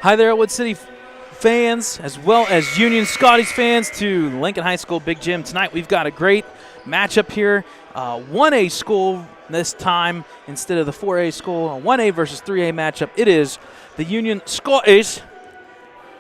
Hi there, Ellwood City fans, as well as Union Scotties fans to Lincoln High School Big Gym. Tonight we've got a great matchup here. 1A school this time instead of the 4A school. A 1A versus 3A matchup. It is the Union Scotties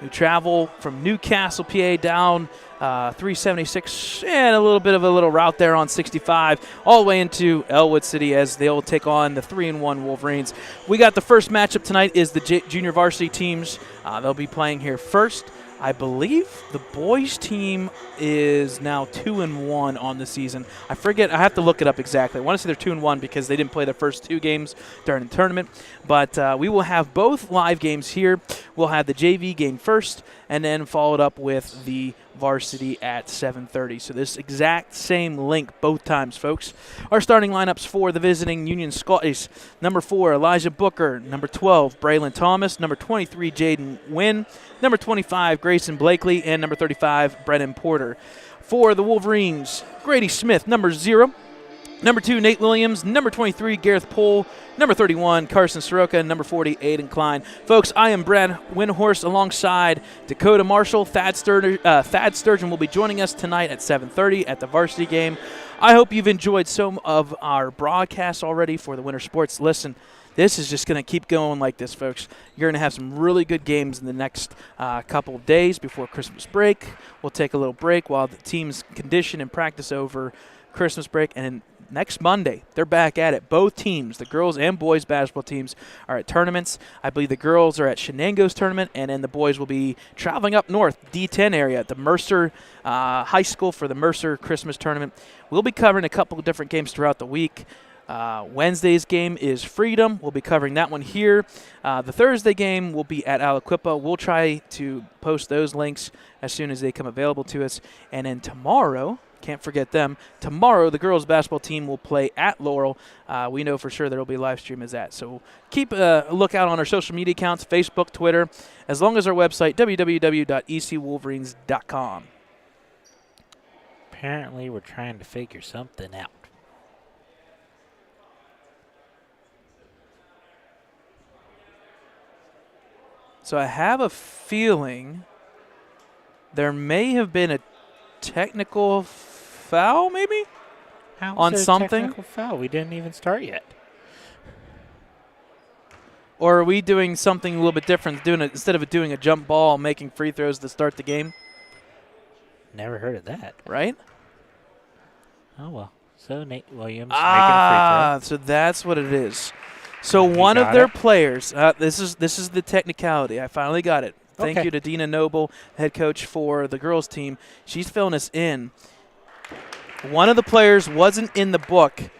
who travel from Newcastle, PA down 376 and a little bit of a little route there on 65 all the way into Ellwood City as they'll take on the 3-1 Wolverines. We got the first matchup tonight is the junior varsity teams. They'll be playing here first. I believe the boys team is now 2-1 on the season. I forget. I have to look it up exactly. I want to say they're 2-1 because they didn't play their first two games during the tournament. But we will have both live games here. We'll have the JV game first and then followed up with the varsity at 7:30. So this exact same link both times, folks. Our starting lineups for the visiting Union Scotties: number 4, Elijah Booker; number 12, Braylon Thomas; number 23, Jaden Wynn; number 25, Grayson Blakely; and number 35, Brennan Porter. For the Wolverines, Grady Smith; number 0, number 2, Nate Williams; number 23, Gareth Pohl; number 31, Carson Soroka; and number 40, Aiden Klein. Folks, I am Brad Windhorst alongside Dakota Marshall. Thad Sturgeon will be joining us tonight at 7:30 at the varsity game. I hope you've enjoyed some of our broadcasts already for the winter sports. Listen, this is just going to keep going like this, folks. You're going to have some really good games in the next couple of days before Christmas break. We'll take a little break while the teams condition and practice over Christmas break, and next Monday, they're back at it. Both teams, the girls and boys basketball teams, are at tournaments. I believe the girls are at Shenango's tournament, and then the boys will be traveling up north, D10 area, at the Mercer High School for the Mercer Christmas tournament. We'll be covering a couple of different games throughout the week. Wednesday's game is Freedom. We'll be covering that one here. The Thursday game will be at Aliquippa. We'll try to post those links as soon as they come available to us. And then tomorrow, can't forget them. Tomorrow, the girls' basketball team will play at Laurel. We know for sure there will be live stream as that. So keep a lookout on our social media accounts, Facebook, Twitter, as long as our website, www.ecwolverines.com. Apparently, we're trying to figure something out. So I have a feeling there may have been a technical foul, maybe? How on is it something? A technical foul? We didn't even start yet. Or are we doing something a little bit different, instead of doing a jump ball, making free throws to start the game? Never heard of that. Right? Oh, well. So Nate Williams making a free throw. So that's what it is. So one of their players, this is the technicality. I finally got it. Thank you to Dina Noble, head coach for the girls team. She's filling us in. One of the players wasn't in the book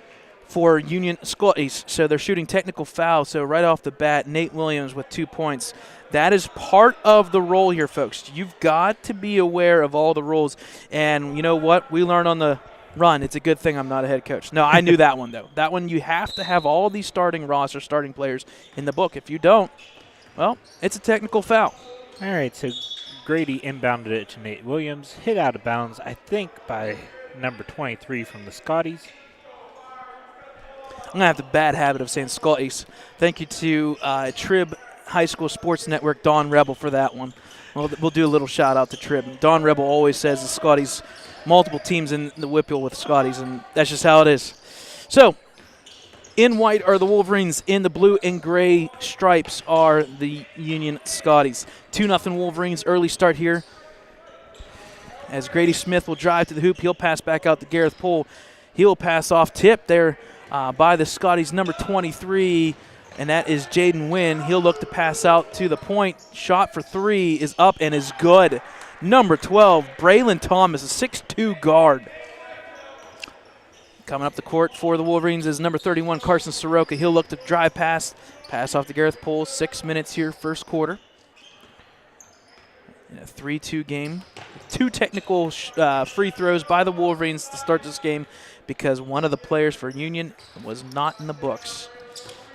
for Union Scotties, so they're shooting technical foul. So right off the bat, Nate Williams with 2 points. That is part of the role here, folks. You've got to be aware of all the rules. And you know what? We learned on the run. It's a good thing I'm not a head coach. No, I knew that one, though. That one, you have to have all these starting players in the book. If you don't, well, it's a technical foul. All right, so Grady inbounded it to Nate Williams, hit out of bounds, I think, by number 23 from the Scotties. I'm going to have the bad habit of saying Scotties. Thank you to Trib High School Sports Network, Don Rebel, for that one. We'll do a little shout-out to Trib. Don Rebel always says the Scotties, multiple teams in the Whipple with Scotties, and that's just how it is. So, in white are the Wolverines. In the blue and gray stripes are the Union Scotties. 2-0 Wolverines. Early start here. As Grady Smith will drive to the hoop, he'll pass back out to Gareth Pohl. He'll pass off tip there by the Scotties, number 23, and that is Jaden Wynn. He'll look to pass out to the point. Shot for 3 is up and is good. Number 12, Braylon Thomas, a 6'2 guard. Coming up the court for the Wolverines is number 31, Carson Soroka. He'll look to drive pass off to Gareth Pohl. 6 minutes here, first quarter. In a 3-2 game. 2 technical free throws by the Wolverines to start this game because one of the players for Union was not in the books.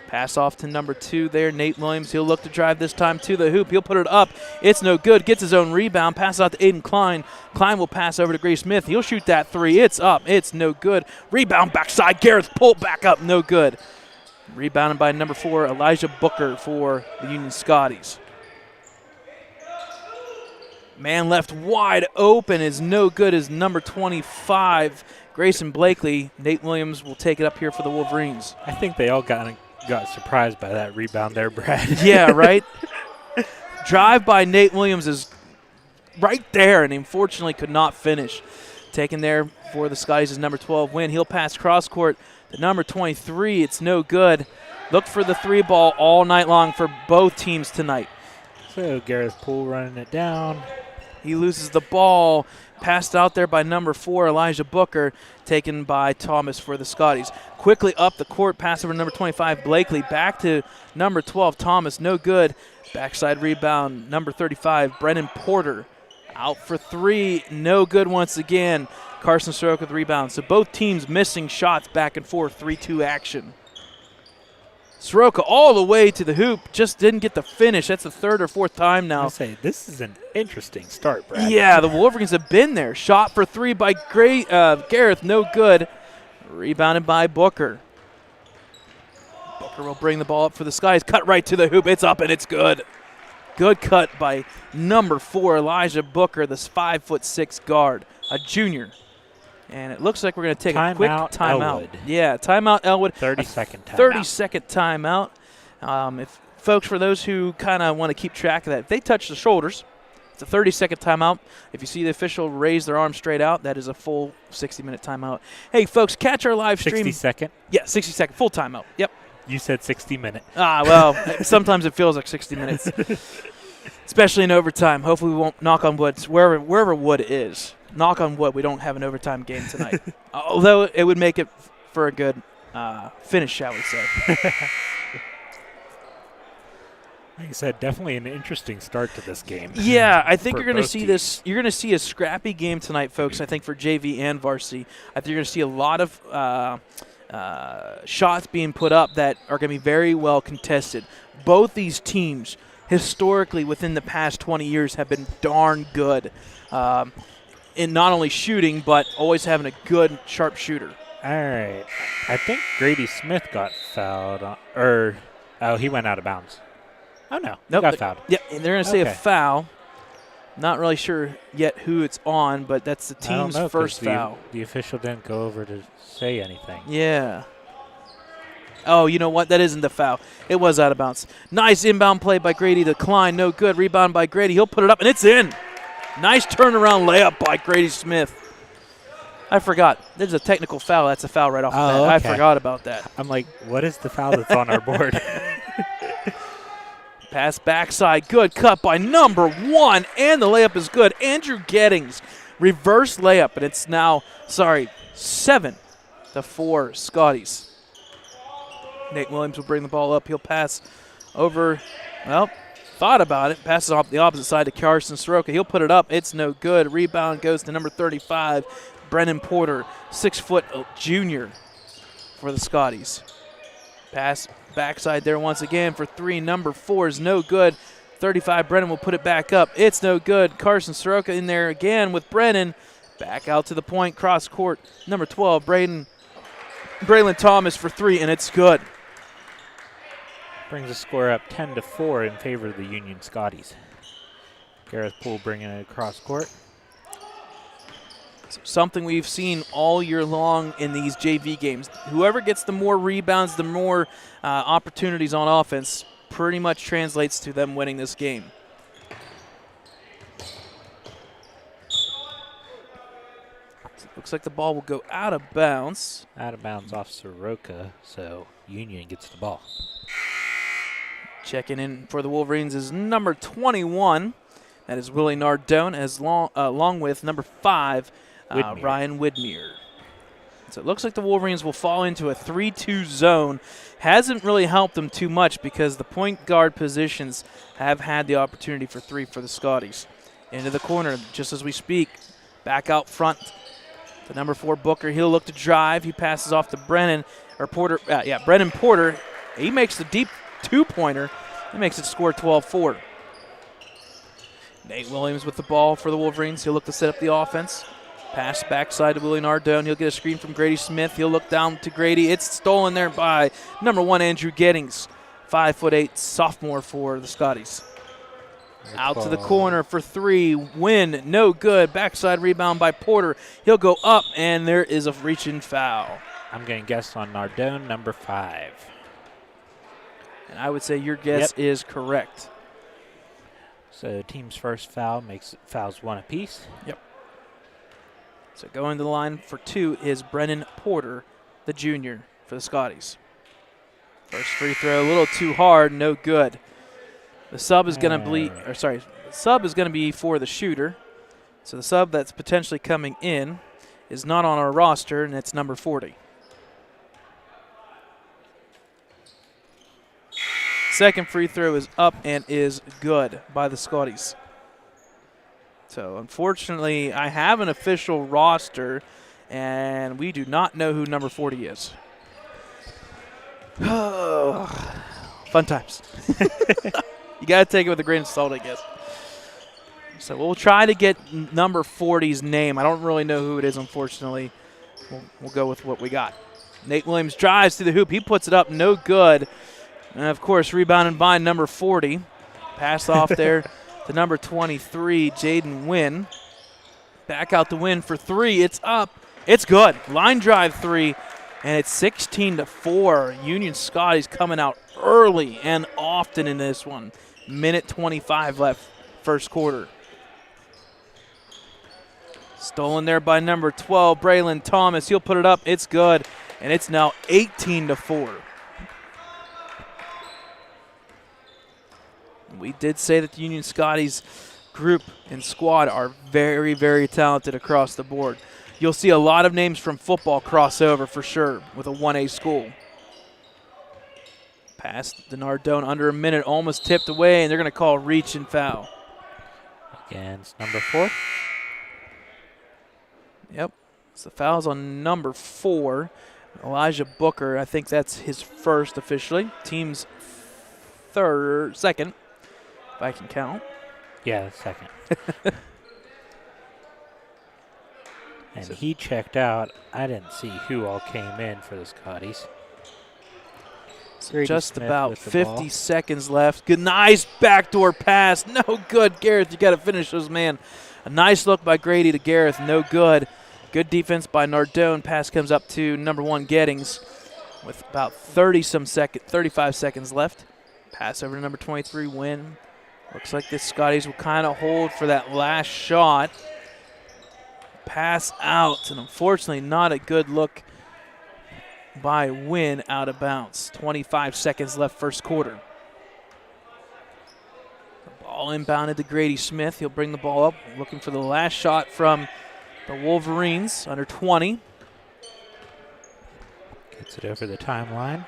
Pass off to number 2 there, Nate Williams. He'll look to drive this time to the hoop. He'll put it up. It's no good. Gets his own rebound. Pass out to Aiden Klein. Klein will pass over to Gray Smith. He'll shoot that 3. It's up. It's no good. Rebound backside. Gareth Pohl back up. No good. Rebounded by number 4, Elijah Booker for the Union Scotties. Man left wide open is no good as number 25, Grayson Blakely. Nate Williams will take it up here for the Wolverines. I think they all got surprised by that rebound there, Brad. Yeah, right? Drive by Nate Williams is right there, and unfortunately could not finish. Taken there for the Skies is number 12, Win. He'll pass cross court to number 23. It's no good. Look for the 3 ball all night long for both teams tonight. So Gareth Poole running it down. He loses the ball. Passed out there by number 4, Elijah Booker, taken by Thomas for the Scotties. Quickly up the court, pass over number 25, Blakely. Back to number 12, Thomas, no good. Backside rebound, number 35, Brennan Porter. Out for 3, no good once again. Carson Stroke with the rebound. So both teams missing shots back and forth, 3-2 action. Soroka all the way to the hoop, just didn't get the finish. That's the 3rd or 4th time now. I say this is an interesting start, Brad. Yeah, the Wolverines have been there. Shot for 3 by Gareth, no good. Rebounded by Booker. Booker will bring the ball up for the Skies. Cut right to the hoop. It's up and it's good. Good cut by number 4, Elijah Booker, this 5'6" guard, a junior. And it looks like we're going to take a quick timeout. Ellwood. Yeah, timeout, Ellwood. 30-second timeout. 30-second timeout. If folks, for those who kind of want to keep track of that, if they touch the shoulders, it's a 30-second timeout. If you see the official raise their arm straight out, that is a full 60-minute timeout. Hey, folks, catch our live stream. 60-second? Yeah, 60-second, full timeout. Yep. You said 60-minute. Well, sometimes it feels like 60 minutes, especially in overtime. Hopefully we won't, knock on wood, wherever wood is. Knock on wood, we don't have an overtime game tonight. Although it would make it for a good finish, shall we say. Like you said, definitely an interesting start to this game. Yeah, I think you're going to see teams. this. You're going to see a scrappy game tonight, folks. I think for JV and varsity, I think you're going to see a lot of shots being put up that are going to be very well contested. Both these teams, historically, within the past 20 years, have been darn good in not only shooting but always having a good sharp shooter. All right, I think Grady Smith got fouled, he went out of bounds. Oh, no. Nope. Got fouled. Yeah, and they're going to say a foul. Not really sure yet who it's on, but that's the team's first foul. The official didn't go over to say anything. Yeah. Oh, you know what? That isn't the foul. It was out of bounds. Nice inbound play by Grady to Klein. No good. Rebound by Grady. He'll put it up, and it's in. Nice turnaround layup by Grady Smith. I forgot. There's a technical foul. That's a foul right off the bat. Okay. I forgot about that. I'm like, what is the foul that's on our board? Pass backside. Good cut by number 1, and the layup is good. Andrew Gettings. Reverse layup, and it's now, 7-4 Scotties. Nate Williams will bring the ball up. He'll pass over, thought about it. Passes off the opposite side to Carson Soroka. He'll put it up. It's no good. Rebound goes to number 35, Brennan Porter, 6-foot junior for the Scotties. Pass backside there once again for 3. Number 4 is no good. 35, Brennan will put it back up. It's no good. Carson Soroka in there again with Brennan. Back out to the point, cross court. Number 12, Braylon Thomas for 3, and it's good. Brings the score up 10-4 in favor of the Union Scotties. Gareth Poole bringing it across court. So something we've seen all year long in these JV games. Whoever gets the more rebounds, the more opportunities on offense, pretty much translates to them winning this game. So it looks like the ball will go out of bounds. Out of bounds off Soroka, so Union gets the ball. Checking in for the Wolverines is number 21. That is Willie Nardone, along with number 5, Ryan Widmere. So it looks like the Wolverines will fall into a 3-2 zone. Hasn't really helped them too much because the point guard positions have had the opportunity for 3 for the Scotties. Into the corner just as we speak. Back out front to number 4, Booker. He'll look to drive. He passes off to Brennan Porter. He makes the deep 2-pointer. He makes it score 12-4. Nate Williams with the ball for the Wolverines. He'll look to set up the offense. Pass backside to Willie Nardone. He'll get a screen from Grady Smith. He'll look down to Grady. It's stolen there by number 1, Andrew Gettings, 5'8", sophomore for the Scotties. Out to the corner for three. Win, no good. Backside rebound by Porter. He'll go up, and there is a reaching foul. I'm going to guess on Nardone, number 5. And I would say your guess is correct. So team's first foul makes fouls 1 apiece. Yep. So going to the line for 2 is Brennan Porter, the junior, for the Scotties. First free throw, a little too hard, no good. The sub is going to be for the shooter. So the sub that's potentially coming in is not on our roster, and it's number 40. Second free throw is up and is good by the Scotties. So unfortunately, I have an official roster, and we do not know who number 40 is. Oh, fun times. You got to take it with a grain of salt, I guess. So we'll try to get number 40's name. I don't really know who it is, unfortunately. We'll go with what we got. Nate Williams drives to the hoop. He puts it up, no good. And, of course, rebounded by number 40. Pass off there to number 23, Jaden Wynn. Back out the win for 3. It's up. It's good. Line drive 3, and it's 16-4. Union Scotties coming out early and often in this one. Minute 25 left, first quarter. Stolen there by number 12, Braylon Thomas. He'll put it up. It's good, and it's now 18-4. We did say that the Union Scotties group and squad are very, very talented across the board. You'll see a lot of names from football crossover for sure with a 1A school. Pass to Nardone under a minute, almost tipped away, and they're going to call reach and foul. Against number 4. Yep. So the foul's on number 4, Elijah Booker. I think that's his first officially. Team's second. If I can count. Yeah, second. And he checked out. I didn't see who all came in for the Scotties. So just about 50 seconds left. Good, nice backdoor pass. No good, Gareth. You got to finish those, man. A nice look by Grady to Gareth. No good. Good defense by Nardone. Pass comes up to number 1, Gettings, with about 35 seconds left. Pass over to number 23, Wynn. Looks like the Scotties will kind of hold for that last shot. Pass out, and unfortunately not a good look by Wynn, out of bounds. 25 seconds left, first quarter. The ball inbounded to Grady Smith. He'll bring the ball up, looking for the last shot from the Wolverines, under 20. Gets it over the timeline.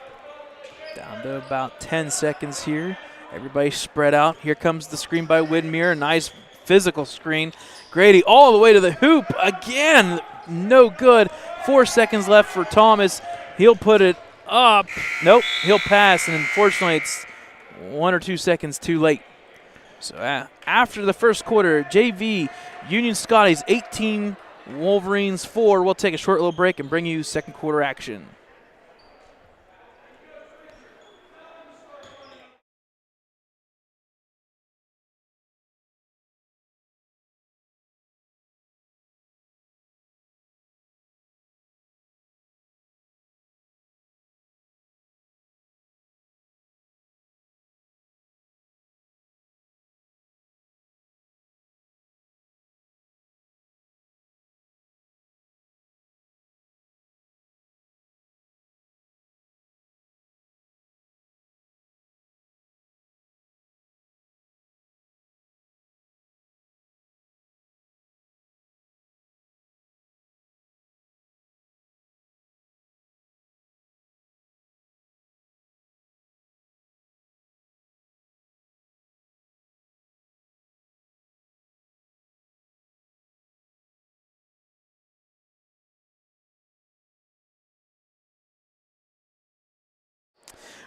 Down to about 10 seconds here. Everybody spread out. Here comes the screen by Widmer. Nice physical screen. Grady all the way to the hoop. Again, no good. 4 seconds left for Thomas. He'll put it up. Nope, he'll pass, and unfortunately it's 1 or 2 seconds too late. So after the first quarter, JV Union Scotties 18, Wolverines 4. We'll take a short little break and bring you second quarter action.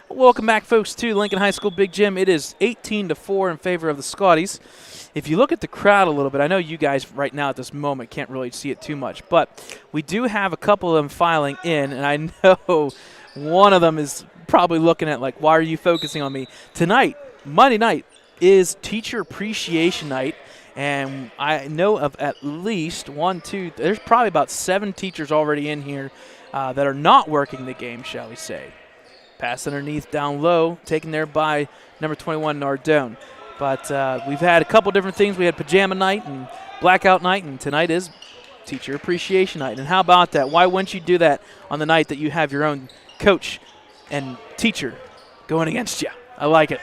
Welcome back, folks, to Lincoln High School Big Gym. It is 18-4 in favor of the Scotties. If you look at the crowd a little bit, I know you guys right now at this moment can't really see it too much, but we do have a couple of them filing in, and I know one of them is probably looking at like, why are you focusing on me? Tonight, Monday night, is Teacher Appreciation Night. And I know of at least there's probably about 7 teachers already in here that are not working the game, shall we say. Pass underneath, down low, taken there by number 21, Nardone. But we've had a couple different things. We had Pajama Night and Blackout Night, and tonight is Teacher Appreciation Night. And how about that? Why wouldn't you do that on the night that you have your own coach and teacher going against you? I like it.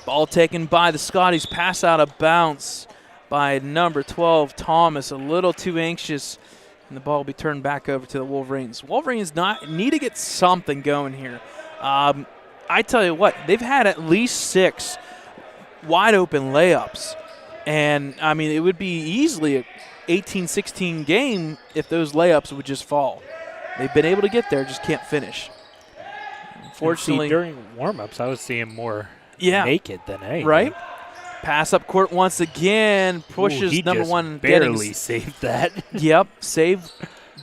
Ball taken by the Scotties, pass out of bounds by number 12, Thomas. A little too anxious, and the ball will be turned back over to the Wolverines. Wolverines need to get something going here. I tell you what, they've had at least 6 wide-open layups. And, I mean, it would be easily a 18-16 game if those layups would just fall. They've been able to get there, just can't finish. Unfortunately, during warm-ups, I was seeing more naked than anything. Right? Pass up court once again, pushes number 1 barely Gettings. saved that. Yep, saved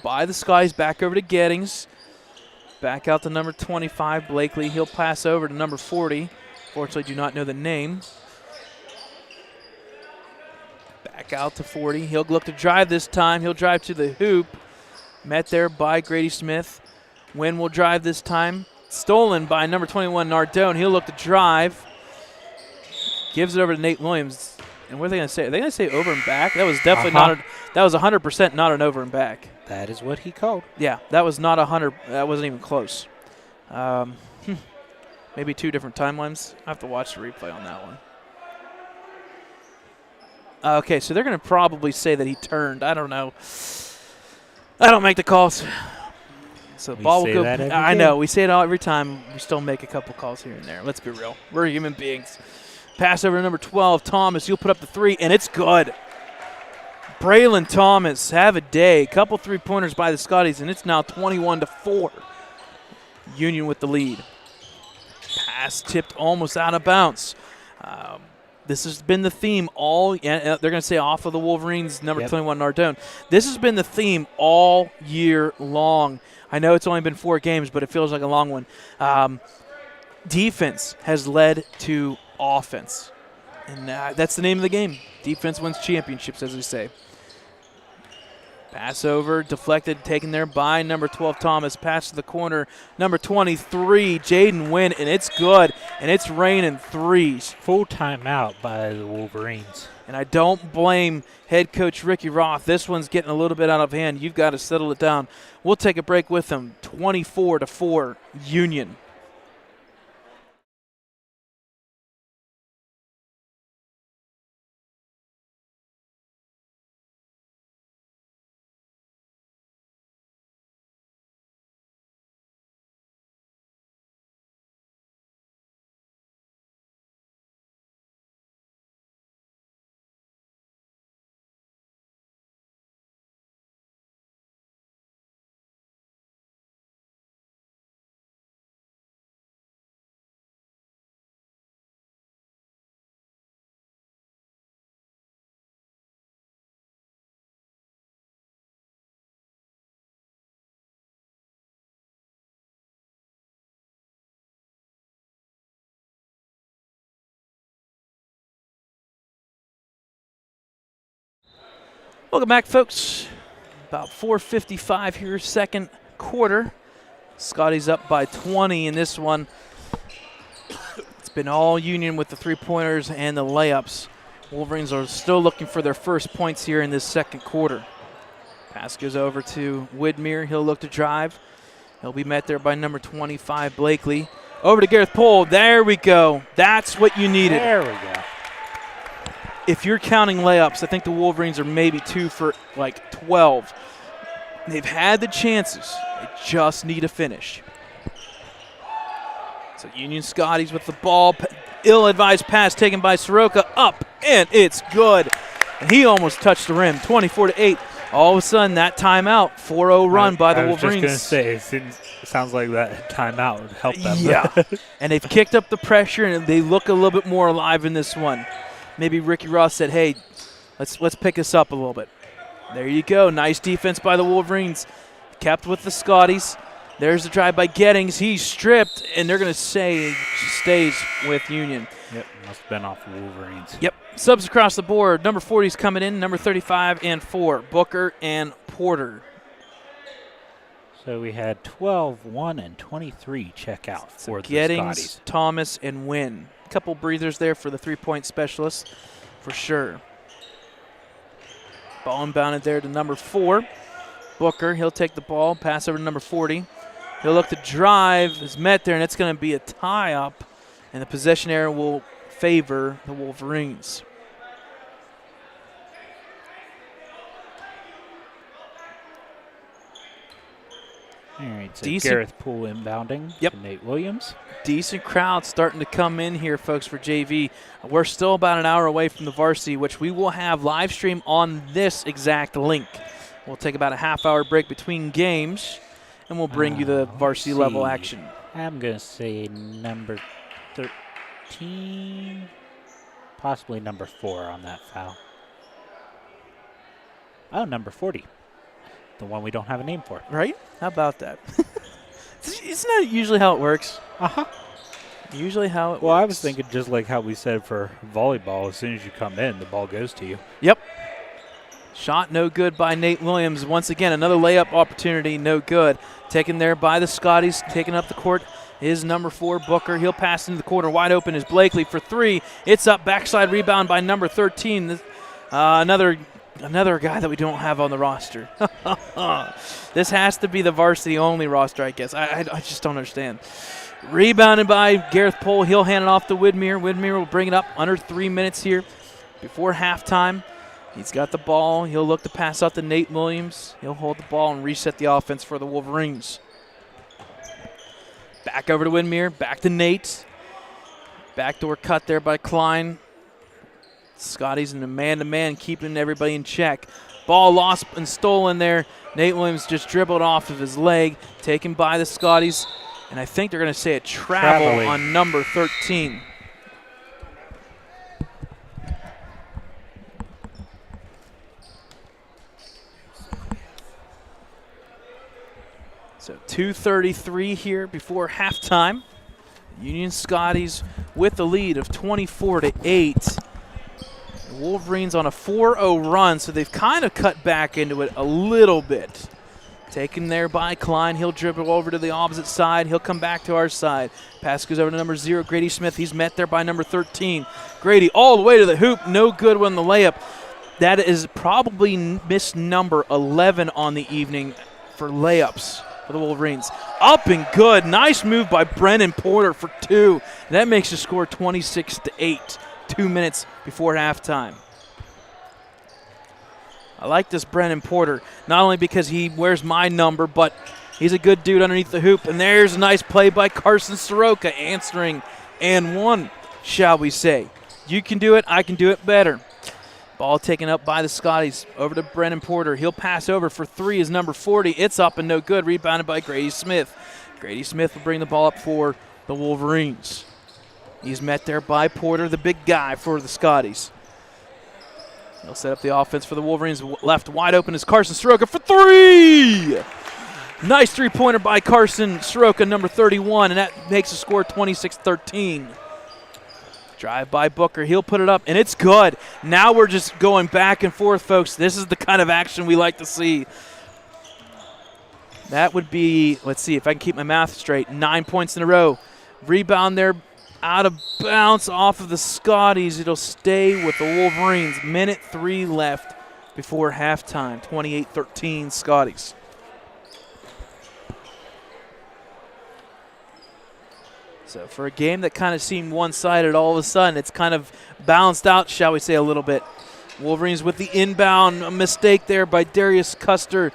by the Skies, back over to Gettings. Back out to number 25, Blakely. He'll pass over to number 40. Fortunately, do not know the name. Back out to 40. He'll look to drive this time. He'll drive to the hoop. Met there by Grady Smith. Wynn will drive this time. Stolen by number 21, Nardone. He'll look to drive. Gives it over to Nate Williams. And what are they going to say? Are they going to say over and back? That was definitely that was 100% not an over and back. That is what he called. Yeah, that was not 100. That wasn't even close. Maybe 2 different timelines. I have to watch the replay on that one. Okay, so they're going to probably say that he turned. I don't know. I don't make the calls. So the ball will go. I know. We say it all every time. We still make a couple calls here and there. Let's be real. We're human beings. Pass over to number 12, Thomas. He'll put up the 3, and it's good. Braylon Thomas, have a day. Couple 3-pointers by the Scotties, and it's now 21-4. Union with the lead. Pass tipped almost out of bounds. This has been the theme all. They're going to say off of the Wolverines, number 21, Nardone. This has been the theme all year long. I know it's only been 4 games, but it feels like a long one. Defense has led to offense, and that's the name of the game. Defense wins championships, as we say. Pass over, deflected, taken there by number 12, Thomas. Pass to the corner, number 23, Jaden Wynn, and it's good, and it's raining threes. Full timeout by the Wolverines. And I don't blame head coach Ricky Roth. This one's getting a little bit out of hand. You've got to settle it down. We'll take a break with them. 24-4, Union. Welcome back, folks. About 4:55 here, second quarter. Scotty's up by 20 in this one. It's been all Union with the 3-pointers and the layups. Wolverines are still looking for their first points here in this second quarter. Pass goes over to Widmer. He'll look to drive. He'll be met there by number 25, Blakely. Over to Gareth Pohl. There we go. That's what you needed. There we go. If you're counting layups, I think the Wolverines are maybe 2 for like 12. They've had the chances. They just need a finish. So Union Scotties with the ball. Ill-advised pass taken by Soroka. Up, and it's good. And he almost touched the rim. 24-8. All of a sudden, that timeout, 4-0 run by the Wolverines. I was just going to say, it sounds like that timeout would help them. Yeah, and they've kicked up the pressure, and they look a little bit more alive in this one. Maybe Ricky Ross said, hey, let's pick this up a little bit. There you go. Nice defense by the Wolverines. Kept with the Scotties. There's the drive by Gettings. He's stripped, and they're going to say she stays with Union. Yep, must have been off Wolverines. Yep, subs across the board. Number 40 is coming in, number 35 and 4, Booker and Porter. So we had 12, 1, and 23 check out for the Gettings, Scotties. Thomas, and Wynn. A couple breathers there for the three-point specialists, for sure. Ball inbounded there to number 4. Booker, he'll take the ball, pass over to number 40. He'll look to drive, is met there, and it's going to be a tie-up, and the possession error will favor the Wolverines. All right, so Decent. Gareth Poole inbounding Yep. to Nate Williams. Decent crowd starting to come in here, folks, for JV. We're still about an hour away from the varsity, which we will have live stream on this exact link. We'll take about a half-hour break between games, and we'll bring you the varsity level action. I'm going to say number 13, possibly number 4 on that foul. Oh, number 40, the one we don't have a name for. Right? How about that? Isn't that usually how it works? Uh-huh. Usually how it works. Well, I was thinking just like how we said for volleyball, as soon as you come in, the ball goes to you. Yep. Shot no good by Nate Williams. Once again, another layup opportunity, no good. Taken there by the Scotties. Taking up the court is number 4, Booker. He'll pass into the corner. Wide open is Blakely for 3. It's up. Backside rebound by number 13. Another guy that we don't have on the roster. This has to be the varsity-only roster, I guess. I just don't understand. Rebounded by Gareth Poole. He'll hand it off to Widmer. Widmer will bring it up under 3 minutes here before halftime. He's got the ball. He'll look to pass out to Nate Williams. He'll hold the ball and reset the offense for the Wolverines. Back over to Widmer. Back to Nate. Backdoor cut there by Klein. Scotty's in a man-to-man, keeping everybody in check. Ball lost and stolen there. Nate Williams just dribbled off of his leg, taken by the Scotties. And I think they're going to say a travel on number 13. So 2:33 here before halftime. Union Scotties with the lead of 24-8. The Wolverines on a 4-0 run, so they've kind of cut back into it a little bit. Taken there by Klein. He'll dribble over to the opposite side. He'll come back to our side. Pass goes over to number 0, Grady Smith. He's met there by number 13. Grady all the way to the hoop. No good on the layup. That is probably missed number 11 on the evening for layups for the Wolverines. Up and good. Nice move by Brennan Porter for 2. That makes the score 26-8. 2 minutes before halftime. I like this Brennan Porter, not only because he wears my number, but he's a good dude underneath the hoop. And there's a nice play by Carson Soroka, answering and one, shall we say. You can do it, I can do it better. Ball taken up by the Scotties. Over to Brennan Porter. He'll pass over for 3 is number 40. It's up and no good. Rebounded by Grady Smith. Grady Smith will bring the ball up for the Wolverines. He's met there by Porter, the big guy for the Scotties. He'll set up the offense for the Wolverines. Left wide open is Carson Soroka for 3! Nice three-pointer by Carson Soroka, number 31, and that makes the score 26-13. Drive by Booker. He'll put it up, and it's good. Now we're just going back and forth, folks. This is the kind of action we like to see. That would be, let's see if I can keep my math straight, 9 points in a row. Rebound there. Out of bounds off of the Scotties. It'll stay with the Wolverines. Minute 3 left before halftime. 28-13 Scotties. So for a game that kind of seemed one-sided, all of a sudden it's kind of balanced out, shall we say, a little bit. Wolverines with the inbound. A mistake there by Darius Custer.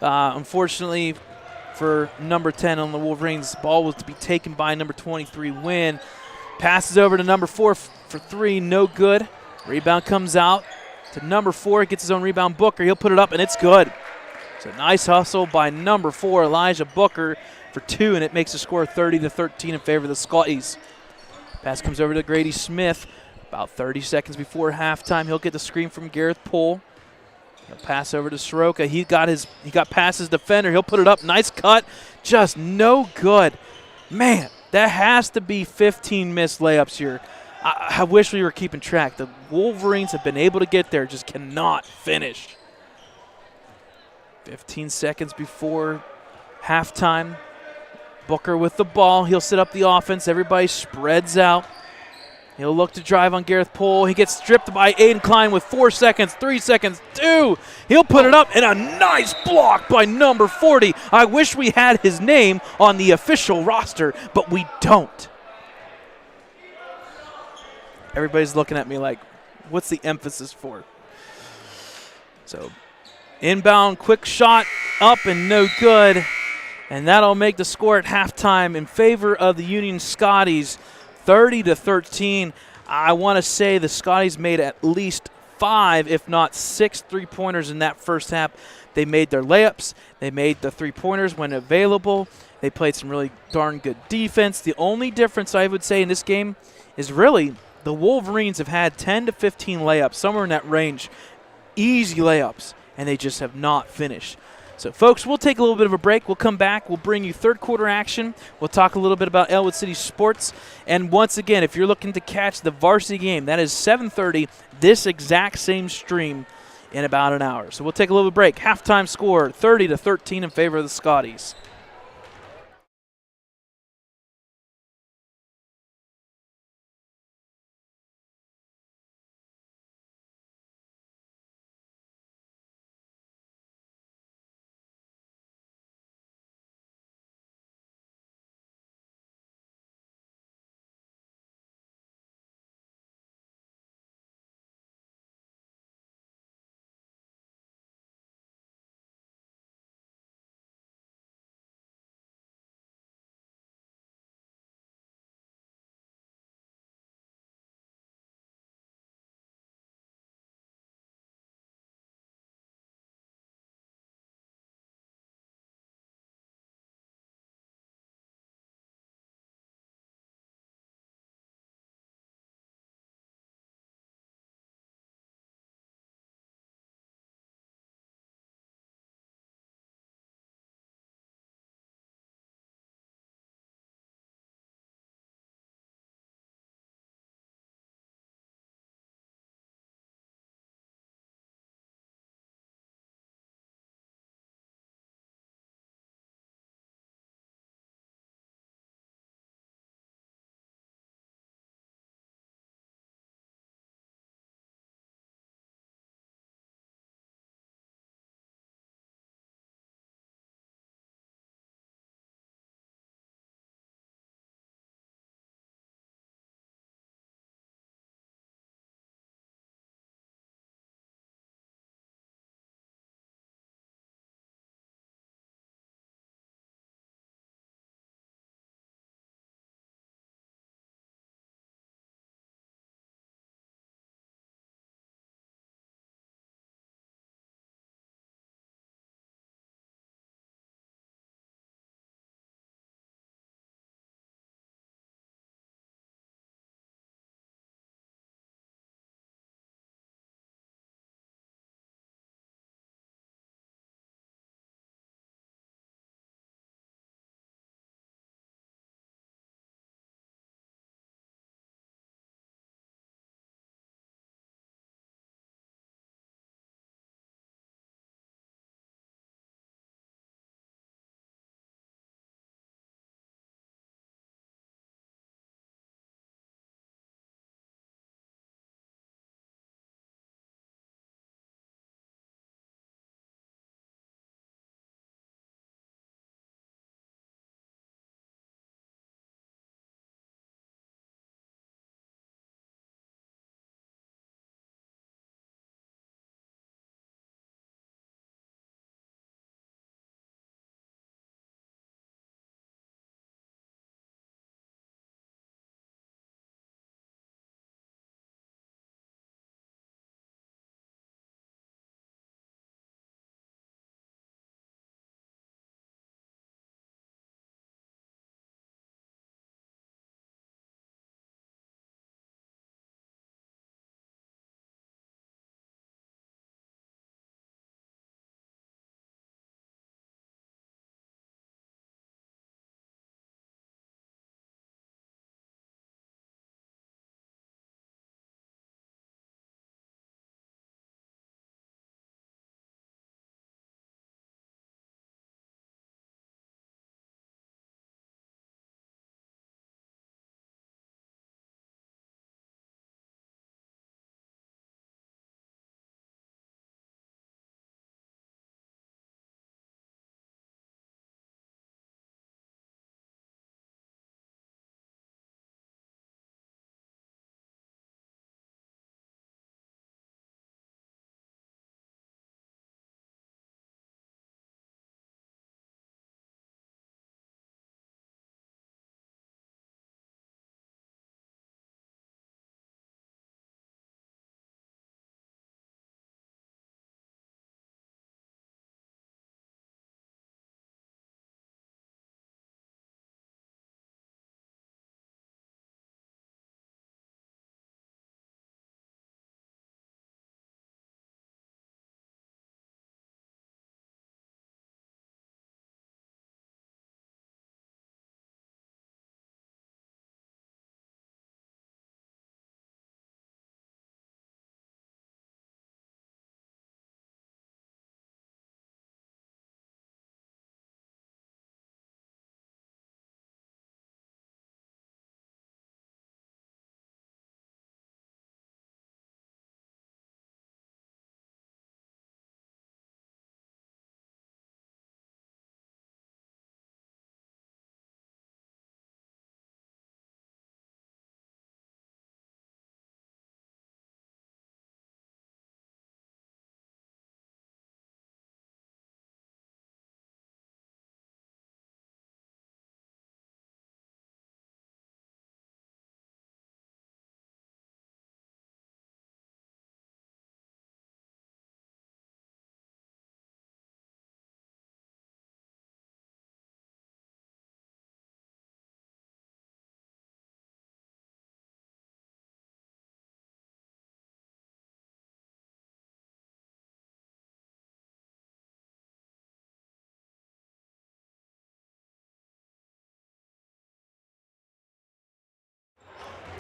Unfortunately for number 10 on the Wolverines, ball was to be taken by number 23, Wynn. Passes over to number 4 for 3, no good. Rebound comes out to number 4, gets his own rebound, Booker. He'll put it up, and it's good. So nice hustle by number 4, Elijah Booker, for 2, and it makes the score 30-13 in favor of the Scotties. Pass comes over to Grady Smith. About 30 seconds before halftime, he'll get the screen from Gareth Poole. He'll pass over to Soroka. He got past his defender. He'll put it up. Nice cut. Just no good. Man, that has to be 15 missed layups here. I wish we were keeping track. The Wolverines have been able to get there, just cannot finish. 15 seconds before halftime. Booker with the ball. He'll set up the offense. Everybody spreads out. He'll look to drive on Gareth Poole. He gets stripped by Aiden Klein with 4 seconds, 3 seconds, 2. He'll put it up, and a nice block by number 40. I wish we had his name on the official roster, but we don't. Everybody's looking at me like, what's the emphasis for? So, inbound, quick shot, up and no good. And that'll make the score at halftime in favor of the Union Scotties, 30-13. I want to say the Scotties made at least 5, if not 6 three-pointers in that first half. They made their layups. They made the three-pointers when available. They played some really darn good defense. The only difference I would say in this game is really the Wolverines have had 10 to 15 layups, somewhere in that range, easy layups, and they just have not finished. So, folks, we'll take a little bit of a break. We'll come back. We'll bring you third quarter action. We'll talk a little bit about Ellwood City sports. And once again, if you're looking to catch the varsity game, that is 7:30, this exact same stream in about an hour. So we'll take a little break. Halftime score, 30-13 in favor of the Scotties.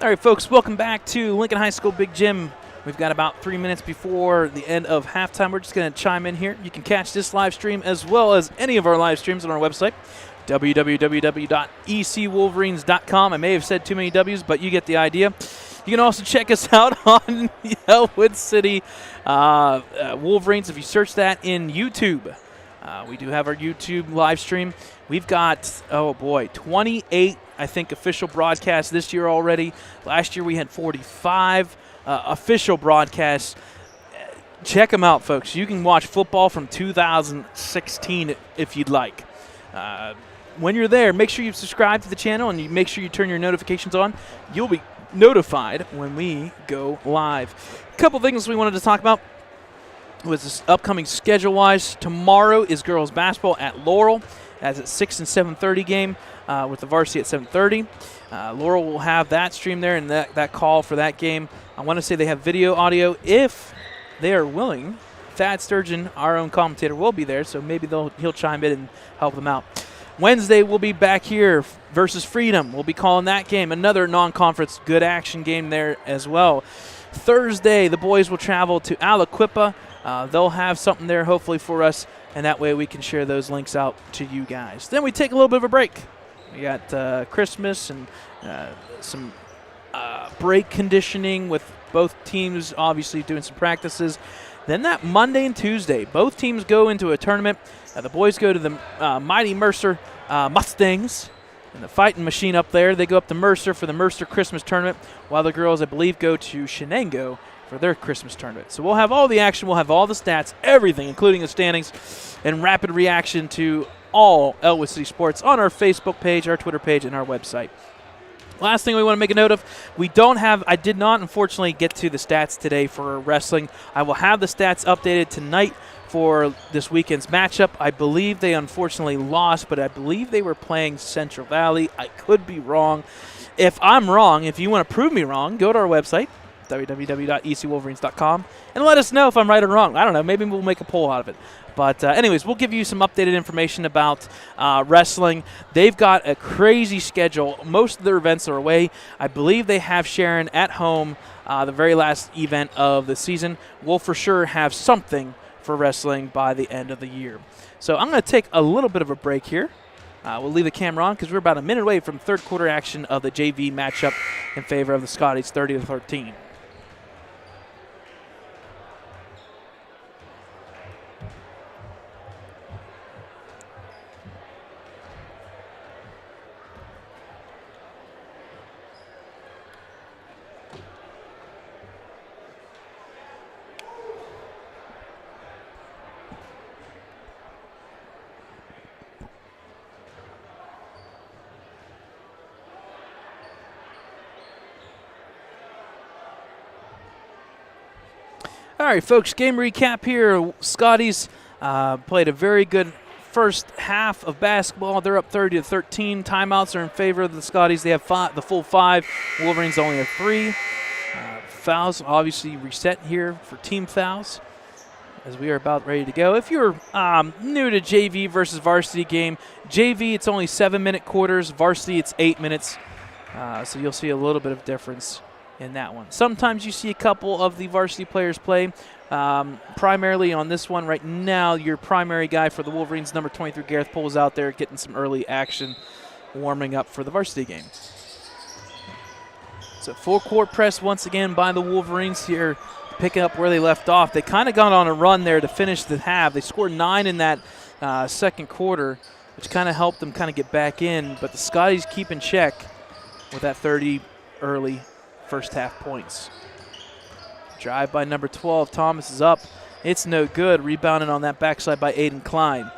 All right, folks, welcome back to Lincoln High School Big Gym. We've got about 3 minutes before the end of halftime. We're just going to chime in here. You can catch this live stream as well as any of our live streams on our website, www.ecwolverines.com. I may have said too many W's, but you get the idea. You can also check us out on the Ellwood City Wolverines if you search that in YouTube. We do have our YouTube live stream. We've got, 28, I think, official broadcasts this year already. Last year we had 45 official broadcasts. Check them out, folks. You can watch football from 2016 if you'd like. When you're there, make sure you subscribe to the channel and you make sure you turn your notifications on. You'll be notified when we go live. A couple things we wanted to talk about was this upcoming schedule-wise. Tomorrow is girls basketball at Laurel. That's at 6 and 7:30 game with the varsity at 7:30. Laurel will have that stream there and that call for that game. I want to say they have video, audio, if they are willing. Thad Sturgeon, our own commentator, will be there, so maybe he'll chime in and help them out. Wednesday, we'll be back here versus Freedom. We'll be calling that game. Another non-conference good action game there as well. Thursday, the boys will travel to Aliquippa. They'll have something there hopefully for us, and that way we can share those links out to you guys. Then we take a little bit of a break. We got Christmas and some break conditioning with both teams obviously doing some practices. Then that Monday and Tuesday, both teams go into a tournament. The boys go to the Mighty Mercer Mustangs and the Fighting Machine up there. They go up to Mercer for the Mercer Christmas tournament, while the girls, I believe, go to Shenango for their Christmas tournament. So we'll have all the action, we'll have all the stats, everything, including the standings, and rapid reaction to all Ellwood City sports on our Facebook page, our Twitter page, and our website. Last thing we want to make a note of, I did not, unfortunately, get to the stats today for wrestling. I will have the stats updated tonight for this weekend's matchup. I believe they unfortunately lost, but I believe they were playing Central Valley. I could be wrong. If I'm wrong, if you want to prove me wrong, go to our website, www.ecwolverines.com, and let us know if I'm right or wrong. I don't know. Maybe we'll make a poll out of it. But anyways, we'll give you some updated information about wrestling. They've got a crazy schedule. Most of their events are away. I believe they have Sharon at home, the very last event of the season. We'll for sure have something for wrestling by the end of the year. So I'm going to take a little bit of a break here. We'll leave the camera on because we're about a minute away from third quarter action of the JV matchup in favor of the Scotties, 30-13. All right, folks, game recap here. Scotties played a very good first half of basketball. They're up 30-13. Timeouts are in favor of the Scotties. They have the full 5. Wolverines only have 3. Fouls obviously reset here for team fouls as we are about ready to go. If you're new to JV versus varsity game, JV it's only 7-minute quarters. Varsity it's 8 minutes. So you'll see a little bit of difference in that one. Sometimes you see a couple of the varsity players play. Primarily on this one right now, your primary guy for the Wolverines, number 23, Gareth Poole, is out there getting some early action, warming up for the varsity game. So full court press once again by the Wolverines here, picking up where they left off. They kind of got on a run there to finish the half. They scored 9 in that second quarter, which kind of helped them kind of get back in, but the Scotties keep in check with that 30 early first half points. Drive by number 12. Thomas is up. It's no good. Rebounded on that backside by Aiden Klein.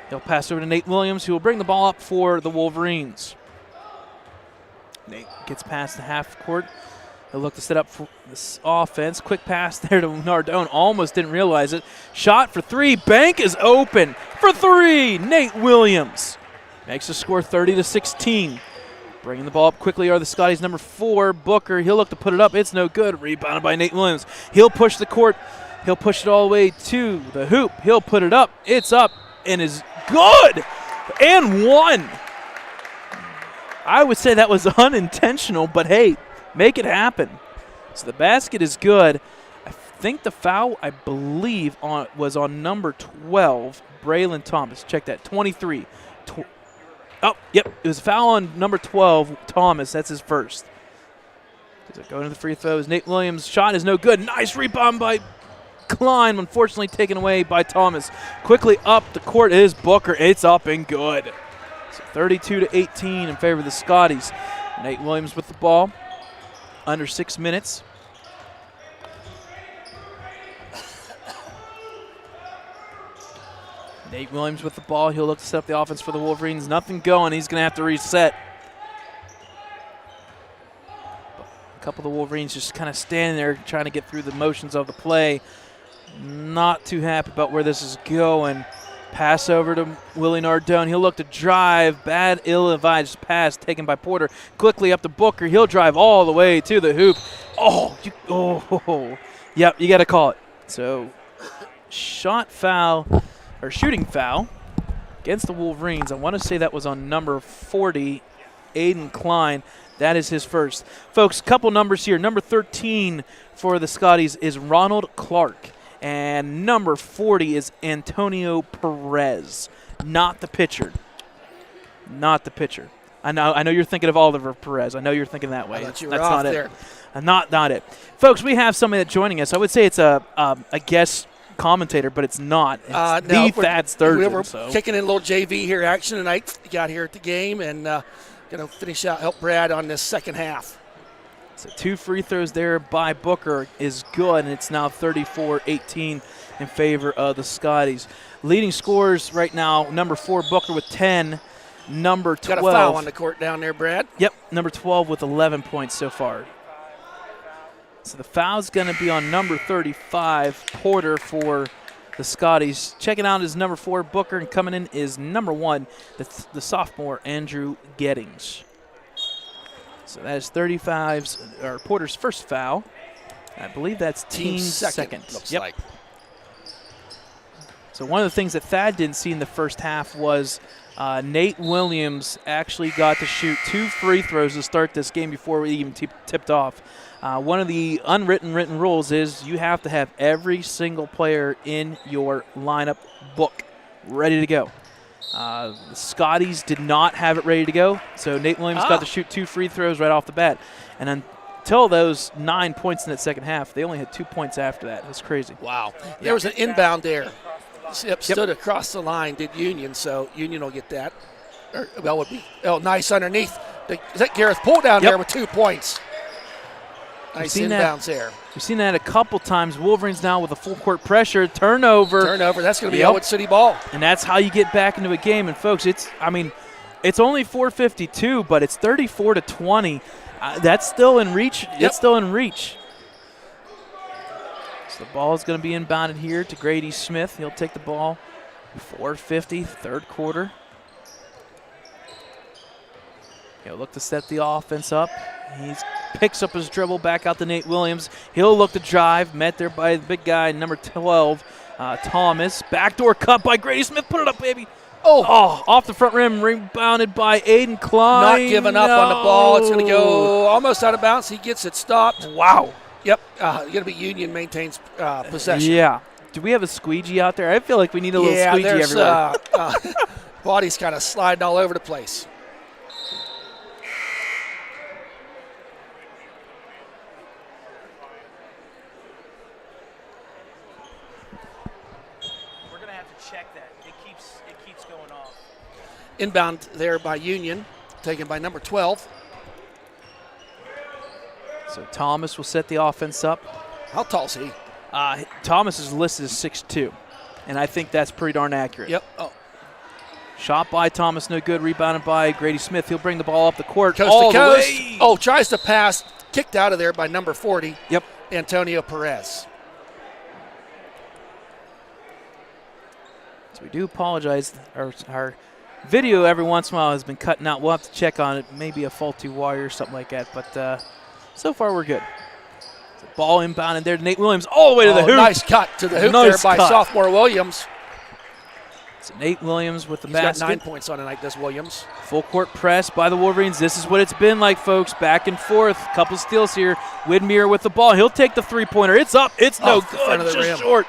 He'll pass over to Nate Williams, who will bring the ball up for the Wolverines. Nate gets past the half court. He'll look to set up for this offense. Quick pass there to Nardone. Almost didn't realize it. Shot for 3. Bank is open for 3. Nate Williams makes the score 30-16. Bringing the ball up quickly are the Scotties' number 4, Booker. He'll look to put it up. It's no good. Rebounded by Nate Williams. He'll push the court. He'll push it all the way to the hoop. He'll put it up. It's up and is good. And one. I would say that was unintentional, but hey, Make it happen. So the basket is good. I think the foul, I believe, was on number 12, Braylon Thomas. Check that, 23. Yep, it was a foul on number 12, Thomas. That's his first. Going to the free throws. Nate Williams' shot is no good. Nice rebound by Klein, unfortunately taken away by Thomas. Quickly up the court is Booker. It's up and good. So 32-18 in favor of the Scotties. Nate Williams with the ball. Under 6 minutes. Nate Williams with the ball. He'll look to set up the offense for the Wolverines. Nothing going. He's going to have to reset. A couple of the Wolverines just kind of standing there trying to get through the motions of the play. Not too happy about where this is going. Pass over to Willie Nardone. He'll look to drive. Bad, ill-advised pass taken by Porter. Quickly up to Booker. He'll drive all the way to the hoop. Yep, you got to call it. So, shooting foul against the Wolverines. I want to say that was on number 40, Aiden Klein. That is his first. Folks, couple numbers here. Number 13 for the Scotties is Ronald Clark. And number 40 is Antonio Perez, not the pitcher. Not the pitcher. I know you're thinking of Oliver Perez. I know you're thinking that way. That's not there. It. Not it. Folks, we have somebody that's joining us. I would say it's a guest commentator, but it's not. It's the Thad Sturgeon. We're kicking in a little JV here action tonight. Got here at the game and going to finish out, help Brad on this second half. So 2 free throws there by Booker is good, and it's now 34-18 in favor of the Scotties. Leading scorers right now, number 4, Booker with 10. Number 12. Got a foul on the court down there, Brad. Yep, number 12 with 11 points so far. So the foul's going to be on number 35, Porter, for the Scotties. Checking out is number 4, Booker, and coming in is number 1, the sophomore, Andrew Gettings. So that is Porter's first foul. I believe that's team second. Looks like. So one of the things that Thad didn't see in the first half was Nate Williams actually got to shoot 2 free throws to start this game before we even tipped off. One of the written rules is you have to have every single player in your lineup book ready to go. The Scotties did not have it ready to go, so Nate Williams got to shoot 2 free throws right off the bat. And until those 9 points in that second half, they only had 2 points after that. That's crazy. Wow. There was an inbound there. Stood across the line, did Union, so Union will get that. Nice underneath. Is that Gareth Poole down there with 2 points? Nice inbounds there. We've seen that a couple times. Wolverines now with a full court pressure. Turnover. That's going to be Ellwood City ball. And that's how you get back into a game. And, folks, it's only 4:52, but it's 34-20. That's still in reach. Yep. It's still in reach. So the ball is going to be inbounded here to Grady Smith. He'll take the ball. 4:50, third quarter. He'll look to set the offense up. He picks up his dribble back out to Nate Williams. He'll look to drive. Met there by the big guy, number 12, Thomas. Backdoor cut by Grady Smith. Put it up, baby. Off the front rim. Rebounded by Aiden Klein. Not giving up on the ball. It's going to go almost out of bounds. He gets it stopped. Wow. Yep. Going to be Union maintains possession. Yeah. Do we have a squeegee out there? I feel like we need a little squeegee everywhere. Body's kind of sliding all over the place. Inbound there by Union, taken by number 12. So Thomas will set the offense up. How tall is he? Thomas is listed as 6'2", and I think that's pretty darn accurate. Yep. Shot by Thomas, no good. Rebounded by Grady Smith. He'll bring the ball up the court. Coast to coast. Tries to pass. Kicked out of there by number 40. Yep. Antonio Perez. So we do apologize. Our video every once in a while has been cutting out. We'll have to check on it. Maybe a faulty wire or something like that. But so far we're good. So ball inbounded there to Nate Williams all the way to the hoop. Nice cut to the hoop by sophomore Williams. So Nate Williams with the He's basket. got 9 points on tonight, does Williams. Full court press by the Wolverines. This is what it's been like, folks. Back and forth. Couple steals here. Whitmere with the ball. He'll take the three-pointer. It's up. It's no Off the front good. of the Just rim. short.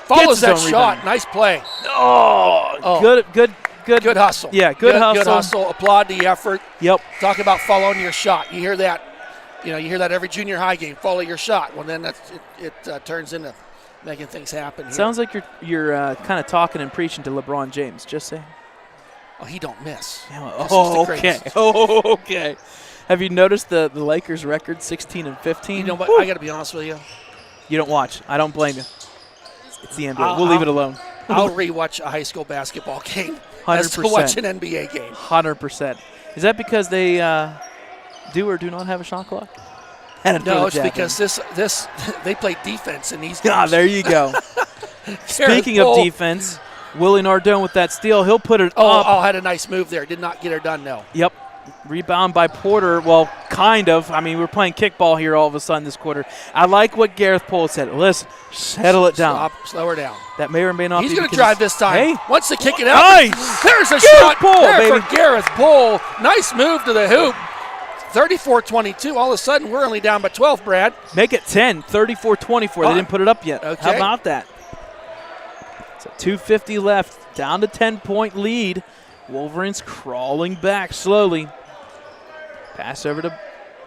Follows Gets that his own shot. rebound. Nice play. Oh, good. Good hustle. Yeah, good hustle. Good hustle. Applaud the effort. Yep. Talk about following your shot. You hear that. You hear that every junior high game. Follow your shot. Well, then it turns into making things happen. Here. Sounds like you're kind of talking and preaching to LeBron James. Just saying. Oh, he don't miss. Yeah, This is the okay. greatest. Oh, okay. Have you noticed the Lakers record, 16 and 15? You know what? Woo. I got to be honest with you. You don't watch. I don't blame you. It's the NBA. We'll leave it alone. I'll rewatch a high school basketball game 100%. as to watch an NBA game. 100%. Is that because they do or do not have a shot clock? No, it's because this they play defense in these games. Ah, there you go. Speaking of defense, Willie Nardone with that steal. He'll put it up. Oh, had a nice move there. Did not get her done, no. Yep. Rebound by Porter. Well, kind of. I mean, we're playing kickball here all of a sudden this quarter. I like what Gareth Pohl said. Listen, settle it down. Slow her down. That may or may not He's be going to because- drive this time. Hey. Wants to kick it out. Nice. There's a Gareth shot Pohl, there baby. for Gareth Pohl. Nice move to the hoop. 34-22. All of a sudden, we're only down by 12, Brad. Make it 10, 34-24. They didn't put it up yet. Okay. How about that? So 2:50 left. Down to 10-point lead. Wolverines crawling back slowly. Pass over to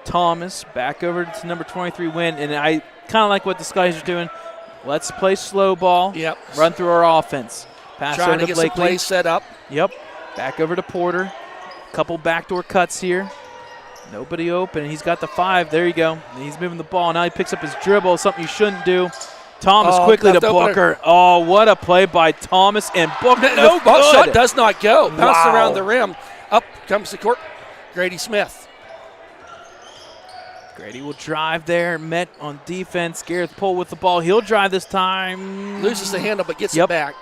Thomas. Back over to number 23, Wynn. And I kind of like what the Skies are doing. Let's play slow ball. Yep. Run through our offense. Pass Trying over to to get some Blakely. plays set up. Yep. Back over to Porter. Couple backdoor cuts here. Nobody open. He's got the 5. There you go. He's moving the ball. Now he picks up his dribble, something you shouldn't do. Thomas quickly to left opener. Booker. Oh, what a play by Thomas and Booker. No The ball good. shot does not go. Bounced Wow. around the rim. Up comes the court. Grady Smith. Grady will drive there. Met on defense. Gareth Pohl with the ball. He'll drive this time. Loses the handle but gets Yep. it back.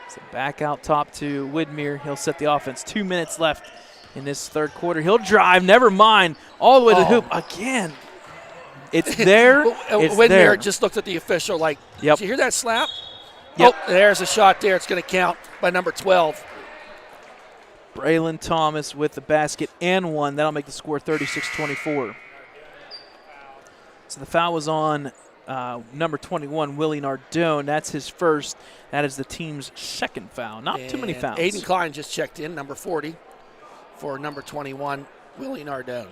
So back out top to Whitmere. He'll set the offense. 2 minutes left in this third quarter. He'll drive. Never mind. All the way to the hoop again. It's there. It's Whitmere there. just looked at the official like, Yep. did you hear that slap? Yep. Oh, there's a shot there. It's going to count by number 12. Braylon Thomas with the basket and one. That'll make the score 36-24. So the foul was on number 21, Willie Nardone. That's his first. That is the team's second foul. Not too many And fouls. Aiden Klein just checked in, number 40, for number 21, Willie Nardone.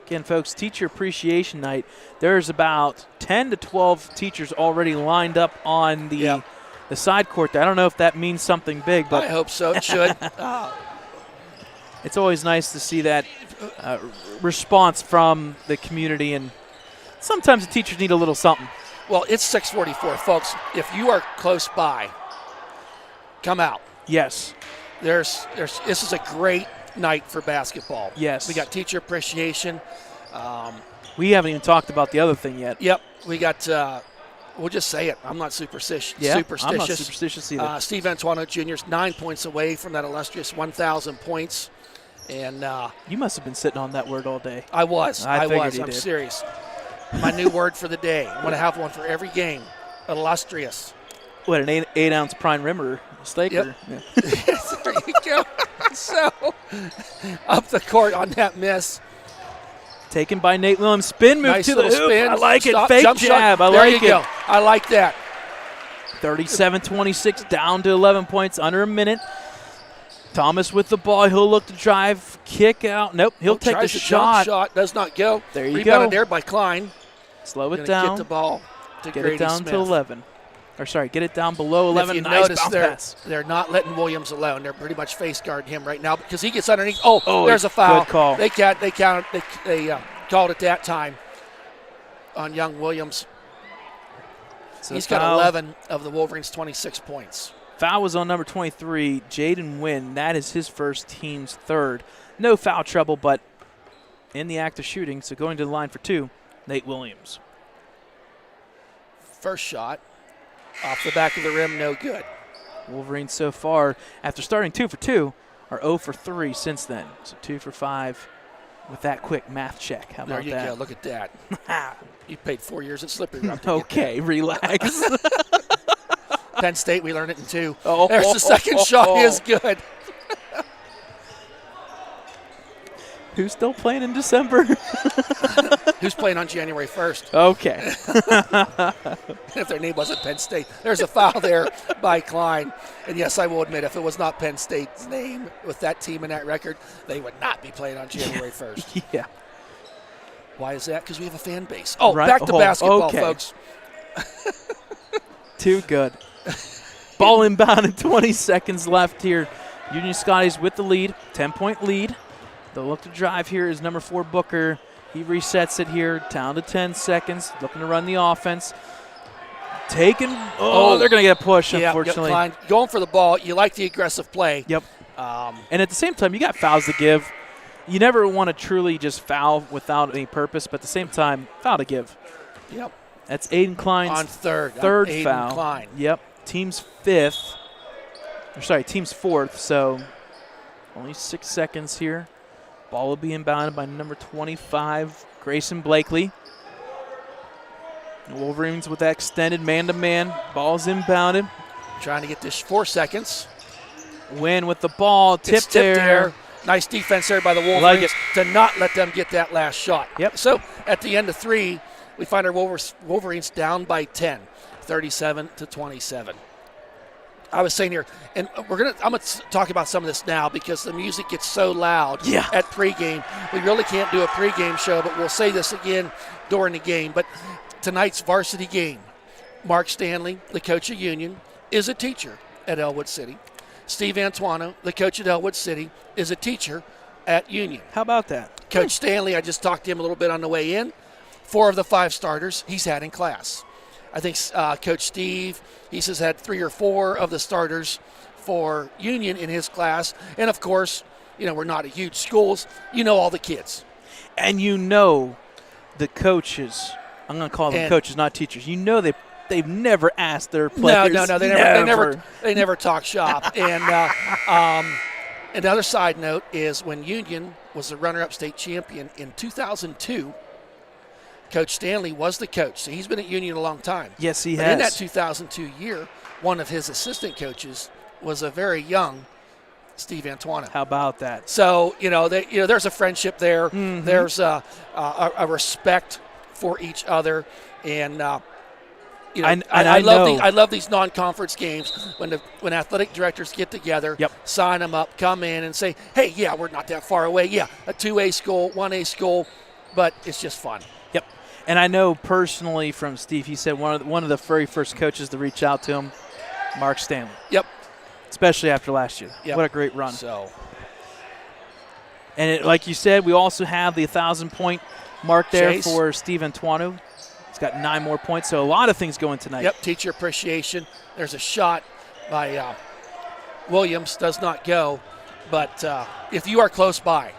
Again, folks, Teacher Appreciation Night. There's about 10 to 12 teachers already lined up on the side court there. I don't know if that means something big, but I hope so. It should. it's always nice to see that response from the community, and sometimes the teachers need a little something. Well, it's 6:44, folks. If you are close by, come out. Yes. This is a great night for basketball. Yes. We got teacher appreciation. We haven't even talked about the other thing yet. Yep. We got, we'll just say it. I'm not superstitious. Yeah, I'm not superstitious either. Steve Antuano Jr. is 9 points away from that illustrious 1,000 points. And You must have been sitting on that word all day. I was. I figured you I'm did. serious. My new word for the day. I'm going to have one for every game. Illustrious. What, an 8-ounce prime rimmer steak? Yep. Yeah. There you go. So, up the court on that miss. Taken by Nate Williams. Spin move Nice to the little hoop. spin. I like Stop, it. Fake jump jab. shot. I There like you it. go. I like that. 37-26, down to 11 points, under a minute. Thomas with the ball. He'll look to drive, kick out. Nope, he'll take the Tries a shot. jump shot. Does not go. There you Rebounded go. there by Klein. Slow it Gonna down. Get the ball to Get Grady it down Smith. to 11. Or sorry, get it down below 11. If you Nice notice, bounce pass. they're not letting Williams alone. They're pretty much face guarding him right now because he gets underneath. Oh, there's a foul. Good call. They called it that time on young Williams. So He's got foul. 11 of the Wolverines' 26 points. Foul was on number 23, Jaden Wynn. That is his first, team's third. No foul trouble, but in the act of shooting, so going to the line for two, Nate Williams. First shot off the back of the rim, no good. Wolverines so far, after starting 2 for 2, are 0 for 3 since then. So 2 for 5 with that quick math check. How There about you that? go. Look at that. You paid 4 years at Slippery Rock. to get Okay, relax. that. Penn State, we learned it in 2. Oh. There's the second shot is good. Who's still playing in December? Who's playing on January 1st? Okay. If their name wasn't Penn State. There's a foul there by Klein. And yes, I will admit, if it was not Penn State's name with that team and that record, they would not be playing on January 1st. Yeah. Why is that? Because we have a fan base. Oh, Right. back to basketball, okay. folks. Too good. Ball inbound and 20 seconds left here. Union Scotties with the lead, 10-point lead. They'll look to drive here is number 4 Booker. He resets it here, down to 10 seconds, looking to run the offense. Taking, they're going to get a push, unfortunately. Klein going for the ball. You like the aggressive play. Yep. And at the same time, you got fouls to give. You never want to truly just foul without any purpose, but at the same time, foul to give. Yep. That's Aiden Klein's on third Aiden foul. Klein. Yep. Team's 4th, so only 6 seconds here. Ball will be inbounded by number 25, Grayson Blakely. The Wolverines with that extended man-to-man. Ball's inbounded. Trying to get this 4 seconds. Win with the ball. Tipped there. Nice defense there by the Wolverines to not let them get that last shot. Yep. So at the end of 3, we find our Wolverines down by 10, 37-27. I was saying here, and I'm going to talk about some of this now because the music gets so loud at pregame. We really can't do a pregame show, but we'll say this again during the game. But tonight's varsity game, Mark Stanley, the coach of Union, is a teacher at Ellwood City. Steve Antuano, the coach at Ellwood City, is a teacher at Union. How about that? Coach Stanley, I just talked to him a little bit on the way in. 4 of the 5 starters he's had in class. I think Coach Steve, he says, had 3 or 4 of the starters for Union in his class. And, of course, we're not a huge schools. All the kids. And the coaches, I'm going to call them coaches, not teachers. They've never asked their players. No, they never talk shop. And another side note is when Union was the runner-up state champion in 2002, Coach Stanley was the coach. So he's been at Union a long time. Yes, he has. has. In that 2002 year, one of his assistant coaches was a very young Steve Antuano. How about that? So, there's a friendship there. Mm-hmm. There's a respect for each other. And, I love these non-conference games when athletic directors get together, sign them up, come in and say, hey, we're not that far away. Yeah, a 2A school, 1A school, but it's just fun. Yep. And I know personally from Steve, he said one of the very first coaches to reach out to him, Mark Stanley. Yep. Especially after last year. Yep. What a great run. So, and like you said, we also have the 1,000-point mark there for Steve Antuano. He's got 9 more points, so a lot of things going tonight. Yep, teacher appreciation. There's a shot by Williams, does not go. But if you are close by,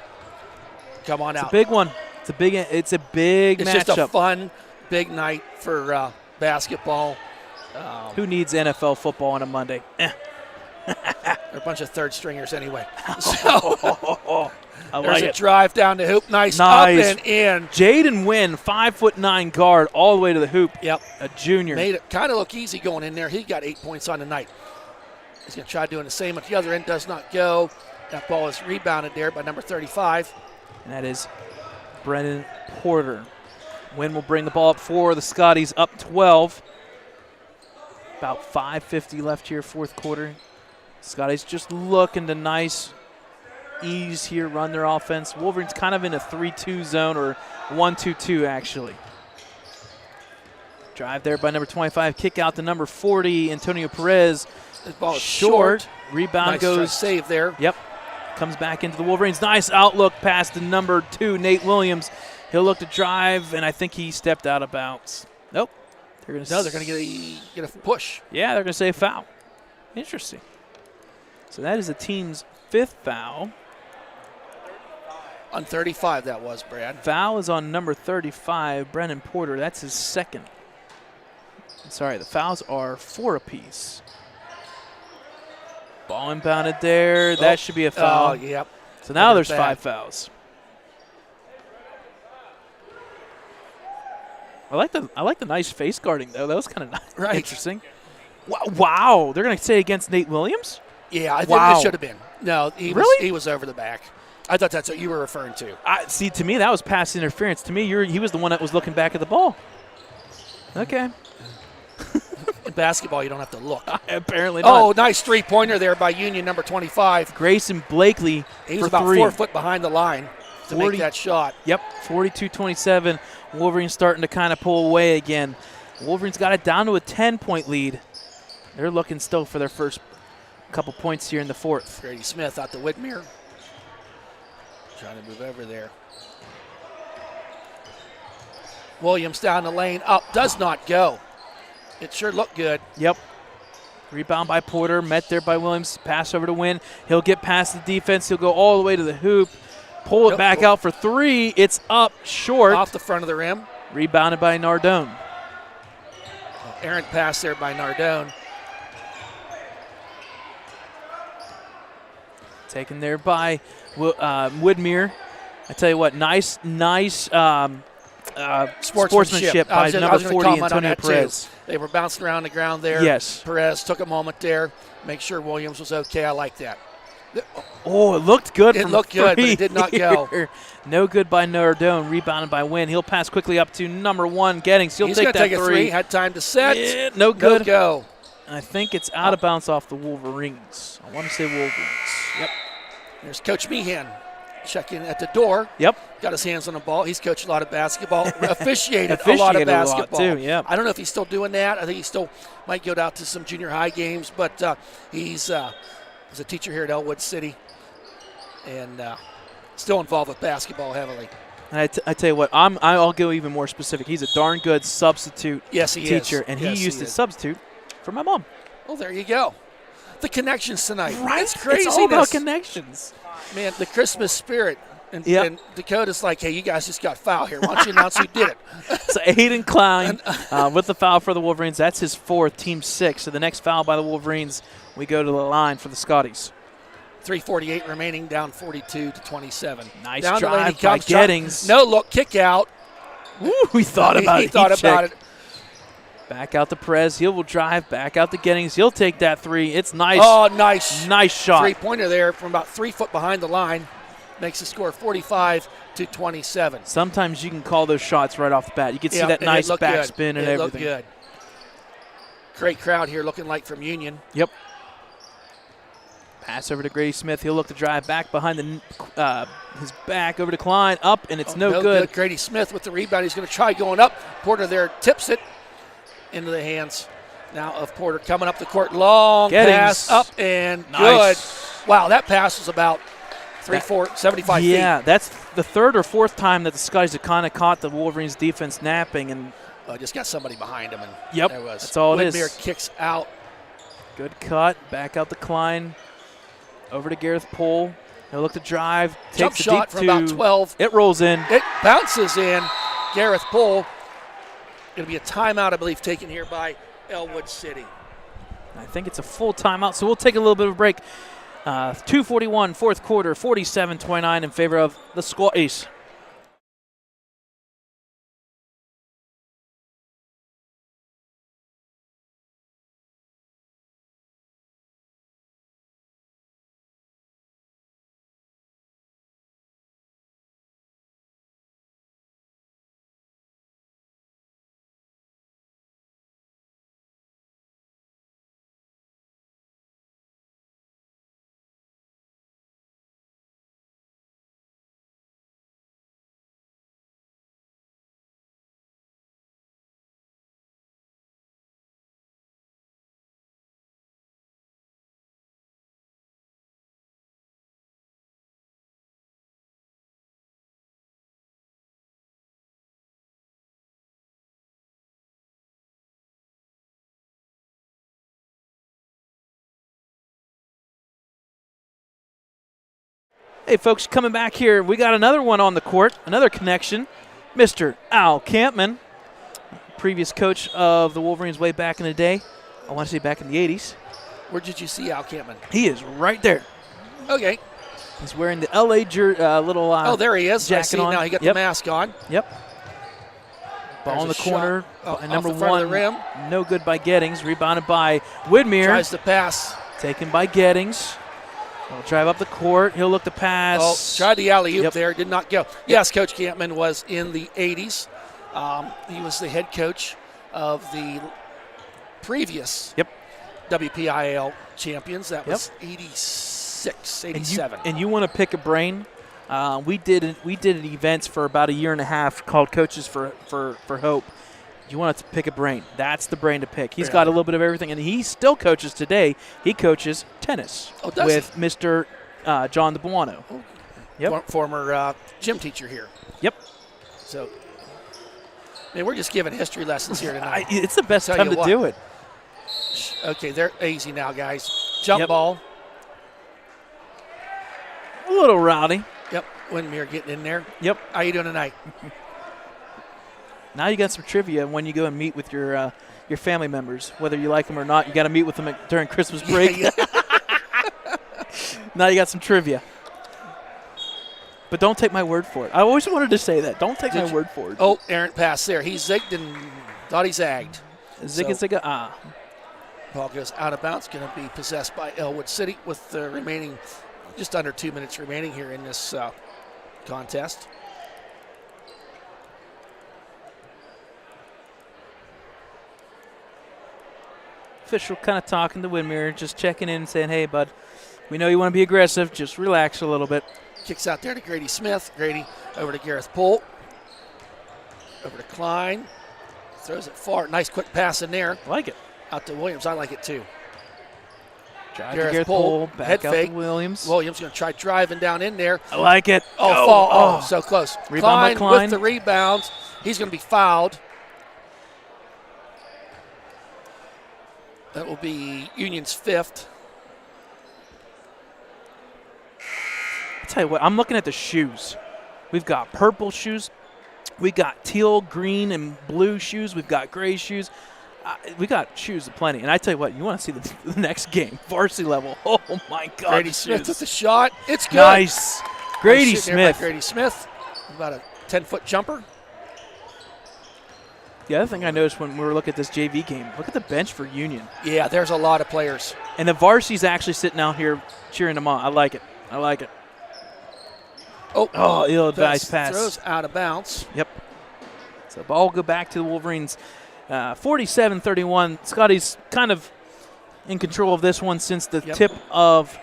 come on out. It's a big one. It's a big matchup. It's just a fun, big night for basketball. Who needs NFL football on a Monday? They're a bunch of third stringers anyway. So there's a drive down the hoop. Nice. Up and in. Jaden Wynn, 5'9" guard, all the way to the hoop. Yep. A junior. Made it kind of look easy going in there. He got 8 points on the night. He's going to try doing the same at the other end. Does not go. That ball is rebounded there by number 35. And that is Brennan Porter. Wynn will bring the ball up for the Scotties, up 12. About 5:50 left here, fourth quarter. Scotties just looking to nice ease here, run their offense. Wolverines kind of in a 3-2 zone, or 1-2-2 actually. Drive there by number 25, kick out to number 40, Antonio Perez. This ball is short. Rebound nice goes. Save there. Yep. Comes back into the Wolverines. Nice outlook pass to number 2, Nate Williams. He'll look to drive, and I think he stepped out of bounds. Nope. They're going to get a push. Yeah, they're going to say foul. Interesting. So that is the team's 5th foul. On 35 that was, Brad. Foul is on number 35, Brennan Porter. That's his 2nd. Sorry, the fouls are 4 apiece. Ball inbounded there. That should be a foul. Oh, yep. So now there's 5 fouls. I like the nice face guarding though. That was kind of right. interesting. Wow, they're going to say against Nate Williams? Yeah, I think Wow. it should have been. No, he Really? was over the back. I thought that's what you were referring to. See, to me, that was pass interference. To me, he was the one that was looking back at the ball. Okay. In basketball, you don't have to look. Apparently not. Oh, nice three-pointer there by Union, number 25. Grayson Blakely He for was about 3. 4 foot behind the line to 40. make that shot. Yep, 42-27. Wolverines starting to kind of pull away again. Wolverines got it down to a 10-point lead. They're looking still for their first couple points here in the fourth. Grady Smith out to Whitmere. Trying to move over there. Williams down the lane, up, does not go. It sure looked good. Yep. Rebound by Porter, met there by Williams. Pass over to Wynn. He'll get past the defense. He'll go all the way to the hoop. Pull it back out for 3. It's up short. Off the front of the rim. Rebounded by Nardone. Errant pass there by Nardone. Taken there by Woodmere. I tell you what, nice sportsmanship by number 40, Antonio Perez. They were bouncing around the ground there. Yes. Perez took a moment there, make sure Williams was okay. I like that. Oh, it looked good. It looked good, but it did not go. No good by Nardone. Rebounded by Wynn. He'll pass quickly up to number 1, Gettings. He's going to take that a 3. Had time to set. Yeah, no good. No go. And I think it's out of bounds off the Wolverines. I want to say Wolverines. Yep. There's Coach Meehan checking at the door. Yep. Got his hands on the ball. He's coached a lot of basketball. Officiated a lot of basketball. Too, yeah. I don't know if he's still doing that. I think he still might go out to some junior high games, but he's a teacher here at Ellwood City and still involved with basketball heavily. And I tell you what, I'll go even more specific. He's a darn good substitute teacher, and he used to substitute for my mom. Well, there you go. The connections tonight. Right? It's crazy. It's all about connections. Man, the Christmas spirit. And Dakota's like, hey, you guys just got foul here. Why don't you announce who did it? So Aiden Klein with the foul for the Wolverines. That's his 4th, team 6. So the next foul by the Wolverines, we go to the line for the Scotties. 3:48 remaining, down 42-27. Nice down drive by Gettings. No look, kick out. Woo, he thought about it. He thought about it. Back out to Perez. He will drive. Back out to Gettings. He'll take that 3. It's nice. Oh, nice. Nice shot. 3-pointer there from about 3 foot behind the line. Makes the score 45-27. Sometimes you can call those shots right off the bat. You can see that nice backspin and everything. It looked good. Great crowd here looking like from Union. Yep. Pass over to Grady Smith. He'll look to drive back behind his back over to Klein. Up, and it's no good. Grady Smith with the rebound. He's going to try going up. Porter there tips it into the hands now of Porter coming up the court. Long pass up and good. Wow, that pass was about 75 feet. Yeah, that's the 3rd or 4th time that the Scotties have kind of caught the Wolverines defense napping. And just got somebody behind him. And yep, there was. that's all it is. Whitmere kicks out. Good cut. Back out the Klein. Over to Gareth Poole. He'll look to drive. Jump Takes shot deep from about 12. It rolls in. It bounces in. Gareth Poole. Going to be a timeout, I believe, taken here by Ellwood City. I think it's a full timeout, so we'll take a little bit of a break. 2:41, 4th quarter, 47-29 in favor of the Scotties. Hey, folks, coming back here, we got another one on the court, another connection, Mr. Al Campman, previous coach of the Wolverines way back in the day. I want to say back in the 80s. Where did you see Al Campman? He is right there. Okay. He's wearing the LA little oh, there he is. jacket I see on. now. He got the mask on. Yep. Ball in the There's a corner. shot, And number off the front of one, the rim. no good by Gettings. Rebounded by Widmer. Tries to pass. Taken by Gettings. He'll drive up the court. He'll look to pass. Oh, tried the alley-oop Yep. there. Did not go. Yes, Coach Campman was in the 80s. He was the head coach of the previous WPIAL champions. That was 86, 87. And you want to pick a brain? We did an event for about a year and a half called Coaches for Hope. You want to pick a brain. That's the brain to pick. He's got a little bit of everything, and he still coaches today. He coaches tennis with Mr. John DeBuono. Oh. Yep. Former gym teacher here. Yep. So, man, we're just giving history lessons here tonight. It's the best time to do it. Okay, they're easy now, guys. Jump ball. A little rowdy. Yep, Windmere getting in there. Yep. How you doing tonight? Now you got some trivia when you go and meet with your family members, whether you like them or not. You got to meet with them during Christmas break. Now you got some trivia. But don't take my word for it. I always wanted to say that. Don't take my word for it. Oh, errant pass there. He zigged and thought he zagged. Zigga. Ball goes out of bounds. Going to be possessed by Ellwood City with the remaining, just under 2 minutes remaining here in this contest. Official kind of talking to Widmer, just checking in and saying, hey, bud, we know you want to be aggressive. Just relax a little bit. Kicks out there to Grady Smith. Grady over to Gareth Poole. Over to Klein. Throws it far. Nice quick pass in there. I like it. Out to Williams. I like it too. Gareth Poole, back head out fake. to Williams. Williams going to try driving down in there. I like it. Oh, so close. Rebound by Klein. With the rebound. He's going to be fouled. That will be Union's fifth. I'll tell you what, I'm looking at the shoes. We've got purple shoes. We got teal, green, and blue shoes. We've got gray shoes. We got shoes aplenty. And I tell you what, you want to see the next game, varsity level. Oh, my God. Grady Smith with the shot. It's good. Nice. Grady nice there by Smith. Grady Smith. About a 10-foot jumper. The other thing I noticed when we were looking at this JV game, look at the bench for Union. Yeah, there's a lot of players. And the varsity's actually sitting out here cheering them on. I like it. Oh, ill-advised pass. Throws out of bounds. Yep. So the ball will go back to the Wolverines. 47-31. Scotty's kind of in control of this one since the tip of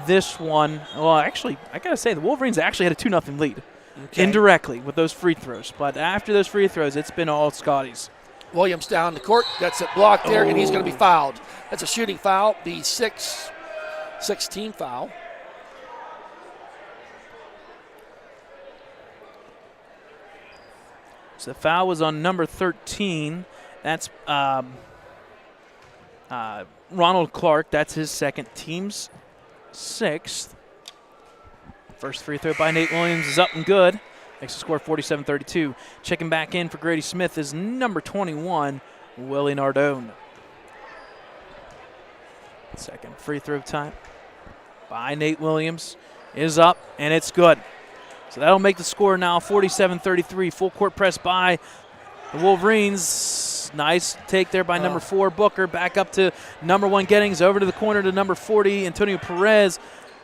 this one. Well, actually, I got to say, the Wolverines actually had a 2-0 lead. Okay. Indirectly with those free throws. But after those free throws, it's been all Scotty's. Williams down the court. Gets it blocked there, and he's going to be fouled. That's a shooting foul. The 16 foul. So the foul was on number 13. That's Ronald Clark. That's his second, team's sixth. First free throw by Nate Williams is up and good. Makes the score 47-32. Checking back in for Grady Smith is number 21, Willie Nardone. Second free throw time by Nate Williams is up, and it's good. So that'll make the score now 47-33. Full court press by the Wolverines. Nice take there by number 4, Booker. Back up to number 1, Gettings. Over to the corner to number 40, Antonio Perez.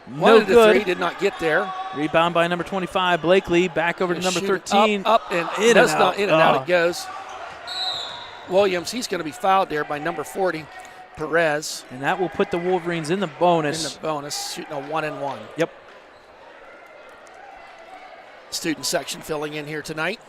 No good. Three, did not get there. Rebound by number 25, Blakely. Back over to number 13. Up and in and out. In and out it goes. Williams, he's going to be fouled there by number 40, Perez. And that will put the Wolverines in the bonus. Shooting a 1-and-1. Yep. Student section filling in here tonight.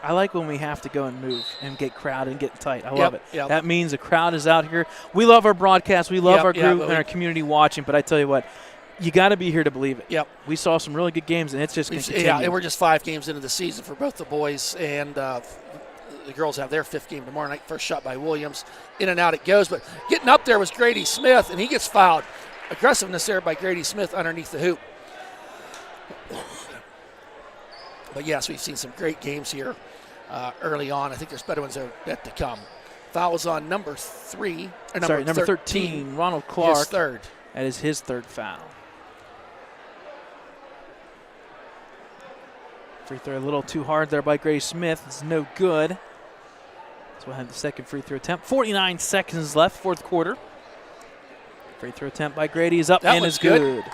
I like when we have to go and move and get crowded and get tight. I love it. Yep. That means the crowd is out here. We love our broadcast. We love our group and our community watching. But I tell you what, you got to be here to believe it. Yep. We saw some really good games, and it's just going to continue. Yeah, and we're just 5 games into the season for both the boys, and the girls have their 5th game tomorrow night. First shot by Williams. In and out it goes. But getting up there was Grady Smith, and he gets fouled. Aggressiveness there by Grady Smith underneath the hoop. But, yes, we've seen some great games here early on. I think there's better ones that are yet to come. Foul was on number 13, Ronald Clark. His third. That is his third foul. Free throw a little too hard there by Grady Smith. It's no good. So we'll have the second free throw attempt. 49 seconds left, fourth quarter. Free throw attempt by Grady is up and is good.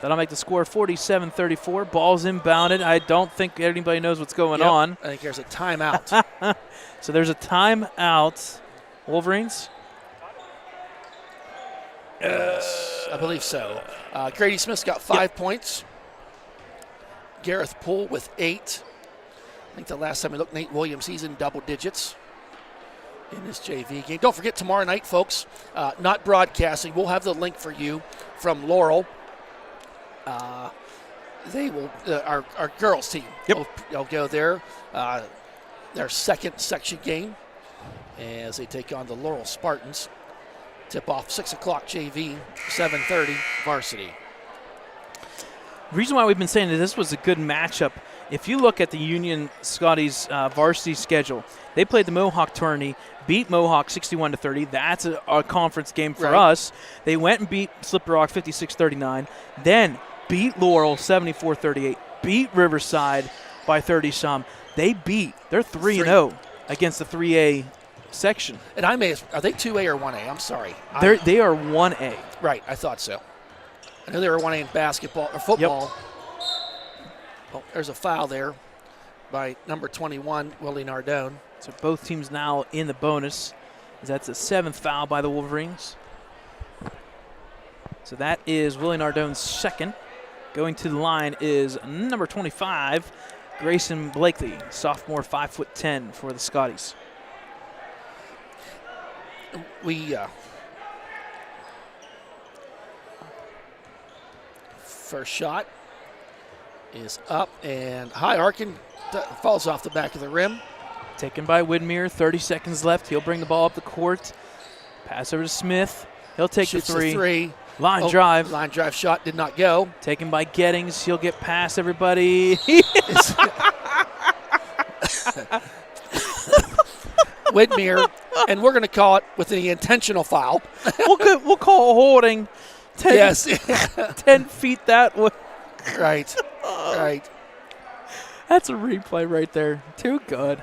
That'll make the score 47-34. Ball's inbounded. I don't think anybody knows what's going on. I think there's a timeout. So there's a timeout. Wolverines? I believe so. Grady Smith's got 5 points. Gareth Poole with 8. I think the last time we looked, Nate Williams, he's in double digits in this JV game. Don't forget tomorrow night, folks, not broadcasting. We'll have the link for you from Laurel. They will, our girls team, they'll go there. Their second section game as they take on the Laurel Spartans. Tip off 6 o'clock JV, 7:30 varsity. The reason why we've been saying that this was a good matchup, if you look at the Union Scotties varsity schedule, they played the Mohawk tourney, beat Mohawk 61-30. That's a conference game for us. They went and beat Slippery Rock 56-39, then beat Laurel 74-38, beat Riverside by 30-some. They're 3-0 against the 3A section. And are they 2A or 1A? I'm sorry. They are 1A. Right, I thought so. I know they were 1A in basketball or football. Oh, there's a foul there by number 21, Willie Nardone. So both teams now in the bonus. That's the 7th foul by the Wolverines. So that is Willie Nardone's second. Going to the line is number 25, Grayson Blakely, sophomore, 5'10" for the Scotties. First shot is up and high arcing, falls off the back of the rim. Taken by Widmer, 30 seconds left. He'll bring the ball up the court. Pass over to Smith. He'll take the three. Line drive. Line drive shot did not go. Taken by Gettings. He'll get past everybody. Widmer, and we're going to call it with the intentional foul. We'll call holding. 10 feet that way. Right. That's a replay right there. Too good.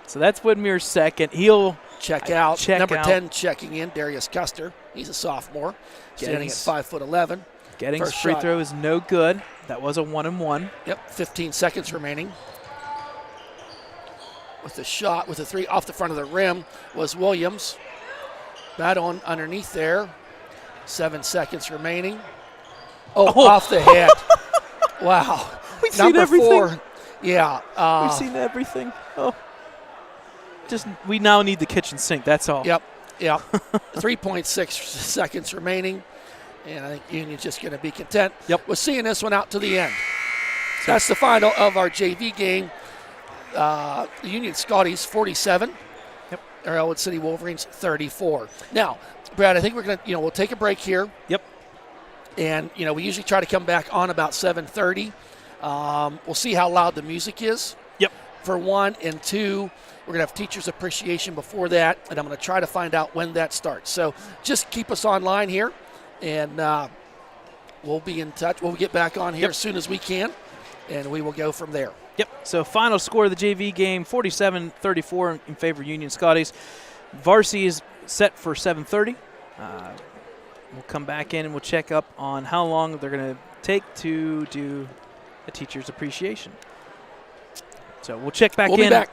So that's Widmer's second. He'll check out. Number 10 checking in, Darius Custer. He's a sophomore, standing at 5'11". Gettings' free throw is no good. That was a 1-and-1. Yep, 15 seconds remaining. With the shot, with the three off the front of the rim was Williams. That on underneath there. 7 seconds remaining. Off the head. Wow. We've seen everything. 4. Yeah. We've seen everything. We now need the kitchen sink. That's all. Yep. 3.6 seconds remaining. And I think Union's just going to be content with seeing this one out to the end. That's the final of our JV game. The Union Scotties 47. Our Ellwood City Wolverines 34. Now, Brad, I think we're going to, we'll take a break here. Yep. And, we usually try to come back on about 7:30. We'll see how loud the music is. Yep. For 1, and 2, we're going to have Teachers Appreciation before that, and I'm going to try to find out when that starts. So just keep us online here, and we'll be in touch. We'll get back on here as soon as we can, and we will go from there. Yep. So final score of the JV game, 47-34 in favor of Union Scotties. Varsity is set for 7:30. We'll come back in and we'll check up on how long they're going to take to do a Teacher's Appreciation. So we'll check back in. We'll be back.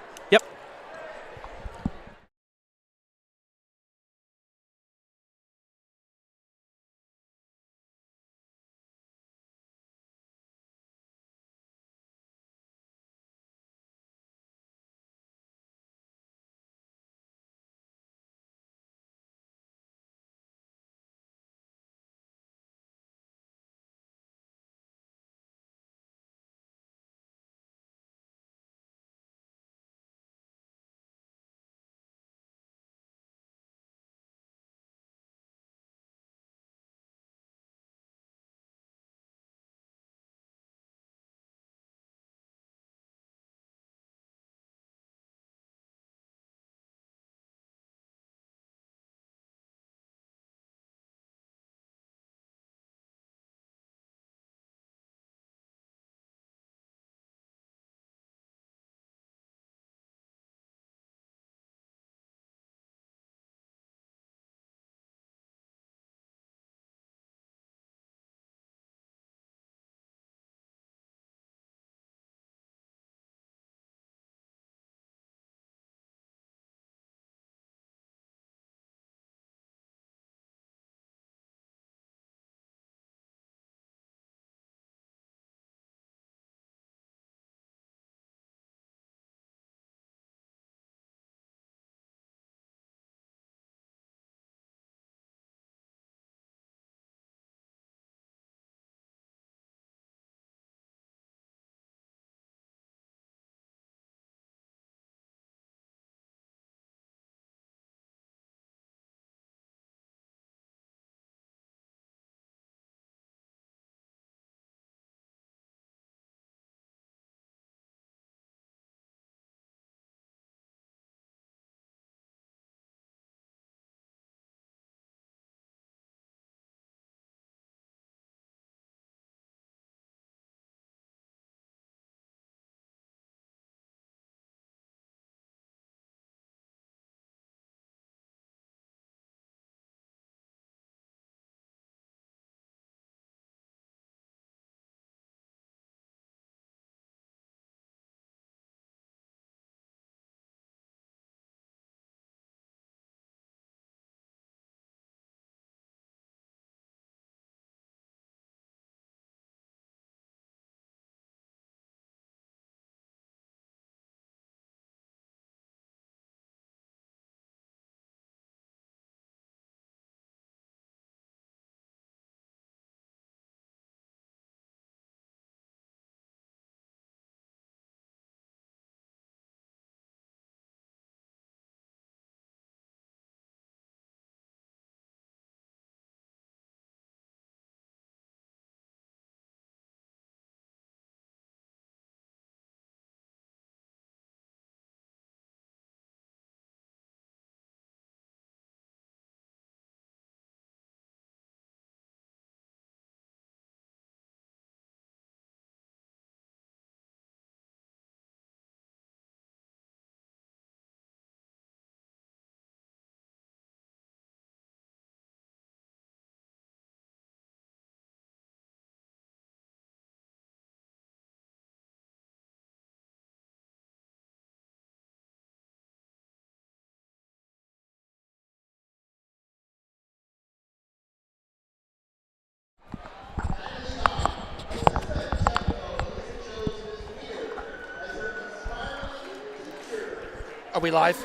we live?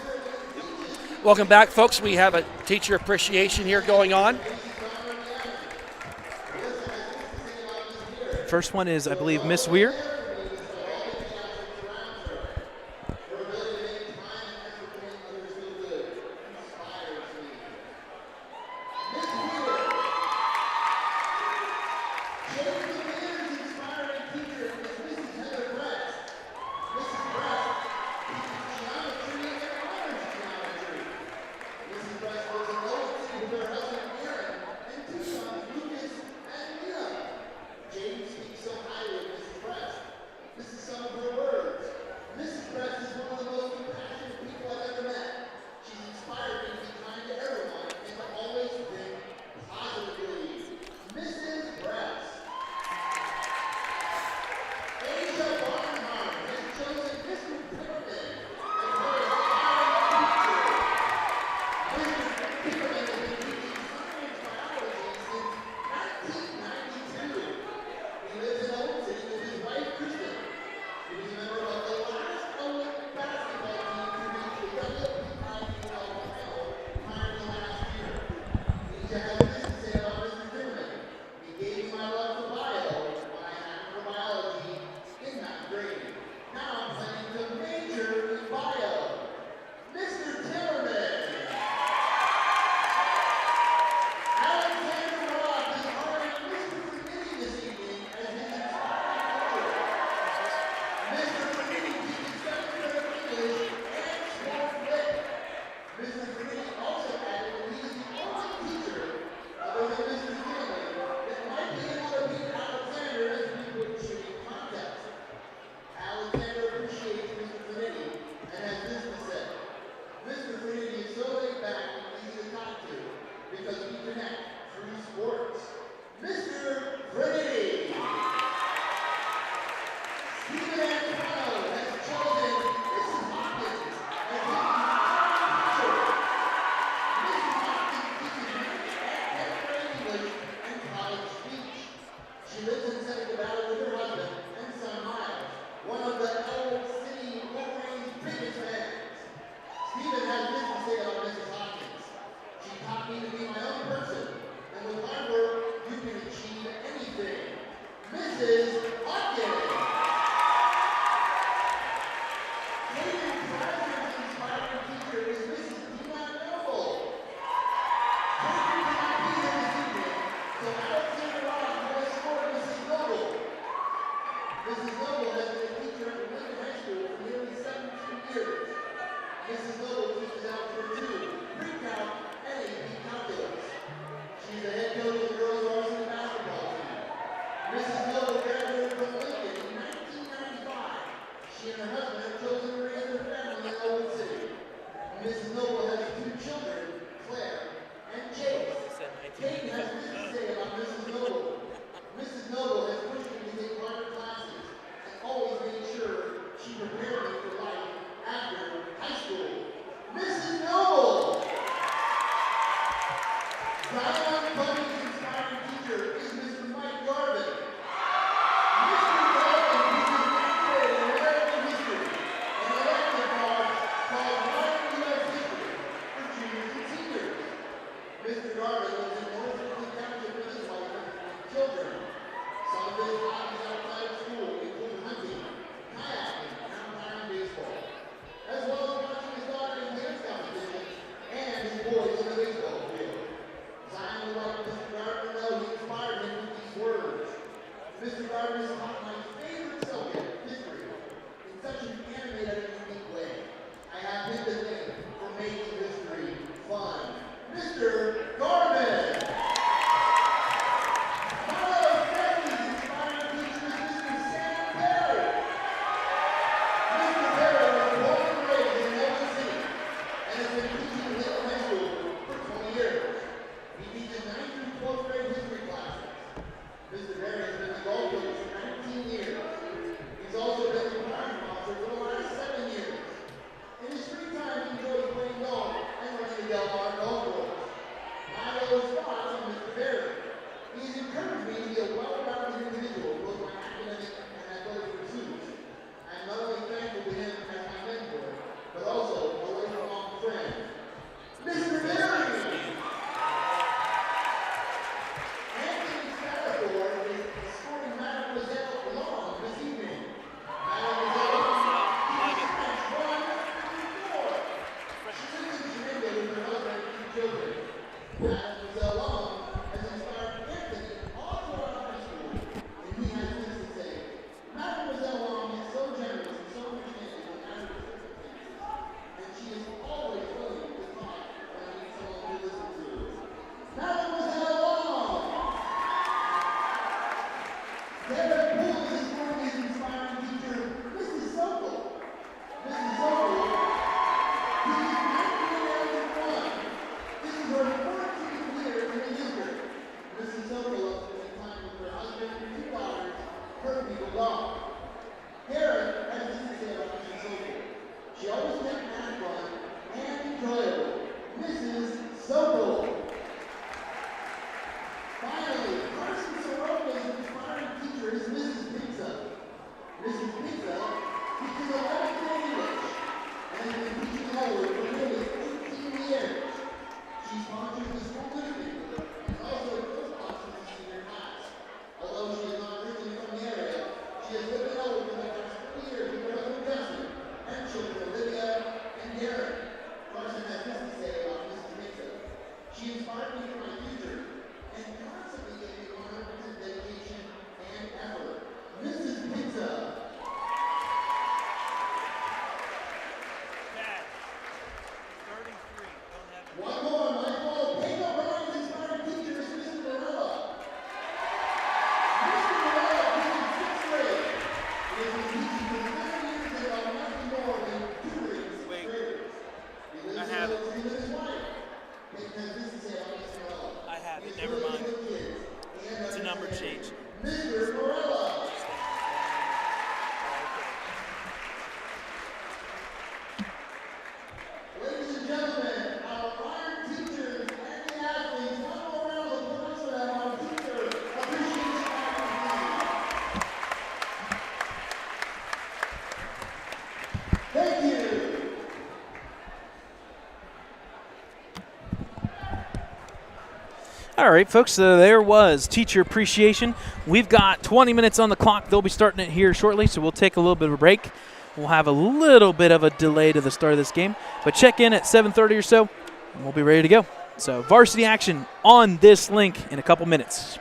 Welcome back, folks. We have a teacher appreciation here going on. First one is, I believe, Miss Weir. but also All right, folks, so there was teacher appreciation. We've got 20 minutes on the clock. They'll be starting it here shortly, so we'll take a little bit of a break. We'll have a little bit of a delay to the start of this game, but check in at 7:30 or so, and we'll be ready to go. So varsity action on this link in a couple minutes.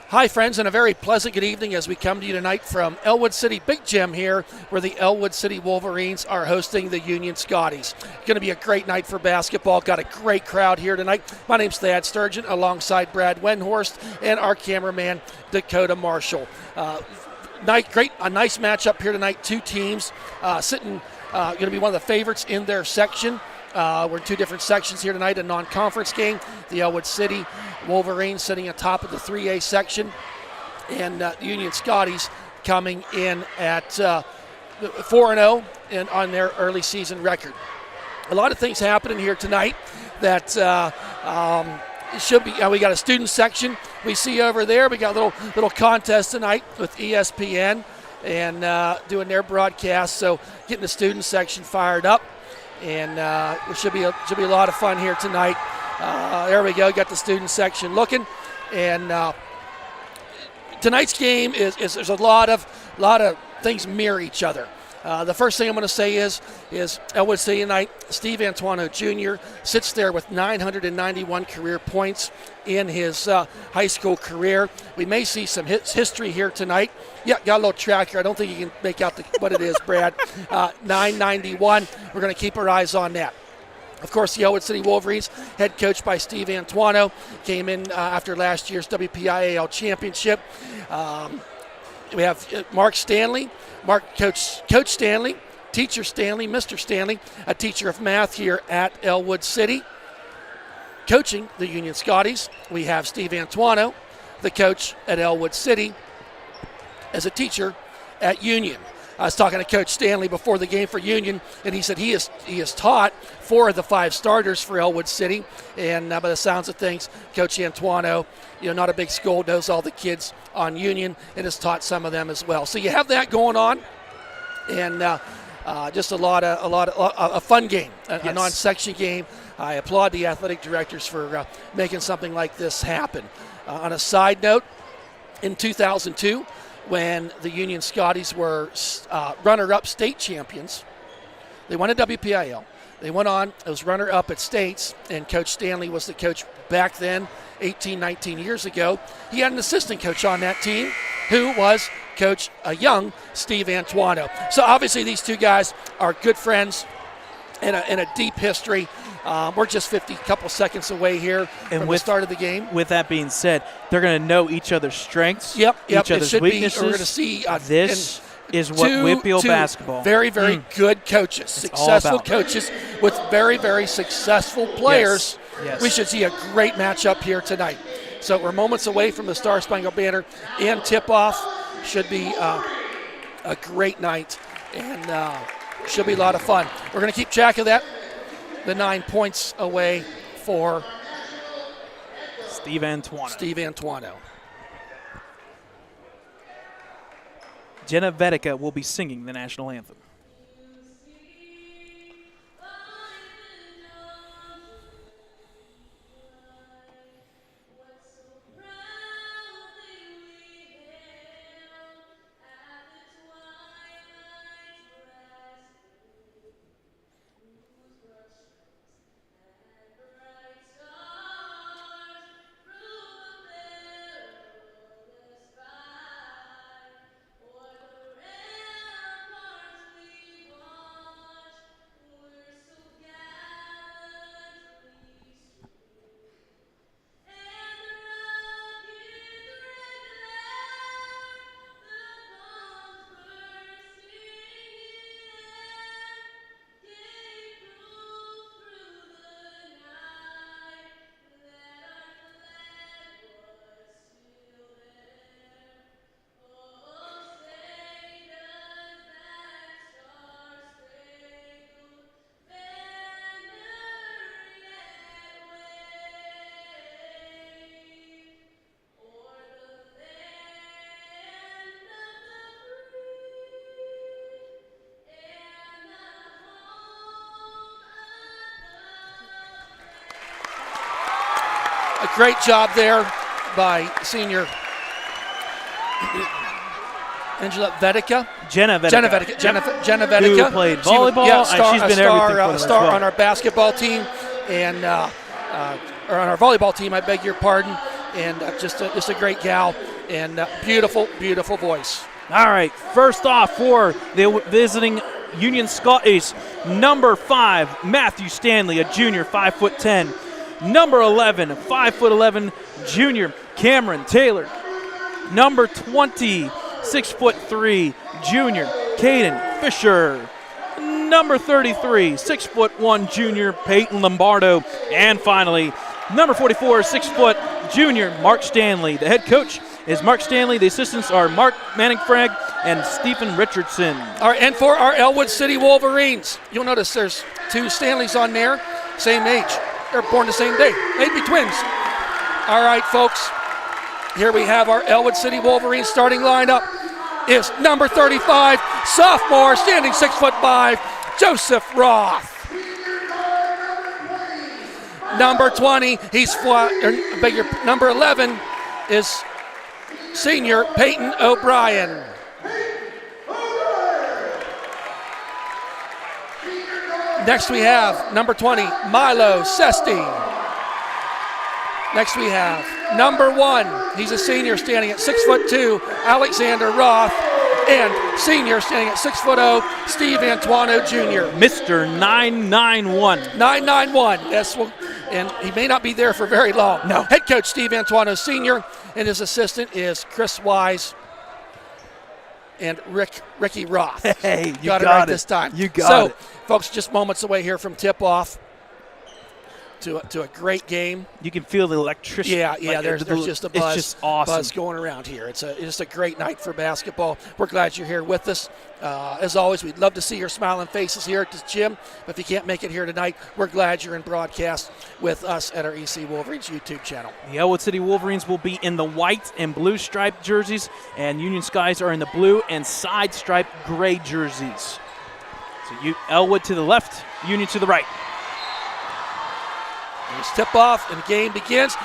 Hi, friends, and a very pleasant good evening as we come to you tonight from Ellwood City Big Gym here, where the Ellwood City Wolverines are hosting the Union Scotties. Going to be a great night for basketball. Got a great crowd here tonight. My name's Thad Sturgeon, alongside Brad Wenhorst and our cameraman, Dakota Marshall. A nice matchup here tonight. Two teams going to be one of the favorites in their section. We're in two different sections here tonight, a non-conference game. The Ellwood City Wolverines sitting atop of the 3A section, and the Union Scotties coming in at 4-0 and on their early season record. A lot of things happening here tonight that it should be. We got a student section we see over there. We got a little contest tonight with ESPN and doing their broadcast. So getting the student section fired up, and it should be a lot of fun here tonight. There we go. Got the student section looking, and tonight's game is there's a lot of things mirror each other. The first thing I'm going to say is Ellwood City tonight, Steve Antuano Jr. sits there with 991 career points in his high school career. We may see some history here tonight. Yeah, got a little tracker. I don't think you can make out what it is, Brad. 991. We're going to keep our eyes on that. Of course, the Ellwood City Wolverines, head coached by Steve Antuano, came in after last year's WPIAL championship. We have Mark Stanley, Coach Stanley, Teacher Stanley, Mr. Stanley, a teacher of math here at Ellwood City, coaching the Union Scotties. We have Steve Antuano, the coach at Ellwood City, as a teacher at Union. I was talking to Coach Stanley before the game for Union, and he said he has taught 4 of the 5 starters for Ellwood City. And by the sounds of things, Coach Antuano, not a big school, knows all the kids on Union and has taught some of them as well. So you have that going on, and just a lot of fun game, a non-section game. I applaud the athletic directors for making something like this happen. On a side note, in 2002. When the Union Scotties were runner-up state champions, they won a WPIL. They went on, it was runner-up at states, and Coach Stanley was the coach back then, 18, 19 years ago. He had an assistant coach on that team who was Coach young Steve Antuano. So obviously these two guys are good friends and a deep history. We're just 50 couple seconds away here from the start of the game. With that being said, they're going to know each other's strengths, each other's weaknesses. We're going to see this is what Whitfield basketball. Very, very good coaches, successful coaches with very, very successful players. Yes. We should see a great matchup here tonight. So we're moments away from the Star Spangled Banner and tip-off. Should be a great night, and should be a lot of fun. We're going to keep track of that. The 9 points away for Steve Antuano. Jenna Vedica will be singing the national anthem. A great job there by senior Angela Vedica. Jenna Vedica. Who played volleyball. She's been everything a star on our basketball team, and or on our volleyball team, I beg your pardon. and just a great gal, and beautiful, beautiful voice. All right, first off for the visiting Union Scotties, number 5, Matthew Stanley, a junior, 5'10". Number 11, 5'11", junior, Cameron Taylor. Number 20, 6'3", junior, Caden Fisher. Number 33, 6'1", junior, Peyton Lombardo. And finally, number 44, 6 foot, junior, Mark Stanley. The head coach is Mark Stanley. The assistants are Mark Manningfrag and Stephen Richardson. All right, and for our Ellwood City Wolverines, you'll notice there's 2 Stanleys on there, same age. They're born the same day. They'd be twins. All right, folks, here we have our Ellwood City Wolverines starting lineup. Is number 35, sophomore, standing 6'5", Joseph Roth. Number 20, number 11 is senior Peyton O'Brien. Next we have number 20, Milo Sesti. Next we have number 1, he's a senior standing at 6'2", Alexander Roth. And senior standing at 6'0", Steve Antuano Jr. Mr. 991. 991. Yes, and he may not be there for very long. No. Head coach Steve Antuano Sr. and his assistant is Chris Wise and Ricky Roth. Hey, you got it right this time. You got it. Folks, just moments away here from tip-off to a great game. You can feel the electricity. Yeah, there's just a buzz. It's just awesome. Buzz going around here. It's just a great night for basketball. We're glad you're here with us. As always, we'd love to see your smiling faces here at the gym. But if you can't make it here tonight, we're glad you're in broadcast with us at our EC Wolverines YouTube channel. The Ellwood City Wolverines will be in the white and blue striped jerseys, and Union Skies are in the blue and side striped gray jerseys. So Ellwood to the left, Union to the right. Here's tip-off, and the game begins.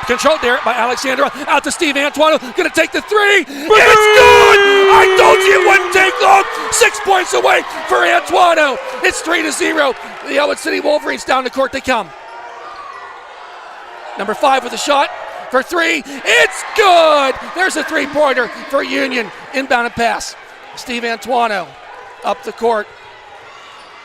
Controlled there by Alexander. Out to Steve Antuano. Going to take the 3. It's good! I told you it wouldn't take long. 6 points away for Antuano. It's 3-0. The Ellwood City Wolverines down the court they come. Number 5 with a shot for 3. It's good! There's a 3-pointer for Union. Inbound and pass. Steve Antuano up the court.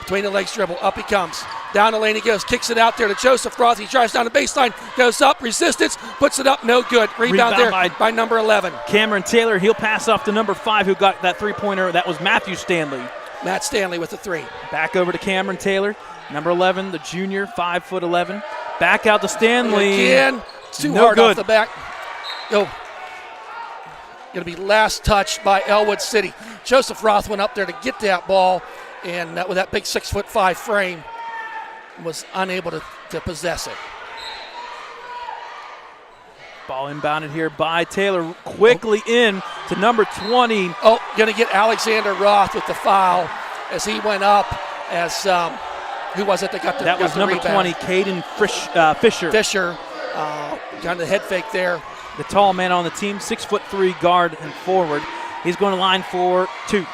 Between the legs dribble. Up he comes. Down the lane he goes, kicks it out there to Joseph Roth. He drives down the baseline, goes up, resistance, puts it up, no good. Rebound there by number 11. Cameron Taylor, he'll pass off to number 5 who got that 3-pointer. That was Matthew Stanley. Matt Stanley with the 3. Back over to Cameron Taylor, number 11, the junior, 5'11". Back out to Stanley. Again, too hard off the back. Oh, going to be last touched by Ellwood City. Joseph Roth went up there to get that ball, and with that big 6'5" frame, was unable to possess it. Ball inbounded here by Taylor, quickly in to number 20. Oh, going to get Alexander Roth with the foul as he went up as, who was it that got the That was number rebound? 20, Caden Fisher. Fisher got the head fake there. The tall man on the team, 6'3" guard and forward. He's going to line for 2.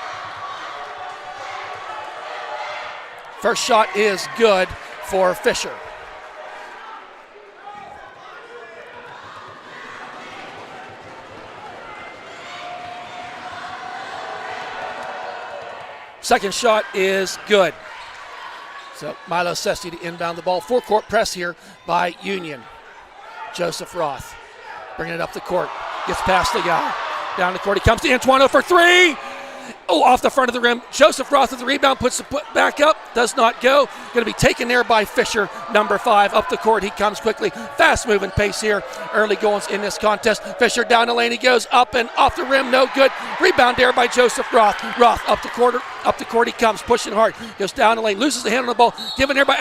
First shot is good for Fisher. Second shot is good. So Milo Sesti to inbound the ball. Four-court press here by Union. Joseph Roth bringing it up the court. Gets past the guy. Down the court he comes to Antuano for 3. Oh, off the front of the rim. Joseph Roth with the rebound, puts the back up, does not go. Going to be taken there by Fisher, number 5. Up the court he comes quickly. Fast moving pace here. Early goals in this contest. Fisher down the lane he goes, up and off the rim, no good. Rebound there by Joseph Roth. Roth up the court he comes, pushing hard. Goes down the lane, loses the hand on the ball. Given there by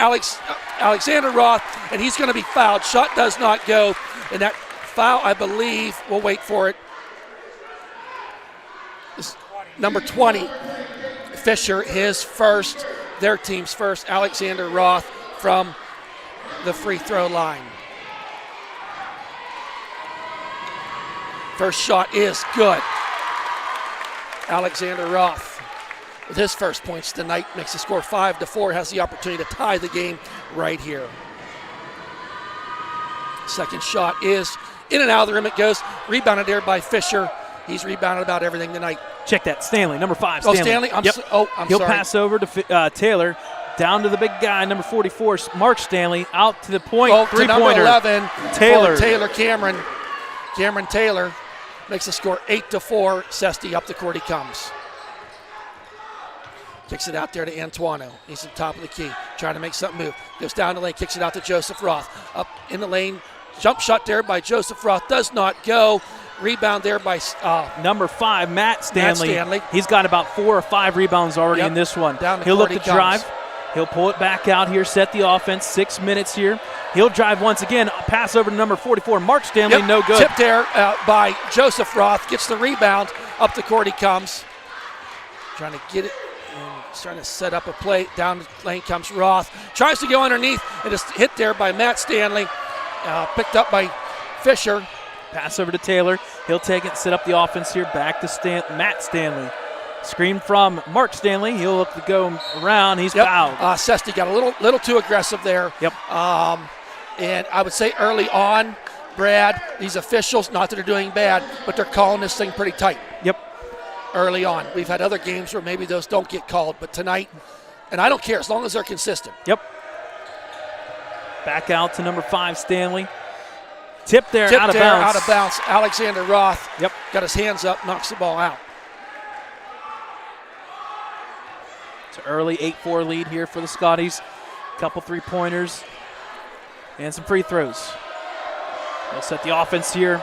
Alexander Roth, and he's going to be fouled. Shot does not go. And that foul, I believe, we'll wait for it. Number 20, Fisher, his first, their team's first, Alexander Roth from the free throw line. First shot is good. Alexander Roth with his first points tonight makes the score 5-4, has the opportunity to tie the game right here. Second shot is in and out of the rim. It goes. Rebounded there by Fisher. He's rebounded about everything tonight. Check that. Stanley, number 5. Oh, Stanley. Stanley. I'm He'll sorry. pass over to Taylor. Down to the big guy, number 44, Mark Stanley. Out to the point. To number 11, Taylor. Cameron Taylor makes the score 8-4. Sesti up the court he comes. Kicks it out there to Antuano. He's at the top of the key, trying to make something move. Goes down the lane, kicks it out to Joseph Roth. Up in the lane, jump shot there by Joseph Roth. Does not go. Rebound there by number 5, Matt Stanley. He's got about 4 or 5 rebounds already in this one. He'll look to drive. He'll pull it back out here, set the offense. 6 minutes here. He'll drive once again. Pass over to number 44, Mark Stanley. No good. Tipped there by Joseph Roth. Gets the rebound. Up the court he comes. Trying to get it. And he's trying to set up a play. Down the lane comes Roth. Tries to go underneath. It is hit there by Matt Stanley. Picked up by Fisher. Pass over to Taylor. He'll take it, set up the offense here. Back to Matt Stanley. Screen from Mark Stanley. He'll look to go around. He's fouled. Sesti got a little too aggressive there. Yep. And I would say early on, Brad, these officials, not that they're doing bad, but they're calling this thing pretty tight. Yep. Early on. We've had other games where maybe those don't get called, but tonight, and I don't care as long as they're consistent. Yep. Back out to number 5, Stanley. Tip there, out of bounds. Out of bounds. Alexander Roth. Yep. Got his hands up, knocks the ball out. It's an early 8-4 lead here for the Scotties. Couple 3-pointers and some free throws. They'll set the offense here.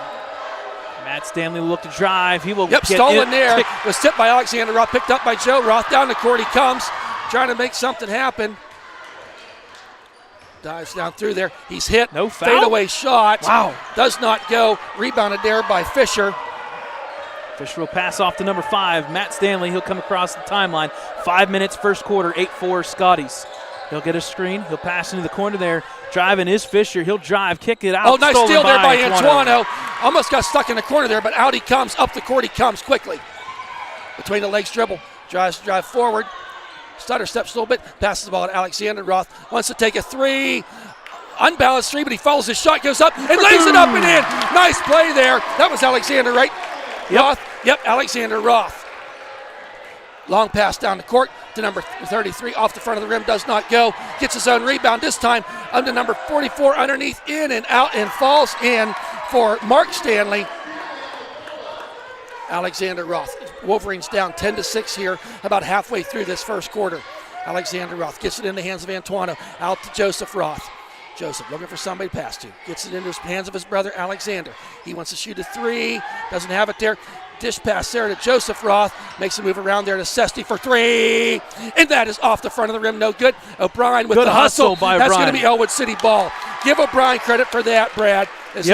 Matt Stanley will look to drive. He will get stolen there. Was tipped by Alexander Roth, picked up by Joe Roth. Down the court he comes, trying to make something happen. Dives down through there. He's hit. No foul. Fadeaway shot. Wow. Does not go. Rebounded there by Fisher. Fisher will pass off to number 5, Matt Stanley. He'll come across the timeline. 5 minutes, first quarter, 8-4 Scotties. He'll get a screen. He'll pass into the corner there. Driving is Fisher. He'll drive, kick it out. Oh, nice steal there by Antuano. Almost got stuck in the corner there, but out he comes. Up the court he comes quickly. Between the legs dribble. Drive forward. Stutter steps a little bit. Passes the ball to Alexander Roth. Wants to take a 3. Unbalanced 3, but he follows his shot, goes up, and lays it up and in. Nice play there. That was Alexander, right? Roth. Yep, Alexander Roth. Long pass down the court to number 33 off the front of the rim, does not go. Gets his own rebound this time under number 44 underneath, in and out, and falls in for Mark Stanley. Alexander Roth. Wolverines down 10-6 here, about halfway through this first quarter. Alexander Roth gets it in the hands of Antuano, out to Joseph Roth. Joseph looking for somebody to pass to. Gets it into the hands of his brother Alexander. He wants to shoot a 3. Doesn't have it there. Dish pass there to Joseph Roth. Makes a move around there to Sesti for 3. And that is off the front of the rim. No good. O'Brien with good the hustle. By That's O'Brien. going to be Ellwood City ball. Give O'Brien credit for that, Brad. As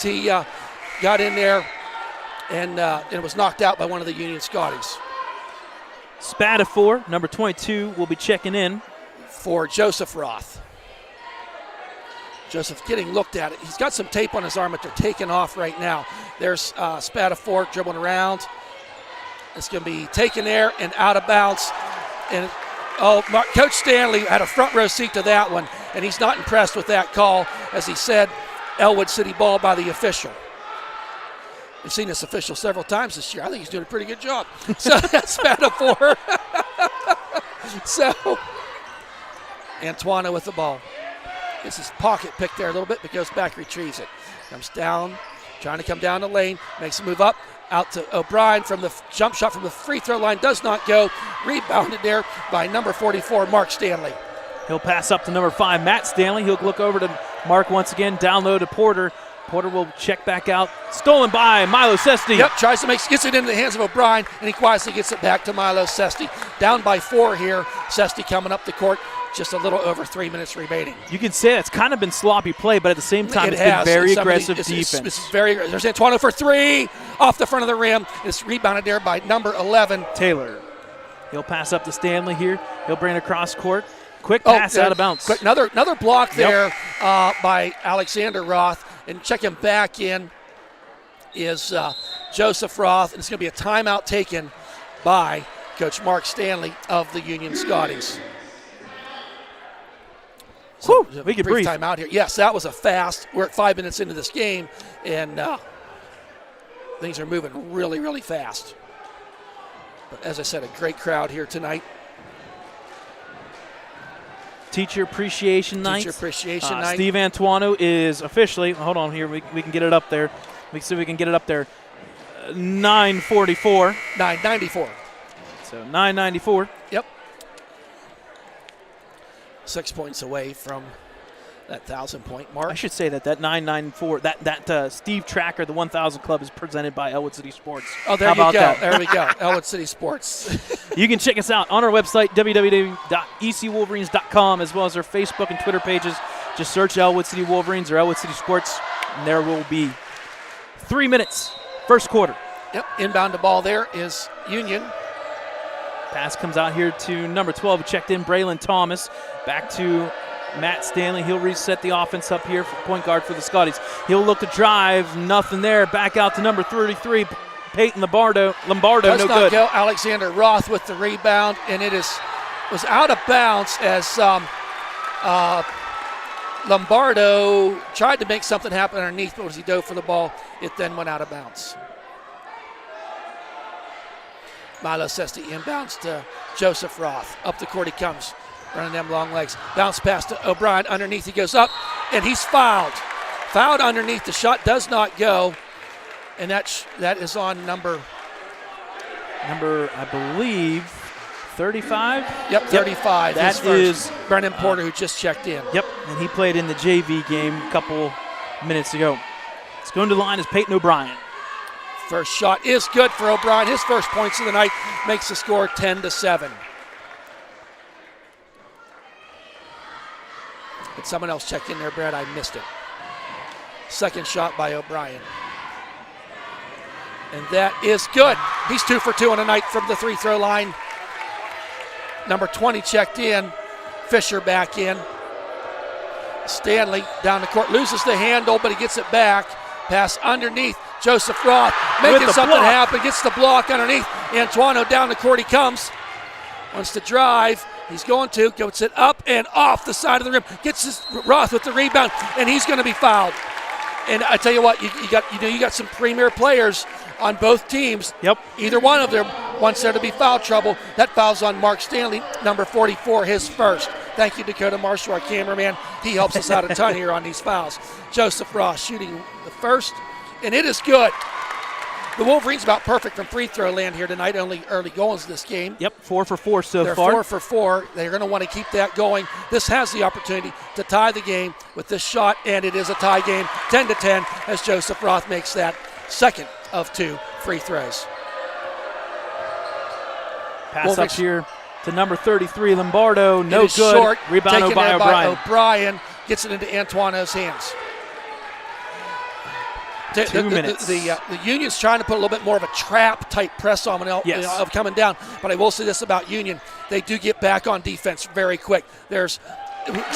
he got in there and was knocked out by one of the Union Scotties. Spatafor, number 22, will be checking in. For Joseph Roth. Joseph getting looked at. He's got some tape on his arm, but they're taken off right now. There's Spatafor dribbling around. It's going to be taken there and out of bounds. And Coach Stanley had a front row seat to that one, and he's not impressed with that call. As he said, Ellwood City ball by the official. We've seen this official several times this year. I think he's doing a pretty good job. So that's Spatafor. So Antuano with the ball. Gets his pocket picked there a little bit, but goes back, retrieves it. Comes down, trying to come down the lane, makes a move up, out to O'Brien from the jump shot from the free throw line, does not go. Rebounded there by number 44, Mark Stanley. He'll pass up to number 5, Matt Stanley. He'll look over to Mark once again, down low to Porter. Porter will check back out. Stolen by Milo Sesti. Yep, gets it into the hands of O'Brien, and he quietly gets it back to Milo Sesti. Down by 4 here. Sesti coming up the court. Just a little over 3 minutes remaining. You can say it's kind of been sloppy play, but at the same time, it's been very aggressive defense. It's very aggressive. There's Antuano for 3 off the front of the rim. It's rebounded there by number 11. Taylor. He'll pass up to Stanley here. He'll bring it across court. Quick pass out of bounds. Another block there by Alexander Roth. And checking back in is Joseph Roth. And it's going to be a timeout taken by Coach Mark Stanley of the Union Scotties. So Whew, we could brief breathe. timeout here. Yes, that was a fast. We're at 5 minutes into this game, and things are moving really, really fast. But as I said, a great crowd here tonight. Teacher Appreciation Night. Teacher Appreciation Night. Steve Antuano is officially, hold on here, we can get it up there. We can see if we can get it up there. 9:44. 9:94. So 9:94. Yep. 6 points away from that 1,000-point mark. I should say that 994, that Steve Tracker, the 1,000 Club, is presented by Ellwood City Sports. Oh, there How you about go. that? There we go. Ellwood City Sports. You can check us out on our website, www.ecwolverines.com, as well as our Facebook and Twitter pages. Just search Ellwood City Wolverines or Ellwood City Sports, and there will be 3 minutes, first quarter. Yep. Inbound the ball there is Union. Pass comes out here to number 12, who checked in, Braylon Thomas. Back to Matt Stanley. He'll reset the offense up here for point guard for the Scotties. He'll look to drive. Nothing there. Back out to number 33, Peyton Lombardo. Does No not good. go. Alexander Roth with the rebound, and it was out of bounds as Lombardo tried to make something happen underneath, but as he dove for the ball, it then went out of bounds. Milo Sesti inbounds to Joseph Roth. Up the court he comes, running them long legs. Bounce pass to O'Brien. Underneath he goes up, and he's fouled. Fouled underneath. The shot does not go, and that is on number, I believe, 35? Yep, 35. That his first. is Brennan Porter, who just checked in. Yep, and he played in the JV game a couple minutes ago. It's going to the line is Peyton O'Brien. First shot is good for O'Brien. His first points of the night makes the score 10-7. Did someone else check in there, Brad? I missed it. Second shot by O'Brien. And that is good. He's 2 for 2 on the night from the free throw line. Number 20 checked in. Fisher back in. Stanley down the court, loses the handle, but he gets it back. Pass underneath. Joseph Roth making something happen. Gets the block underneath. Antuano down the court he comes. Wants to drive. He's going to. Gets it up and off the side of the rim. Gets his Roth with the rebound, and he's going to be fouled. And I tell you what, you got some premier players on both teams. Yep. Either one of them wants there to be foul trouble. That foul's on Mark Stanley, number 44, his first. Thank you, Dakota Marshall, our cameraman. He helps us out a ton here on these fouls. Joseph Ross shooting the first, and it is good. The Wolverines about perfect from free throw land here tonight. Only early goals in this game. Yep, 4 for 4 so They're far. 4 for 4. They're going to want to keep that going. This has the opportunity to tie the game with this shot, and it is a tie game, 10-10, as Joseph Roth makes that second of 2 free throws. Pass Wolverines up here to number 33, Lombardo. No it is good. Short, Rebound taken by there O'Brien. O'Brien. Gets it into Antuano's hands. 2 minutes. The Union's trying to put a little bit more of a trap-type press on them of coming down. But I will say this about Union. They do get back on defense very quick. There's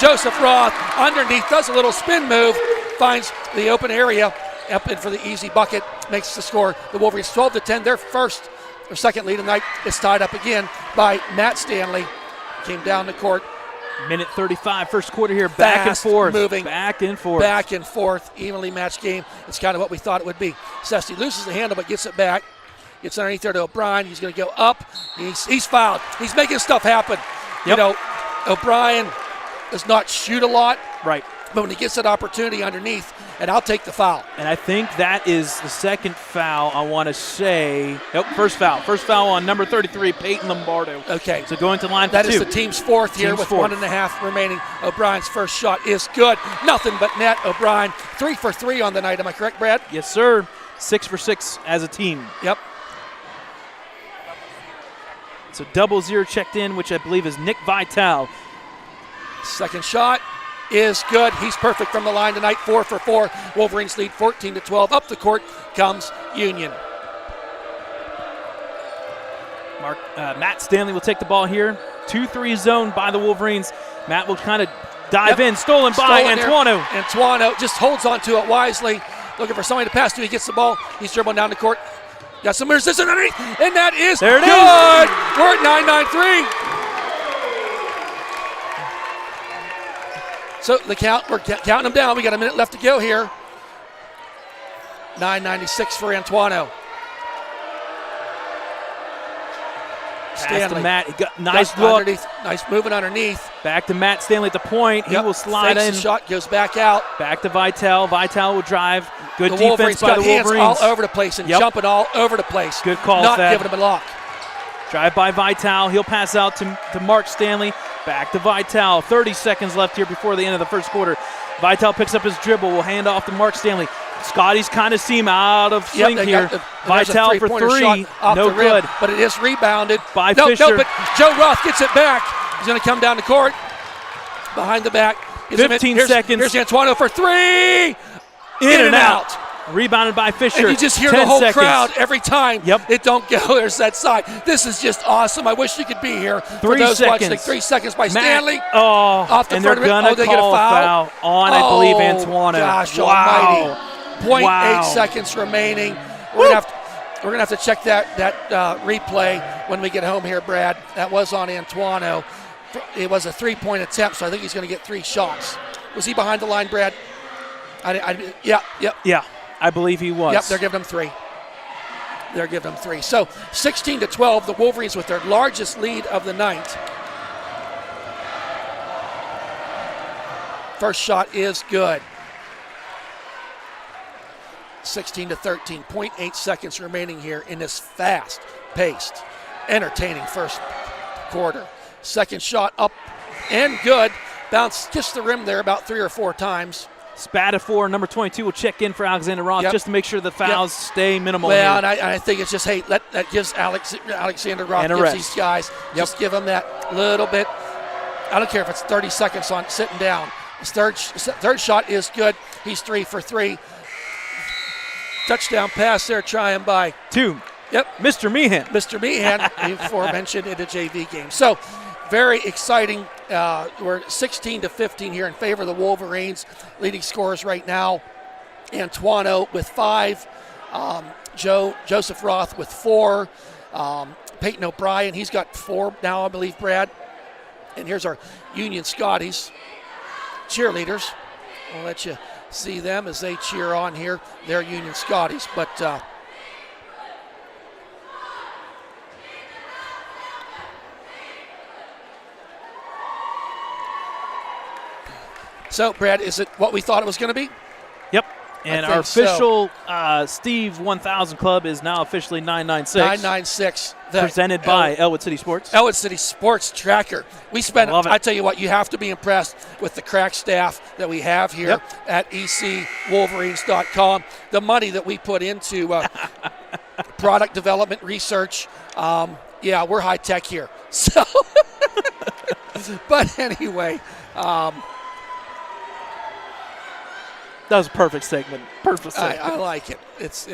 Joseph Roth underneath, does a little spin move, finds the open area, up in for the easy bucket, makes the score. The Wolverines 12-10, their first or second lead tonight is tied up again by Matt Stanley. Came down the court. Minute 35, first quarter here. Back and forth. Moving. Back and forth. Back and forth. Evenly matched game. It's kind of what we thought it would be. Sesti loses the handle but gets it back. Gets underneath there to O'Brien. He's going to go up. He's fouled. He's making stuff happen. Yep. You know, O'Brien does not shoot a lot. Right. But when he gets that opportunity underneath, and I'll take the foul. And I think that is the second foul, I want to say. Nope, first foul. First foul on number 33, Peyton Lombardo. Okay. So going to line for That 2. is the team's fourth here with 1.5 remaining. O'Brien's first shot is good. Nothing but net. O'Brien 3 for 3 on the night. Am I correct, Brad? Yes, sir. 6 for 6 as a team. Yep. So 00 checked in, which I believe is Nick Vitale. Second shot is good. He's perfect from the line tonight. 4 for 4. Wolverines lead 14-12. Up the court comes Union. Matt Stanley will take the ball here. 2-3 zone by the Wolverines. Matt will kind of dive in. Stolen by Antuano. Antuano just holds on to it wisely. Looking for somebody to pass to. He gets the ball. He's dribbling down the court. Got some resistance underneath. And that is there it good. is. We're at 9-9-3. So the count, we're counting them down. We got a minute left to go here. 9:96 for Antuano. Pass to Matt. He got Nice look. Nice moving underneath. Back to Matt Stanley at the point. He will slide Fakes in. the shot, goes back out. Back to Vitale. Vitale will drive. Good The defense Wolverines by got the hands Wolverines. all over the place and jumping all over the place. Good call, Not Thad. giving them a lock. Drive by Vitale. He'll pass out to Mark Stanley. Back to Vitale. 30 seconds left here before the end of the first quarter. Vitale picks up his dribble. Will hand off to Mark Stanley. Scotty's kind of seem out of sync here. Vitale for three. No good. But it is rebounded by Fisher. No, but Joe Roth gets it back. He's going to come down the court. Behind the back. 15 seconds. Here's Antuano for three. In and out. Rebounded by Fisher. And you just hear 10 the whole seconds. crowd every time. Yep. It don't go. There's that side. This is just awesome. I wish you could be here. 3 For those seconds. watching, 3 seconds by Stanley. Off the and they're front of it. going to They get a call foul? on, I believe, Antuano. Gosh wow. almighty. 0.8 seconds remaining. We're gonna have to check that replay when we get home here, Brad. That was on Antuano. It was a 3-point attempt, so I think he's going to get 3 shots. Was he behind the line, Brad? Yeah, I believe he was. Yep, they're giving him 3. So 16-12, the Wolverines with their largest lead of the night. First shot is good. 16-13, 0.8 seconds remaining here in this fast-paced, entertaining first quarter. Second shot up and good. Bounced just the rim there about 3 or 4 times. Spatafor, number 22, will check in for Alexander Roth just to make sure the fouls stay minimal. Well, here. and I think it's just, hey, that gives Alexander Roth, and gives these guys, just give them that little bit. I don't care if it's 30 seconds on sitting down. His third shot is good. He's 3 for 3. Touchdown pass there, trying by 2. Yep. Mr. Meehan. Mr. Meehan, aforementioned in the JV game. So, very exciting. We're 16-15 here in favor of the Wolverines. Leading scorers right now, Antuano with 5, Joseph Roth with 4, Peyton O'Brien, he's got 4 now, I believe, Brad. And here's our Union Scotties cheerleaders. We'll let you see them as they cheer on here. They're Union Scotties, but so, Brad, is it what we thought it was going to be? Yep. And our official Steve 1000 Club is now officially 996. 996. Presented by Ellwood City Sports. Ellwood City Sports Tracker. We spent, I tell you what, you have to be impressed with the crack staff that we have here at ecwolverines.com. The money that we put into product development, research. We're high tech here. So, but anyway. That was a perfect segment. Perfect segment. I like it. It's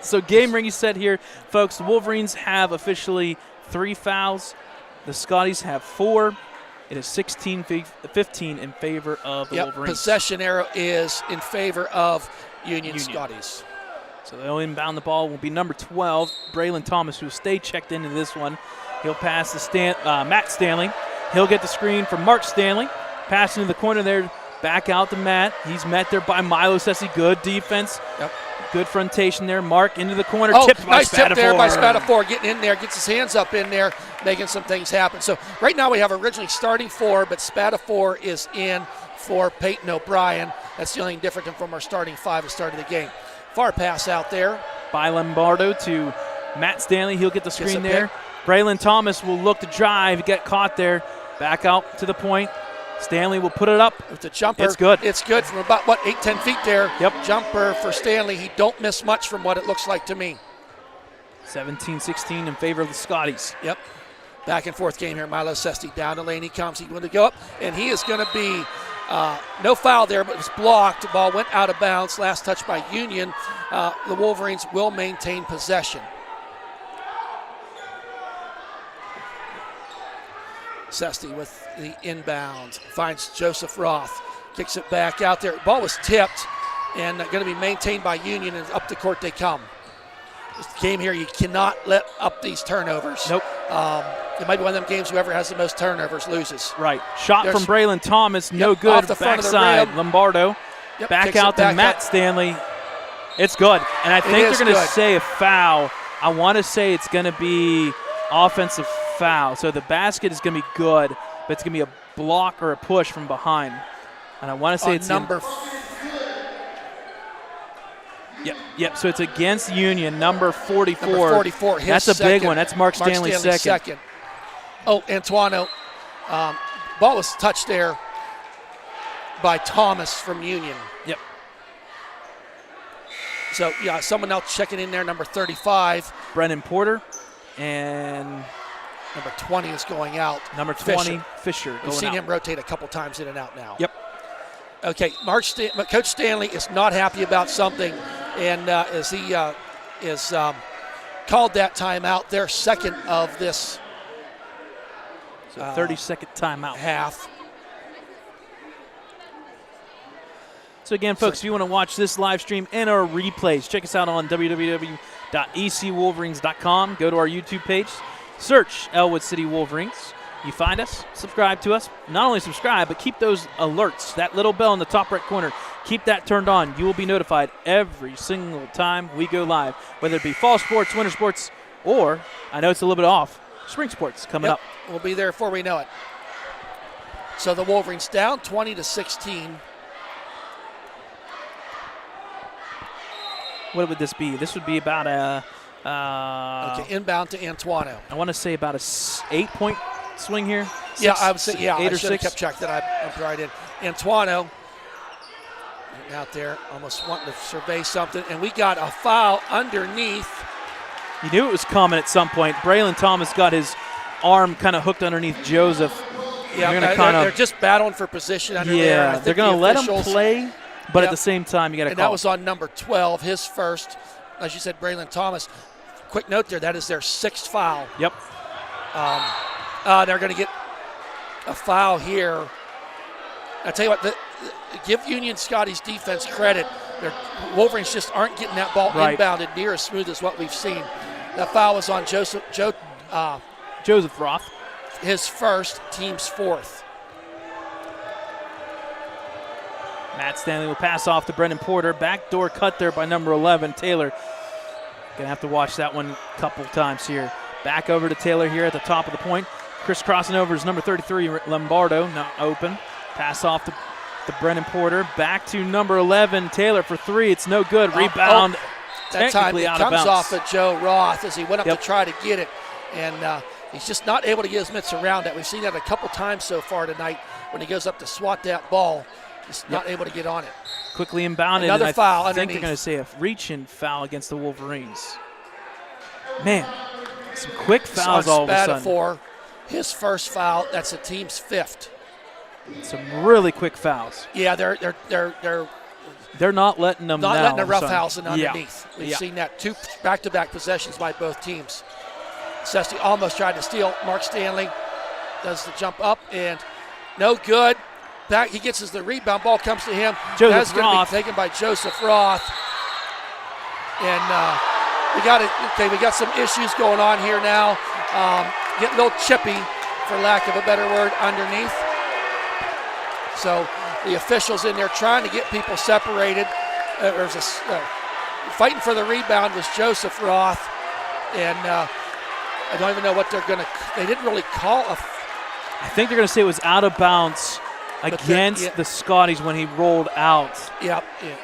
So game ring set here, folks. The Wolverines have officially 3 fouls. The Scotties have 4. It is 16-15 in favor of the Wolverines. Possession arrow is in favor of Union Scotties. So they'll inbound the ball will be number 12, Braylon Thomas, who will stay checked into this one. He'll pass to Matt Stanley. He'll get the screen from Mark Stanley. Pass into the corner there. Back out to Matt. He's met there by Milo Sessi. Good defense. Yep. Good frontation there. Mark into the corner. Nice tip there by Spatafor. Getting in there, gets his hands up in there, making some things happen. So right now we have originally starting 4, but Spatafor is in for Peyton O'Brien. That's the only thing different from our starting 5 at the start of the game. Far pass out there. By Lombardo to Matt Stanley. He'll get the screen there. Braylon Thomas will look to drive. Get caught there. Back out to the point. Stanley will put it up. With the jumper. It's good. It's good from about, 8-10 feet there. Yep. Jumper for Stanley. He don't miss much from what it looks like to me. 17-16 in favor of the Scotties. Yep. Back and forth game here. Milo Sesti down the lane. He comes. He went to go up, and he is going to be no foul there, but it was blocked. The ball went out of bounds. Last touch by Union. The Wolverines will maintain possession. Sesti with the inbound. Finds Joseph Roth. Kicks it back out there. Ball was tipped and going to be maintained by Union, and up the court they come. This game here, you cannot let up these turnovers. Nope. It might be one of them games whoever has the most turnovers loses. Right. Shot There's- from Braylon Thomas, no Yep, good. off the front of the Backside, rim. Lombardo. Yep, Back kicks it out to back Matt up. Stanley. It's good. And I think they're is going to good. say a foul. I want to say it's going to be offensive foul. So the basket is going to be good, but it's going to be a block or a push from behind. And I want to say it's number. Yep. So it's against Union, number 44. Number 44. His That's a big second. one. That's Mark Stanley's second. Oh, Antuano. Ball was touched there by Thomas from Union. Yep. So, yeah, someone else checking in there, number 35. Brennan Porter and Number 20 is going out. number 20, Fisher We've going seen out. him rotate a couple times in and out now. Yep. Okay, Coach Stanley is not happy about something, and as he is called that timeout, their second of this So 30-second timeout. half. So again, folks, if you want to watch this live stream and our replays, check us out on www.ecwolverines.com. Go to our YouTube page, search Ellwood City Wolverines. You find us, subscribe to us. Not only subscribe, but keep those alerts, that little bell in the top right corner, keep that turned on. You will be notified every single time we go live, whether it be fall sports, winter sports, or, I know it's a little bit off, spring sports coming up. We'll be there before we know it. So the Wolverines down 20-16. What would this be? This would be about a, Okay, inbound to Antuano. I want to say about a 8-point swing here. Yeah, I would say, yeah, 8 I or should have 6. kept track that I'm right in. Antuano getting out there, almost wanting to survey something, and we got a foul underneath. You knew it was coming at some point. Braylon Thomas got his arm kind of hooked underneath Joseph. Yeah, they're just battling for position under there. Yeah, they're going to let him play, but Yep. at the same time, you got to And call. that was on number 12, his first. As you said, Braylon Thomas. Quick note there, that is their 6th foul. Yep. They're going to get a foul here. I tell you what, give Union Scotty's defense credit. Their Wolverines just aren't getting that ball Right. inbounded near as smooth as what we've seen. That foul was on Joseph Roth. his first, team's 4th. Matt Stanley will pass off to Brendan Porter. Backdoor cut there by number 11, Taylor. Going to have to watch that one a couple times here. Back over to Taylor here at the top of the point. Crisscrossing over is number 33, Lombardo, not open. Pass off to Brendan Porter. Back to number 11, Taylor for 3. It's no good. Rebound. That time technically it out of comes bounds. off of Joe Roth as he went up Yep. to try to get it. And he's just not able to get his mitts around that. We've seen that a couple times so far tonight when he goes up to swat that ball. He's not able to get on it. Quickly inbounded. Another and foul I think underneath. they're going to say a reach-in foul against the Wolverines. Man, some quick fouls all of a sudden. For his first foul, that's the team's 5th. Some really quick fouls. Yeah, they're They're not letting them not now, letting the all of a rough sudden. housing underneath. Yeah. We've seen that 2 back-to-back possessions by both teams. Sesty almost tried to steal. Mark Stanley does the jump up and no good. Back, he gets the rebound. Ball comes to him. Joseph That's going to Roth. be taken by Joseph Roth. And we got some issues going on here now. Getting a little chippy, for lack of a better word, underneath. So the officials in there trying to get people separated. Fighting for the rebound was Joseph Roth, and I don't even know what they're going to. They didn't really call a. I think they're going to say it was out of bounds against the Scotties when he rolled out. Yeah,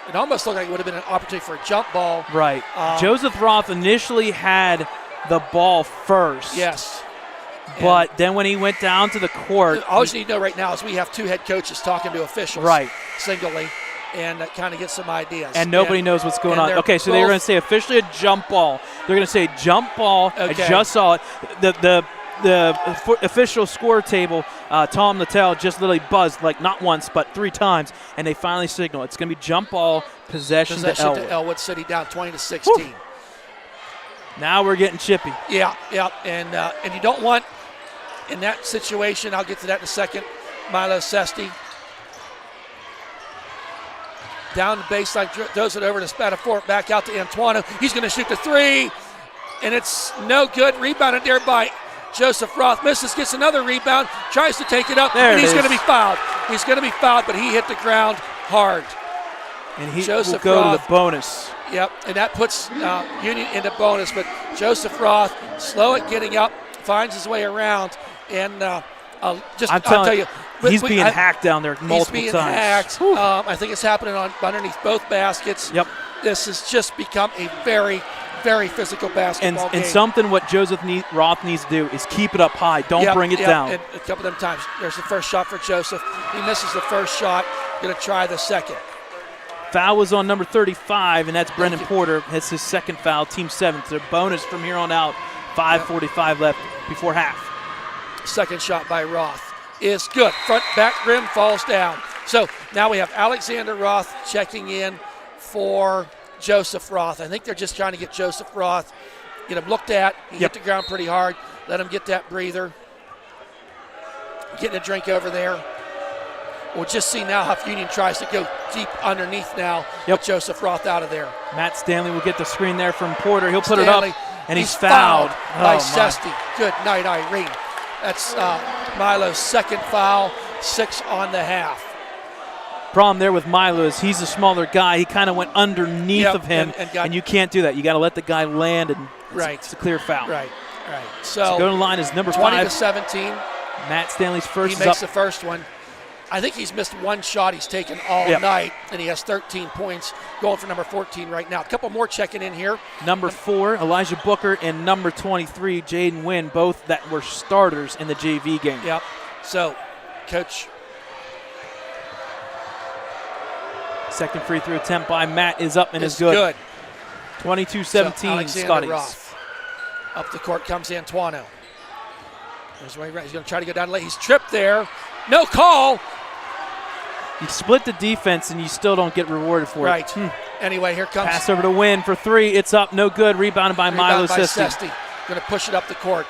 it almost looked like it would have been an opportunity for a jump ball. Right. Joseph Roth initially had the ball first. Yes. But then when he went down to the court. All you need to know right now is we have 2 head coaches talking to officials. Right. Singly. And kind of get some ideas. And nobody knows what's going on. Okay, so they're going to say officially a jump ball. They're going to say jump ball. Okay. I just saw it. The official score table, Tom Littell just literally buzzed like not once but 3 times, and they finally signal it's going to be jump ball possession to Ellwood. Ellwood City down 20-16. Whew. Now we're getting chippy. Yeah, and you don't want in that situation. I'll get to that in a second. Milo Sesty down the baseline, throws it over to Spatafort, back out to Antuano. He's going to shoot the 3, and it's no good. Rebounded there by Joseph Roth misses, gets another rebound, tries to take it up, There and it he's going to is. be fouled. He's going to be fouled, but he hit the ground hard. And he Joseph will go Roth. to the bonus. Yep, and that puts Union into bonus. But Joseph Roth, slow at getting up, finds his way around, and I'll tell you, he's being hacked down there multiple he's being times. hacked. I think it's happening underneath both baskets. Yep. This has just become a very, very physical basketball game. And something what Joseph Roth needs to do is keep it up high. Don't bring it down. And a couple of them times. There's the first shot for Joseph. He misses the first shot. Going to try the second. Foul was on number 35, and that's Brendan Porter. That's his second foul, team 7th. So bonus from here on out. 5:45 left before half. Second shot by Roth is good. Front back rim falls down. So now we have Alexander Roth checking in for Joseph Roth. I think they're just trying to get Joseph Roth, get him looked at. He hit the ground pretty hard. Let him get that breather. Getting a drink over there. We'll just see now if Union tries to go deep underneath now. With Joseph Roth out of there. Matt Stanley will get the screen there from Porter. He'll put Stanley, it up, and he's fouled. By Sesti. Good night, Irene. That's Milo's second foul, 6 on the half. Problem there with Milo is he's a smaller guy. He kind of went underneath of him, and you can't do that. You got to let the guy land, and it's a clear foul. Right. So go to the line is number 20 5. to 17. Matt Stanley's first. He makes the first one. I think he's missed one shot he's taken all night, and he has 13 points, going for number 14 right now. A couple more checking in here. Number 4, Elijah Booker, and number 23, Jaden Wynn, both that were starters in the JV game. Yep. So, Coach. Second free throw attempt by Matt is up and is good. 22-17, Scotties. Roth. Up the court comes Antuano. He's going to try to go down late. He's tripped there. No call. You split the defense, and you still don't get rewarded for it. Anyway, here comes. Pass over to Wynn for 3. It's up, no good. Rebounded by Milo Sesti. Going to push it up the court.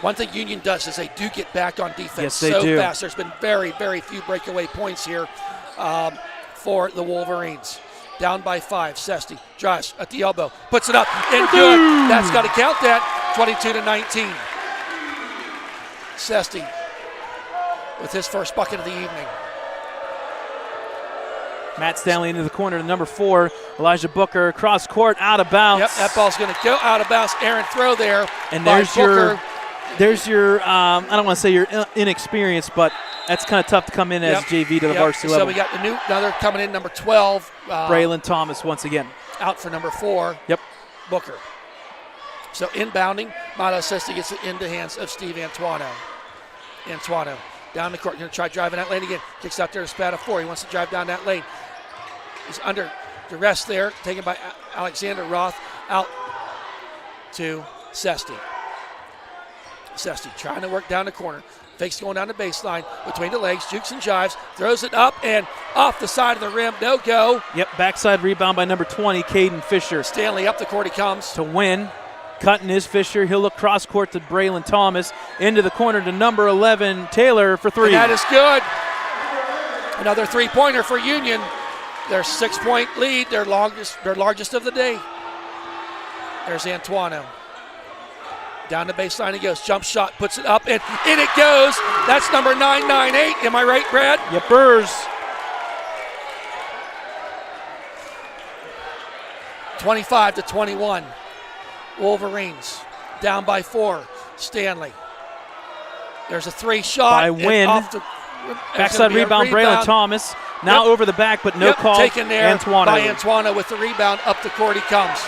One thing Union does is they do get back on defense fast. There's been very, very few breakaway points here for the Wolverines. Down by 5, Sesti drives at the elbow, puts it up, and good. That's got to count that. 22-19. Sesti with his first bucket of the evening. Matt Stanley into the corner to number 4, Elijah Booker, cross court, out of bounds. Yep, that ball's going to go out of bounds. Aaron throw there. And by there's Booker. your I don't want to say your inexperience, but that's kind of tough to come in as JV to the varsity level. So we got another coming in, number 12. Braylon Thomas once again. Out for number 4. Yep. Booker. So inbounding, Milo Sesti gets it into the hands of Steve Antuano. Antuano down the court, going to try driving that lane again. Kicks out there to span of 4. He wants to drive down that lane. He's under duress there, taken by Alexander Roth. Out to Sesti. Sesti trying to work down the corner. Fakes going down the baseline between the legs, jukes and jives, throws it up and off the side of the rim. No go. Yep, backside rebound by number 20, Caden Fisher. Stanley up the court he comes. To Win. Cutting is Fisher. He'll look cross court to Braylon Thomas. Into the corner to number 11, Taylor for 3. And that is good. Another three-pointer for Union. Their 6-point lead, their largest of the day. There's Antuano. Down the baseline he goes. Jump shot, puts it up, and in it goes. That's number 998. Am I right, Brad? Yepers. 25-21. Wolverines down by 4. Stanley. There's a 3 shot. By Win. Backside rebound, Braylon Thomas. Now over the back, but no call. Taken there Antuano. by Antuano with the rebound. Up the court he comes.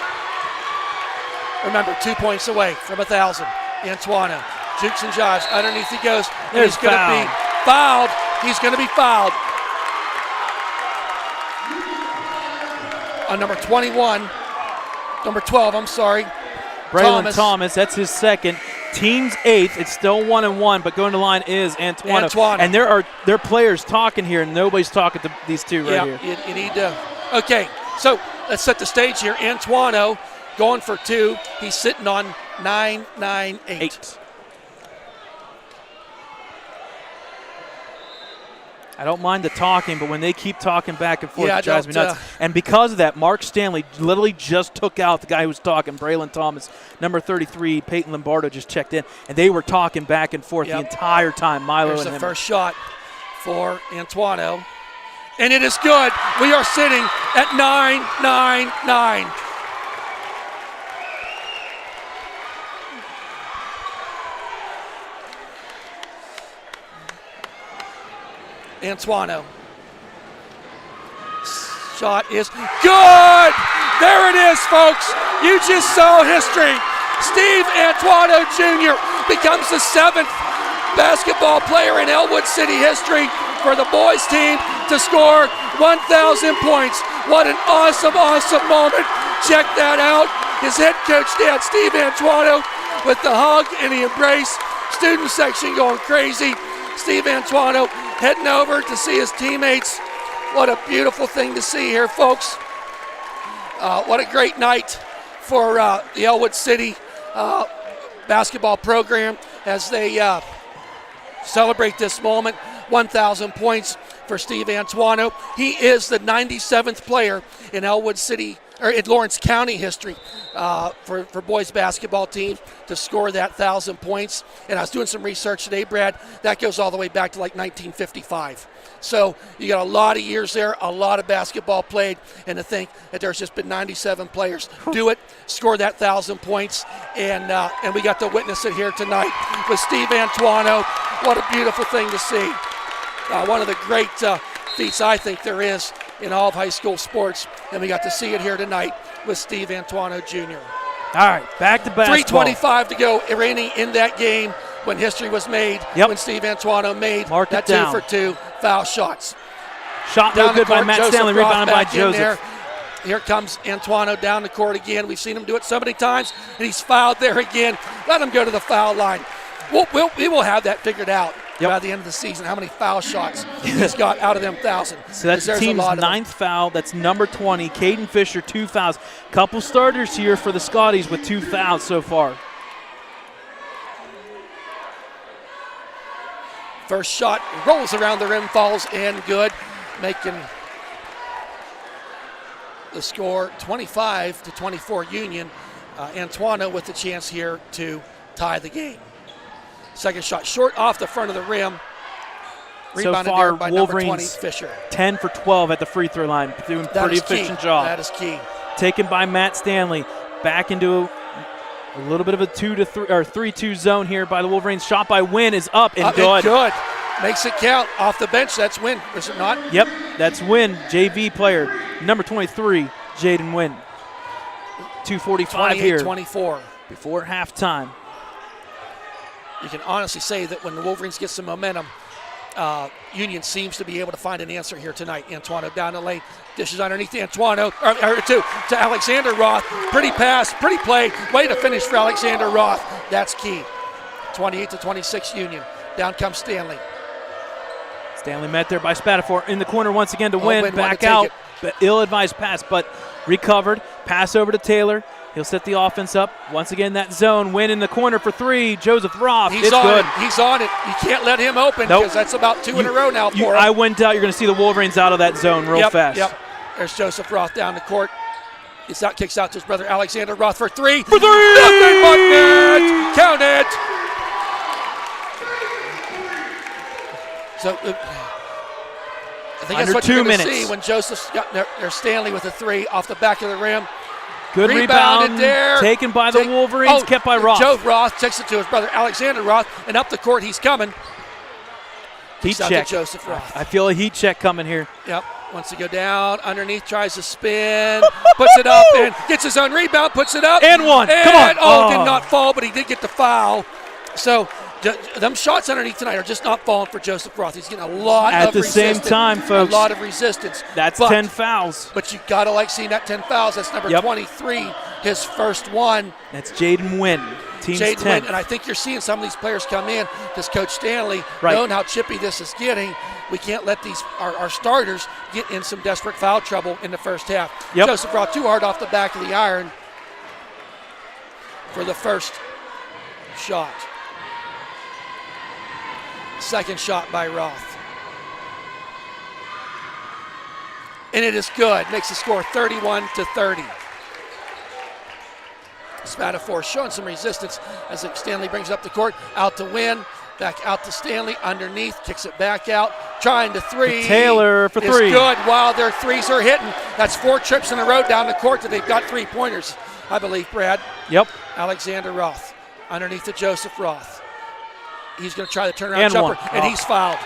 Remember, 2 points away from 1,000. Antuano jukes and jives. Underneath he goes. And he's going to be fouled. He's going to be fouled. On number 21. Number 12, I'm sorry. Braylon Thomas, that's his second. Team's 8th. It's still 1-1, but going to the line is Antuano. And there are players talking here, and nobody's talking to these two right here. You need to. Okay, so let's set the stage here. Antuano going for 2. He's sitting on 998. I don't mind the talking, but when they keep talking back and forth, Yeah, it drives me nuts. And because of that, Mark Stanley literally just took out the guy who was talking, Braylon Thomas. Number 33, Peyton Lombardo just checked in, and they were talking back and forth the entire time, Milo Here's and the him. first shot for Antuano, and it is good. We are sitting at 9-9-9. Antuano. Shot is good. There it is, folks. You just saw history. Steve Antuano Jr. becomes the 7th basketball player in Ellwood City history for the boys team to score 1,000 points. What an awesome, awesome moment. Check that out. His head coach, Dad, Steve Antuano, with the hug and the embrace. Student section going crazy. Steve Antuano heading over to see his teammates. What a beautiful thing to see here, folks. What a great night for the Ellwood City basketball program as they celebrate this moment. 1,000 points for Steve Antuano. He is the 97th player in Ellwood City, or in Lawrence County history for boys basketball teams to score that 1,000 points. And I was doing some research today, Brad. That goes all the way back to like 1955. So you got a lot of years there, a lot of basketball played, and to think that there's just been 97 players do it, score that 1,000 points, and we got to witness it here tonight with Steve Antuano. What a beautiful thing to see. One of the great feats I think there is in all of high school sports, and we got to see it here tonight with Steve Antuano Jr. All right, back to basketball. 3:25 to go, remaining in that game when history was made, when Steve Antuano made that 2-for-2 foul shots. Shot no good by Matt Joseph Stanley, Roth rebounded by back in Joseph. there. Here comes Antuano down the court again. We've seen him do it so many times, and he's fouled there again. Let him go to the foul line. We will have that figured out by the end of the season, how many foul shots he's got out of them 1,000. So that's the team's 9th foul. That's number 20, Caden Fisher, 2 fouls. Couple starters here for the Scotties with 2 fouls so far. First shot rolls around the rim, falls in, good, making the score 25-24 Union. Antuano with the chance here to tie the game. Second shot short off the front of the rim. Rebounded so far, there by Wolverines number 20, Fisher. 10 for 12 at the free throw line, doing a pretty efficient job. That is key. Taken by Matt Stanley, back into a little bit of a 3-2 zone here by the Wolverines. Shot by Wynn is up and good. Good. Makes it count. Off the bench, that's Wynn, is it not? Yep, that's Wynn, JV player. Number 23, Jaden Wynn. 2:45 here. 28-24. Before halftime. You can honestly say that when the Wolverines get some momentum, Union seems to be able to find an answer here tonight. Antuano down the lane, dishes underneath Antuano, to Alexander Roth. Pretty pass, pretty play. Way to finish for Alexander Roth. That's key. 28-26 Union. Down comes Stanley. Stanley met there by Spatafor in the corner once again to Win. Wynn Back out, but ill-advised pass, but recovered. Pass over to Taylor. He'll set the offense up. Once again, that zone. Win in the corner for 3. Joseph Roth. He's it's on good. it. He's on it. You can't let him open because that's about 2 in a row now for him. I went out. You're going to see the Wolverines out of that zone real fast. Yep. There's Joseph Roth down the court. It's out, kicks out to his brother Alexander Roth for 3. For 3! Nothing but net. Count it. So I think Under that's what 2 you're going to minutes. see when Joseph's got there's Stanley with a 3 off the back of the rim. Good rebound there. Taken by the Wolverines, kept by Roth. Joe Roth takes it to his brother Alexander Roth, and up the court he's coming. Heat check. Joseph Roth. I feel a heat check coming here. Yep. Wants to go down underneath, tries to spin, puts it up, and gets his own rebound, puts it up. And one. And, come on. Did not fall, but he did get the foul. So them shots underneath tonight are just not falling for Joseph Roth. He's getting a lot At of the resistance. same time, folks. A lot of resistance. That's 10 fouls. But you got to like seeing that 10 fouls. That's number 23, his first one. That's Jaden Wynn. Team's Jaden 10. Wynn, and I think you're seeing some of these players come in because Coach Stanley, knowing how chippy this is getting, we can't let these our starters get in some desperate foul trouble in the first half. Joseph Roth too hard off the back of the iron for the first shot. Second shot by Roth. And it is good. Makes the score 31-30. Spatafor showing some resistance as Stanley brings up the court. Out to Wynn. Back out to Stanley. Underneath. Kicks it back out. Trying to three. Taylor for three. It's good. Wow, their threes are hitting. That's 4 trips in a row down the court that they've got 3-pointers, I believe, Brad. Yep. Alexander Roth. Underneath to Joseph Roth. He's going to try the turnaround And jumper. one. And he's fouled.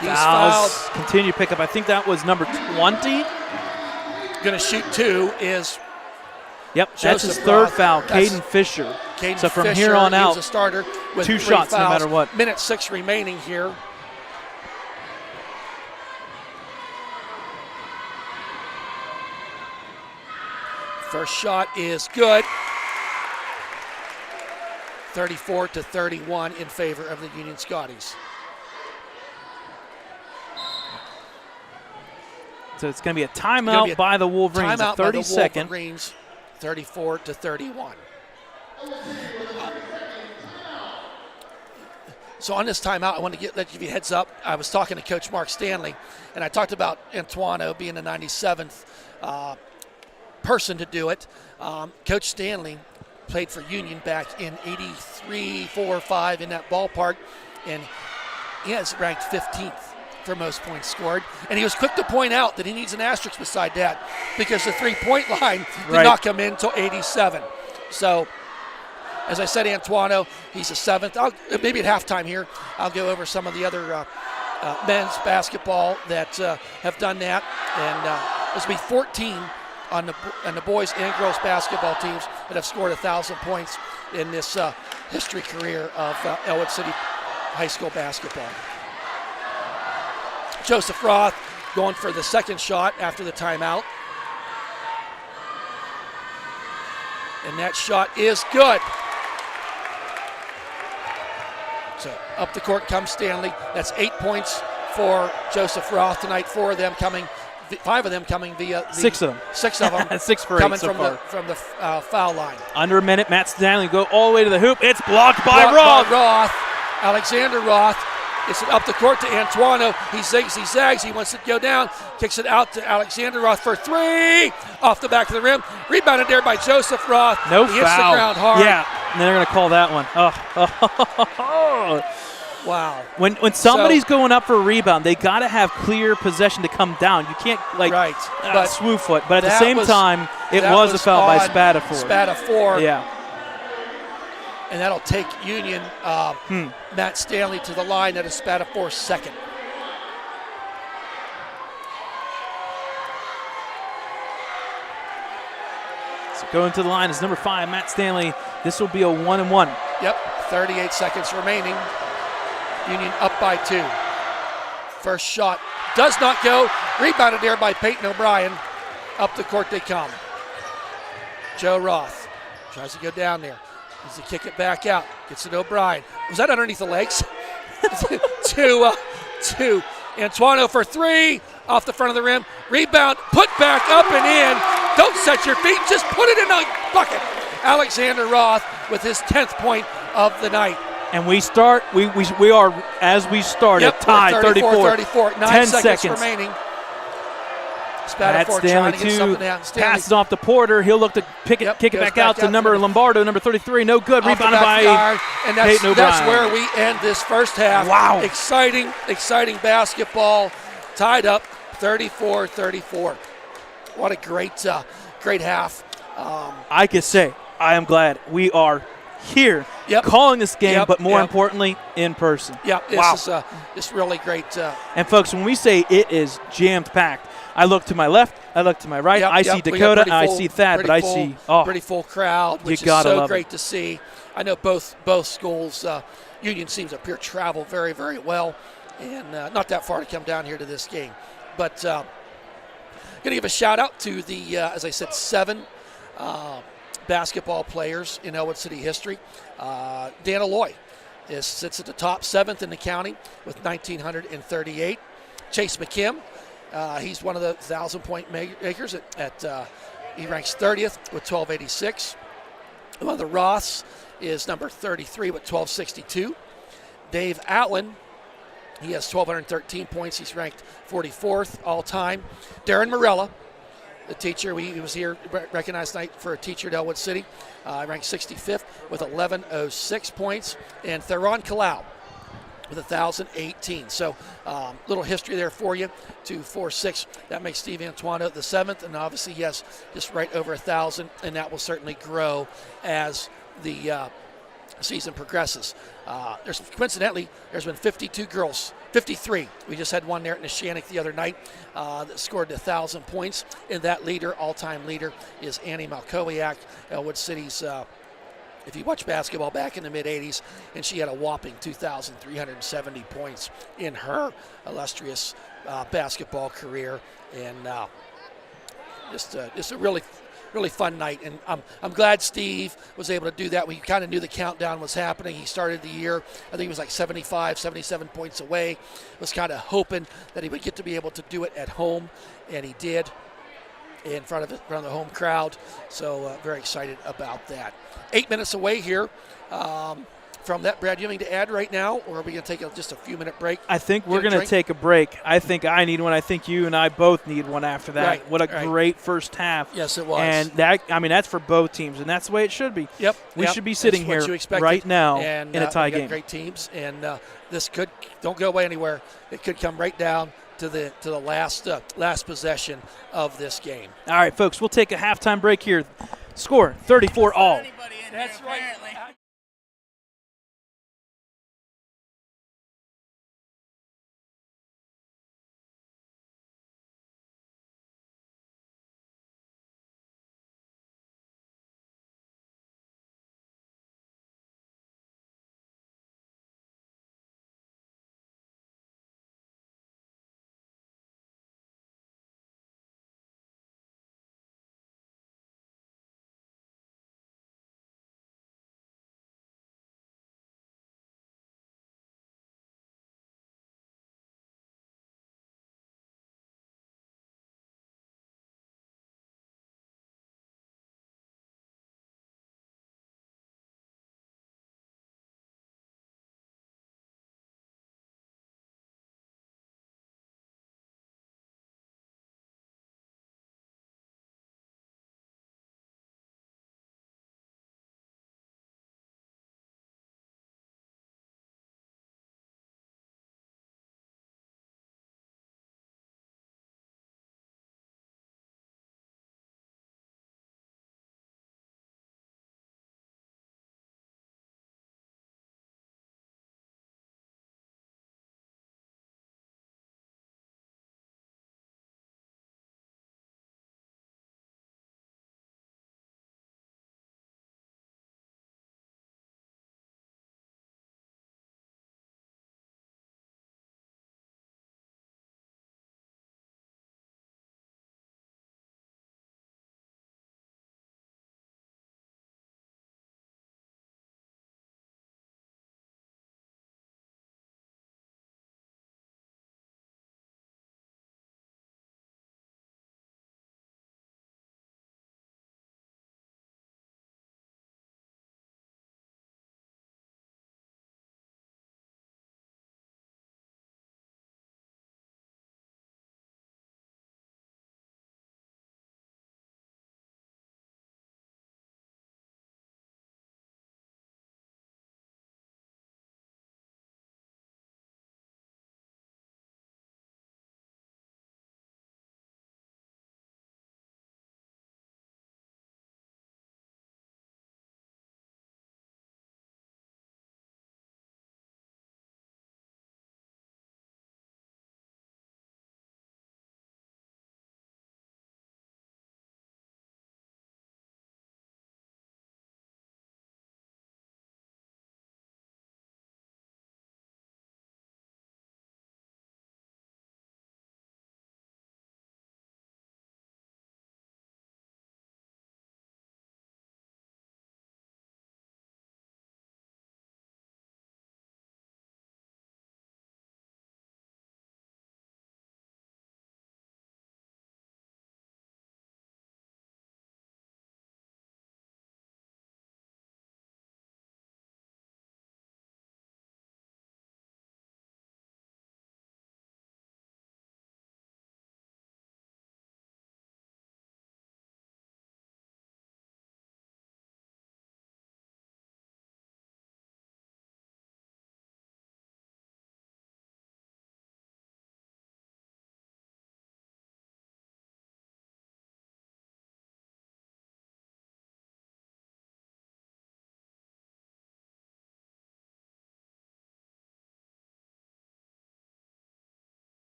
He's fouled. Continue pickup. I think that was number 20. Going to shoot 2 is Yep, that's Joseph his third Roth. foul, That's Caden Fisher. Caden So from Fisher, here on he was out, a starter with 2 3 shots no fouls. matter what. Minute 6 remaining here. First shot is good. 34-31 in favor of the Union Scotties. So it's going to be a timeout by the Wolverines. Timeout 30 by the second. Wolverines, 34-31. So on this timeout, I want to let you a heads up. I was talking to Coach Mark Stanley, and I talked about Antoine being the 97th person to do it. Coach Stanley played for Union back in 83, 4, 5 in that ballpark, and he has ranked 15th for most points scored. And he was quick to point out that he needs an asterisk beside that because the 3-point line did not come in until 87. So, as I said, Antoine, he's the 7th. Maybe at halftime here, I'll go over some of the other men's basketball that have done that. And there's be 14 on the boys and girls basketball teams that have scored 1,000 points in this history career of Ellwood City High School basketball. Joseph Roth going for the second shot after the timeout. And that shot is good. So up the court comes Stanley. That's 8 points for Joseph Roth tonight. 5 of them coming via the 6 of them. 6 of them 6 for 8 coming so from the foul line. Under a minute, Matt Stanley go all the way to the hoop. It's blocked by Roth. Alexander Roth. It's up the court to Antoine. He zigs, he zags. He wants to go down. Kicks it out to Alexander Roth for 3. Off the back of the rim. Rebounded there by Joseph Roth. No he foul. Hits the ground hard. Yeah, and they're going to call that one. Oh. Wow. When somebody's going up for a rebound, they got to have clear possession to come down. You can't swoop foot. But at the same time, it was a foul by Spatafor. Spatafor. Yeah. And that'll take Union Matt Stanley to the line at a Spatafor second. So going to the line is number 5, Matt Stanley. This will be a 1-and-1. Yep, 38 seconds remaining. Union up by 2. First shot does not go. Rebounded there by Peyton O'Brien. Up the court they come. Joe Roth tries to go down there. Needs to kick it back out. Gets it to O'Brien. Was that underneath the legs? to Antoine for 3. Off the front of the rim. Rebound. Put back up and in. Don't set your feet. Just put it in a bucket. Alexander Roth with his 10th point of the night. And we are, as we started, tied 34. 9 seconds remaining. Matt Stanley, too, passes off to Porter. He'll look to kick it back out to Lombardo, number 33. No good. Rebounded by Peyton O'Brien. That's where we end this first half. Wow. Exciting basketball. Tied up 34-34. What a great half. I can say I am glad we are here calling this game, but more importantly, in person. Yeah, this is just really great. And, folks, when we say it is jammed-packed, I look to my left, I look to my right, I see Dakota, I see Thad, but I see pretty full crowd, which is so great to see. I know both schools, Union seems to appear travel very, very well, and not that far to come down here to this game. But going to give a shout-out to the, as I said, 7 basketball players in Ellwood City history. Dan Alloy sits at the top, 7th in the county with 1,938. Chase McKim, he's one of the 1,000-point makers. He ranks 30th with 1,286. One of the Roths is number 33 with 1,262. Dave Allen He has 1,213 points. He's ranked 44th all time. Darren Morella, the teacher, he was here recognized tonight for a teacher at Ellwood City, ranked 65th with 1,106 points. And Theron Kalau with 1,018. So little history there for you. 246. That makes Steve Antuano the 7th, and obviously he has just right over 1,000, and that will certainly grow as the season progresses. Coincidentally, there's been 52 girls, 53. We just had one there at Neshannock the other night that scored 1,000 points, and that leader, all-time leader, is Annie Malkowiak, Ellwood City's. If you watch basketball back in the mid-'80s, and she had a whopping 2,370 points in her illustrious basketball career, and just a really fun night. And I'm glad Steve was able to do that. We kind of knew the countdown was happening. He started the year, I think it was like 75, 77 points away. Was kind of hoping that he would get to be able to do it at home, and he did in front of the home crowd. So very excited about that. 8 minutes away here from that. Brad, you have anything to add right now, or are we going to take just a few-minute break? I think we're going to take a break. I think I need one. I think you and I both need one after that. Right, what a great first half. Yes, it was. And that's for both teams, and that's the way it should be. Yep. We should be sitting here expected. right now and, in a tie we got game. Great teams, and this don't go away anywhere. It could come right down to the last possession of this game. All right, folks, we'll take a halftime break here. Score 34-all. That's right.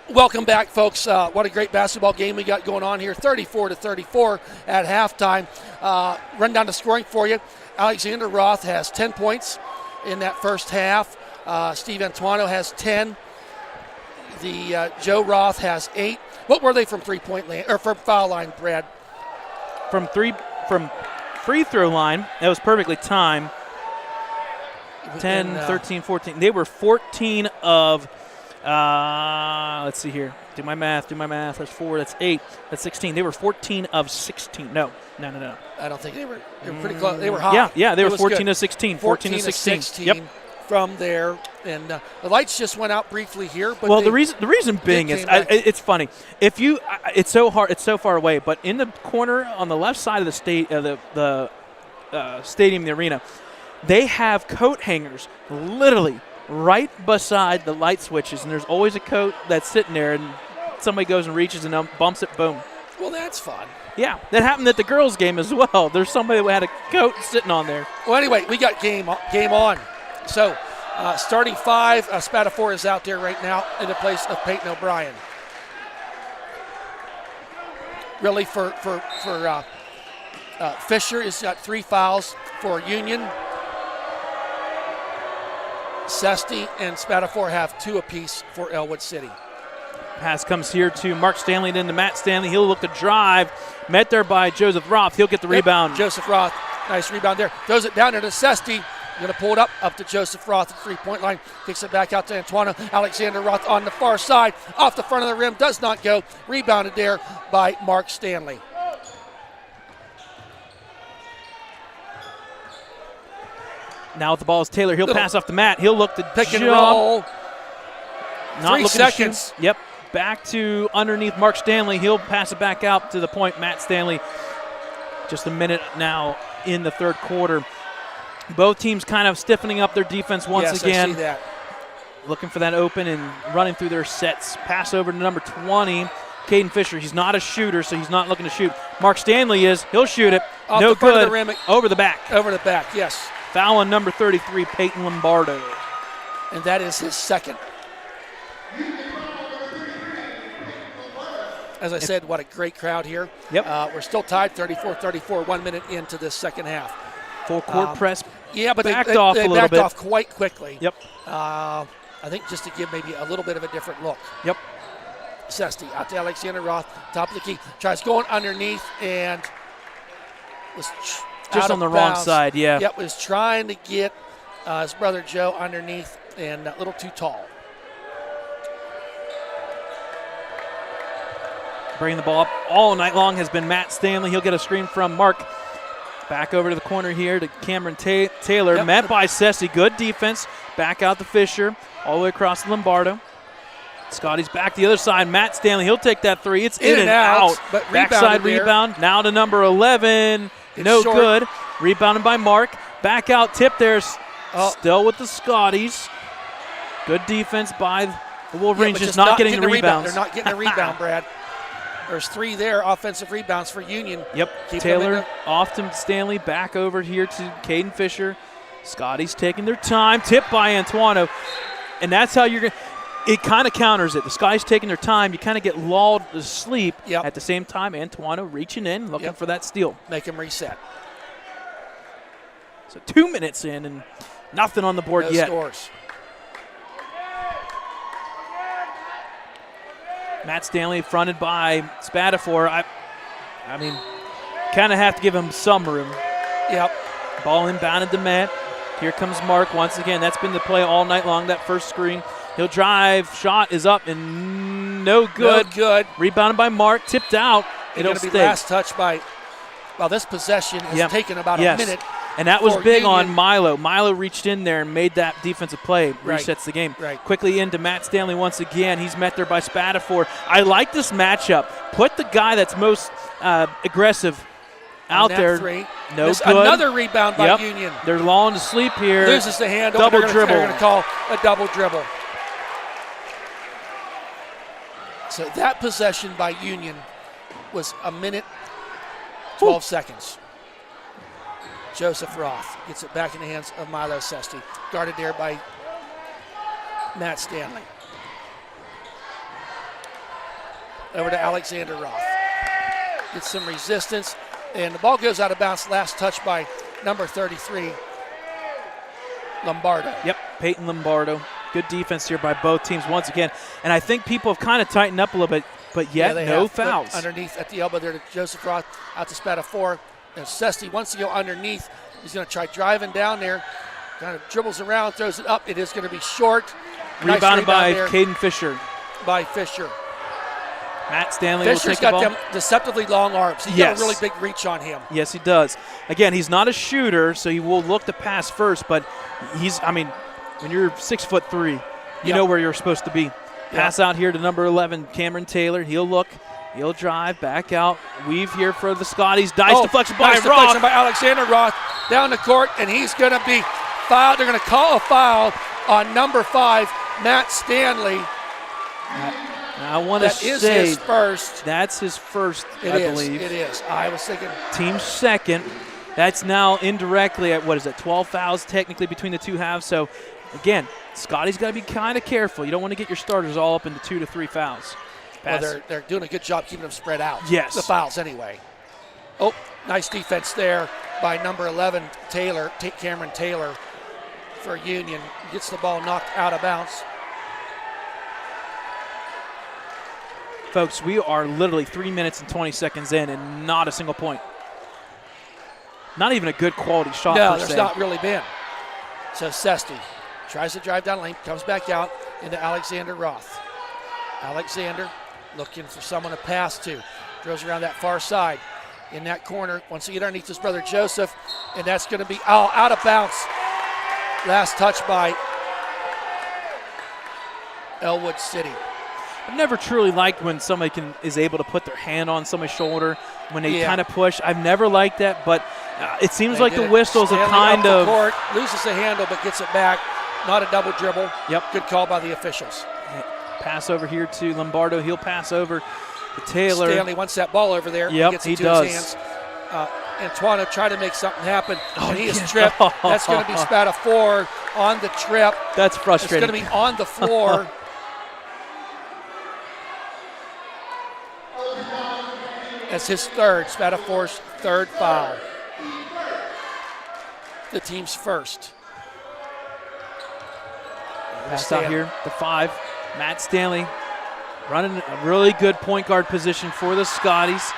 Welcome back, folks. What a great basketball game we got going on here. 34-34 at halftime. Run down the scoring for you. Alexander Roth has 10 points in that first half. Steve Antuano has 10. Joe Roth has 8. What were they from three-point line or from foul line, Brad? From free throw line, that was perfectly timed. 10, 13, 14. They were 14 of, let's see here. Do my math. That's 4. That's 8. That's 16. They were 14 of 16. No. I don't think they were pretty close. They were high. Yeah, they were 14 good. of 16. 14 of 16. Yep. From there. And the lights just went out briefly here. But well, the reason being is it's funny. If you, it's so hard. It's so far away. But in the corner on the left side of the stadium, the arena, they have coat hangers literally right beside the light switches, and there's always a coat that's sitting there, and somebody goes and reaches and bumps it. Boom. Well, that's fun. Yeah, that happened at the girls' game as well. There's somebody that had a coat sitting on there. Well, anyway, we got game on. So, starting 5, Spatafor is out there right now in the place of Peyton O'Brien. Really, for Fisher has got 3 fouls for Union. Sesti and Spatafor have 2 apiece for Ellwood City. Pass comes here to Mark Stanley, then to Matt Stanley. He'll look to drive. Met there by Joseph Roth. He'll get the rebound. Joseph Roth, nice rebound there. Throws it down there to Sesti. Going to pull it up to Joseph Roth at the three-point line. Kicks it back out to Antuano. Alexander Roth on the far side. Off the front of the rim. Does not go. Rebounded there by Mark Stanley. Now with the ball is Taylor. He'll pass off the mat. He'll look to pick jump. And roll. Not 3 seconds. Yep. Back to underneath Mark Stanley. He'll pass it back out to the point. Matt Stanley. Just a minute now in the third quarter. Both teams kind of stiffening up their defense once again. I see that. Looking for that open and running through their sets. Pass over to number 20, Caden Fisher. He's not a shooter, so he's not looking to shoot. Mark Stanley is. He'll shoot it. Off no the front good. Of the rim. Over the back. Over the back, yes. Foul on number 33, Peyton Lombardo. And that is his second. As I said, what a great crowd here. Yep. We're still tied 34-34, 1 minute into this second half. Full court press. Yeah, but backed they off a little backed bit. off quite quickly. Yep. I think just to give maybe a little bit of a different look. Yep. Sesti out to Alexander Roth, top of the key. Tries going underneath and was just on the wrong side, yeah. Yep, was trying to get his brother Joe underneath and a little too tall. Bringing the ball up all night long has been Matt Stanley. He'll get a screen from Mark. Back over to the corner here to Cameron Taylor. Yep. Met by Sessi. Good defense. Back out to Fisher. All the way across to Lombardo. Scotty's back the other side. Matt Stanley, he'll take that 3. It's in and out. But backside rebound. Now to number 11. No short. good. Rebounded by Mark. Back out. Tip there. Still with the Scotties. Good defense by the Wolverines. Yeah, just not getting the rebounds. They're not getting the rebound, Brad. There's 3 there, offensive rebounds for Union. Yep. Taylor off to Stanley, back over here to Caden Fisher. Scotty's taking their time. Tipped by Antuano. And that's how you're going to – it kind of counters it. The Scotty's taking their time. You kind of get lulled to sleep. Yep. At the same time, Antuano reaching in, looking for that steal. Make him reset. So 2 minutes in and nothing on the board no yet. Scores. Matt Stanley fronted by Spatafor. I mean, kind of have to give him some room. Yep. Ball inbounded to Matt. Here comes Mark once again. That's been the play all night long, that first screen. He'll drive. Shot is up and no good. No good. Rebounded by Mark. Tipped out. It'll be stay. last touch by, well, this possession has taken about a minute. And that was big Union. on Milo. Milo reached in there and made that defensive play. Right. Resets the game. Right. Quickly into Matt Stanley once again. He's met there by Spatafor. I like this matchup. Put the guy that's most aggressive out there. 3. No good. Another rebound by Union. They're lulling to sleep here. Loses the handle. Double They're dribble. going to call a double dribble. So that possession by Union was a minute, 12 seconds. Joseph Roth gets it back in the hands of Milo Sesti. Guarded there by Matt Stanley. over to Alexander Roth. Gets some resistance, and the ball goes out of bounds. Last touch by number 33, Lombardo. Yep, Peyton Lombardo. Good defense here by both teams once again. And I think people have kind of tightened up a little bit, but yet no fouls. Underneath at the elbow there to Joseph Roth, out to Spatafora. And Sesti wants to go underneath. He's going to try driving down there. Kind of dribbles around, throws it up. It is going to be short. Rebounded by Caden Fisher. By Fisher. Matt Stanley Fisher's will take got the ball. them deceptively long arms. He's got a really big reach on him. Yes, he does. Again, he's not a shooter, so he will look to pass first, but when you're 6'3", you know where you're supposed to be. Pass out here to number 11, Cameron Taylor. He'll look. He'll drive back out. Weave here for the Scotties. Deflection by Roth. By Alexander Roth down the court, and he's going to be fouled. They're going to call a foul on number 5, Matt Stanley. I want to say that is his first. That's his first, I believe. It is. I was thinking. Team second. That's now indirectly at, 12 fouls technically between the two halves. So, again, Scotty's got to be kind of careful. You don't want to get your starters all up into 2 to 3 fouls. Well, they're doing a good job keeping them spread out. Yes. The fouls anyway. Oh, nice defense there by number 11, Taylor, Cameron Taylor for Union. Gets the ball knocked out of bounds. Folks, we are literally 3 minutes and 20 seconds in and not a single point. Not even a good quality shot No, per se. there's not really been. So Sesti tries to drive down lane, comes back out into Alexander Roth. Alexander looking for someone to pass to. Drills around that far side. In that corner, wants to get underneath his brother Joseph, and that's going to be out of bounds. Last touch by Ellwood City. I've never truly liked when somebody is able to put their hand on somebody's shoulder when they kind of push. I've never liked that, but it seems like the whistle's a kind of court, loses the handle but gets it back. Not a double dribble. Yep. Good call by the officials. Pass over here to Lombardo. He'll pass over to Taylor. Stanley wants that ball over there. Yep, gets he it to does. his hands. Antoine tried to make something happen, and he is tripped. That's going to be Spatafora on the trip. That's frustrating. It's going to be on the floor. That's his third, Spatafora's third foul. The team's first. Pass out here, the 5, Matt Stanley running a really good point guard position for the Scotties.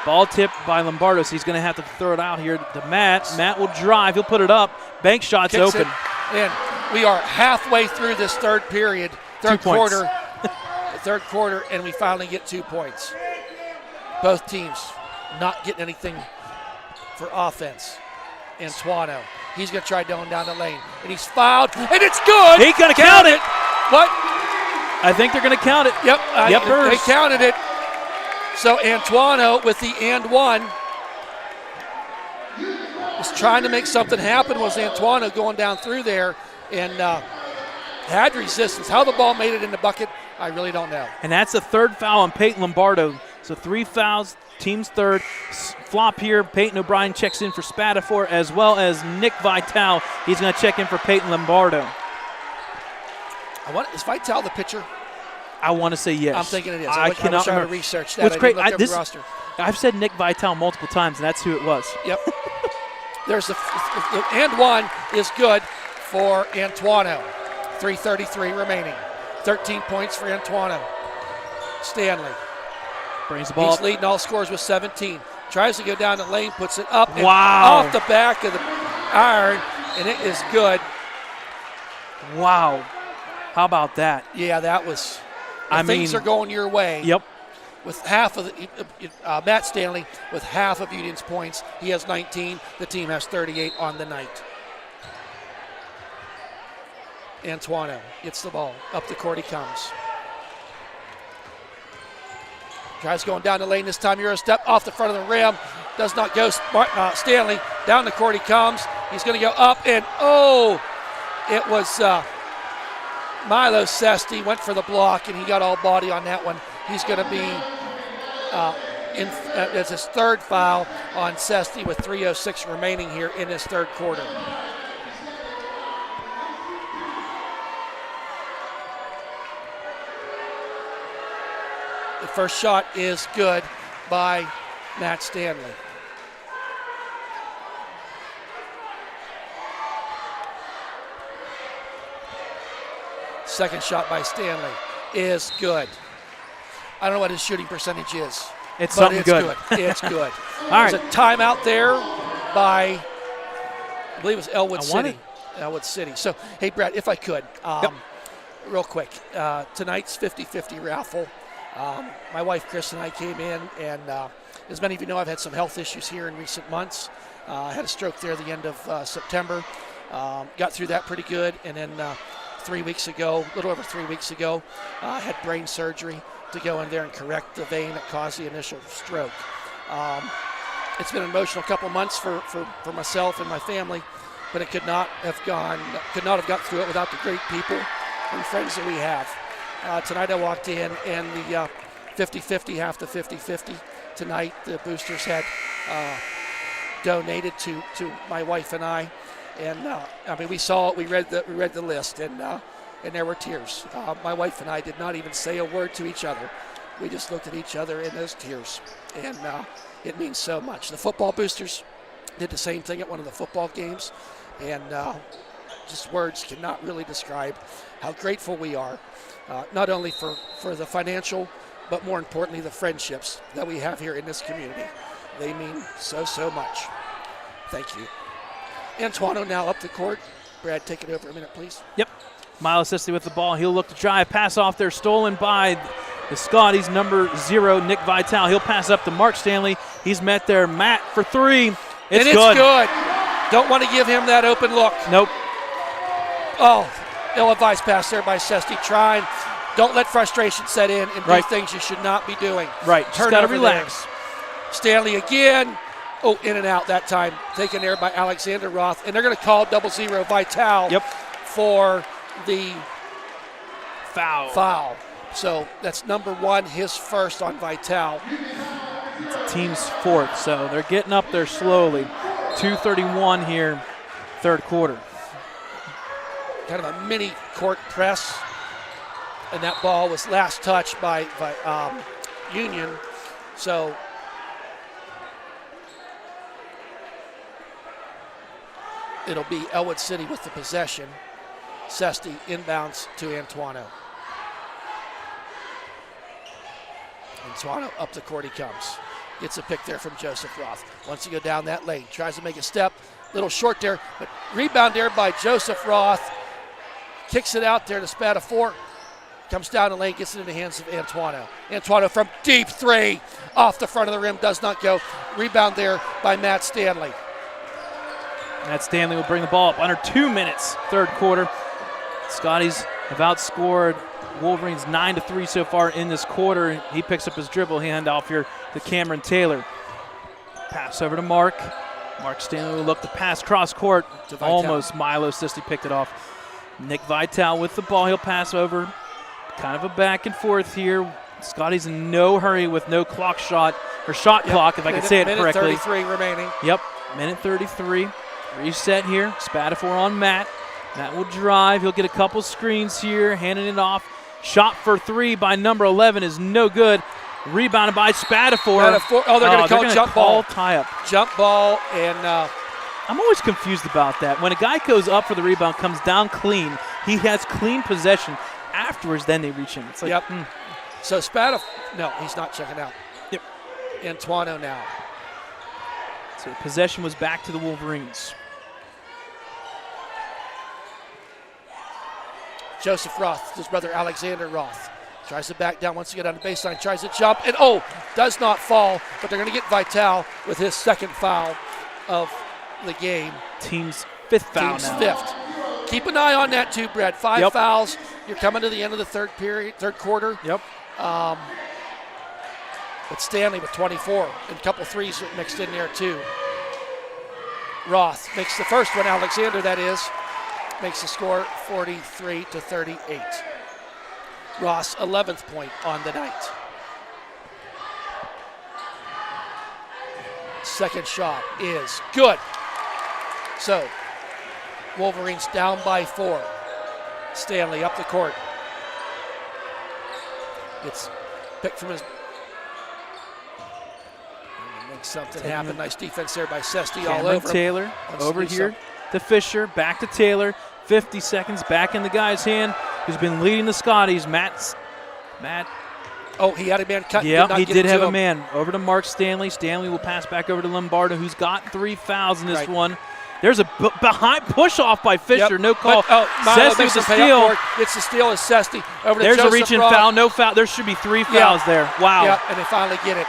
Ball tipped by Lombardo, so he's going to have to throw it out here to Matt. Matt will drive. He'll put it up. Bank shot's Kicks open. And we are halfway through this third period, third quarter, and we finally get 2 points. Both teams not getting anything for offense. Antoine, he's going to try going down the lane, and he's fouled, and it's good. He's going to count it. What? I think they're going to count it. Yep. They Bruce. counted it. So Antoine with the and one was trying to make something happen. Was Antoine going down through there and had resistance. How the ball made it in the bucket, I really don't know. And that's the third foul on Peyton Lombardo. So 3 fouls, team's third. Flop here. Peyton O'Brien checks in for Spatafora as well as Nick Vitale. He's going to check in for Peyton Lombardo. Is Vitale the pitcher? I want to say yes. I'm thinking it is. I cannot try to remember. research that. What's great? The roster. I've said Nick Vitale multiple times, and that's who it was. Yep. There's the and one is good for Antoine. 3:33 remaining. 13 points for Antoine. Stanley brings the ball. He's leading all scores with 17. Tries to go down the lane, puts it up and wow. off the back of the iron, and it is good. Wow. How about that? Yeah, that was. Things are going your way. Yep. With half of Matt Stanley with half of Union's points, he has 19. The team has 38 on the night. Antoine gets the ball up the court. He comes. Tries going down the lane this time. Euro step off the front of the rim. Does not go. Stanley down the court. He comes. He's going to go up and it was. Milo Sesti went for the block, and he got all body on that one. He's going to be as his third foul on Sesti with 3:06 remaining here in this third quarter. The first shot is good by Matt Stanley. Second shot by Stanley is good. I don't know what his shooting percentage is. It's but something it's good. It's good. All right. There's a timeout there by, I believe it was Ellwood City. Ellwood City. So, hey, Brad, if I could, real quick, tonight's 50-50 raffle. My wife, Chris, and I came in, and as many of you know, I've had some health issues here in recent months. I had a stroke there at the end of September. Got through that pretty good, and then 3 weeks ago, a little over 3 weeks ago, had brain surgery to go in there and correct the vein that caused the initial stroke. It's been an emotional couple months for myself and my family, but it could not have got through it without the great people and friends that we have. Tonight I walked in, and the 50-50, half the 50-50 tonight, the boosters had donated to my wife and I. And I mean, we saw it. We read the list, and there were tears. My wife and I did not even say a word to each other. We just looked at each other in those tears, and it means so much. The football boosters did the same thing at one of the football games, and just words cannot really describe how grateful we are, not only for the financial, but more importantly, the friendships that we have here in this community. They mean so much. Thank you. Antoine now up the court. Brad, take it over a minute, please. Yep. Milo Sisley with the ball. He'll look to drive. Pass off there, stolen by the Scotties, number 0, Nick Vitale. He'll pass up to Mark Stanley. He's met there. Matt for 3. It's good. Don't want to give him that open look. Nope. Oh, ill-advised pass there by Sesti. Don't let frustration set in and do things you should not be doing. Right. Just got to relax. There. Stanley again. Oh, in and out that time. Taken there by Alexander Roth. And they're going to call 0-0 Vitale for the foul. So that's number 1, his first on Vitale. It's the team's 4th, so they're getting up there slowly. 2:31 here, third quarter. Kind of a mini court press. And that ball was last touched by Union. So it'll be Ellwood City with the possession. Sesti inbounds to Antuano. Antuano up the court he comes. Gets a pick there from Joseph Roth. Wants to go down that lane. Tries to make a step. Little short there, but rebound there by Joseph Roth. Kicks it out there to Spatafor. Comes down the lane, gets it in the hands of Antuano. Antuano from deep 3. Off the front of the rim, does not go. Rebound there by Matt Stanley. Matt Stanley will bring the ball up under 2 minutes, third quarter. Scotties have outscored Wolverines 9-3 so far in this quarter. He picks up his dribble, hand off here to Cameron Taylor. Pass over to Mark. Mark Stanley will look to pass cross court. Almost Milo Sisley picked it off. Nick Vitale with the ball. He'll pass over. Kind of a back and forth here. Scotty's in no hurry with no clock shot, or shot clock, if I can say it correctly. Minute 33 remaining. Yep, minute 33. Reset here. Spatafor on Matt. Matt will drive. He'll get a couple screens here, handing it off. Shot for 3 by number 11 is no good. Rebounded by Spatafor. Oh, they're going to call jump ball. Tie up. Jump ball, and I'm always confused about that. When a guy goes up for the rebound, comes down clean, he has clean possession. Afterwards, then they reach him. It's like, So Spatafor, no, he's not checking out. Yep. Antuano now. So possession was back to the Wolverines. Joseph Roth, his brother Alexander Roth, tries to back down, wants to get on the baseline, tries to jump, and does not fall, but they're going to get Vitale with his second foul of the game. Team's 5th foul now. Team's 5th. Keep an eye on that too, Brad. 5 fouls. You're coming to the end of the third quarter. Yep. But Stanley with 24 and a couple threes mixed in there too. Roth makes the first one, Alexander that is, makes the score 43-38. Ross 11th point on the night. Second shot is good. So Wolverines down by 4. Stanley up the court. It's picked from his think something happened. Nice defense there by Sesti all Cameron over him. Taylor over here to Fisher, back to Taylor. 50 seconds back in the guy's hand who's been leading the Scotties. Matt. Oh, he had a man cut. Yeah, he did have a man. Over to Mark Stanley. Stanley will pass back over to Lombardo, who's got 3 fouls in this one. There's a behind push-off by Fisher. No call. Milo Sesti makes with the the steal. Gets the steal as Sesti over to There's Joseph a reach-in Roth. foul. No foul. There should be 3 fouls there. Wow. Yeah, and they finally get it.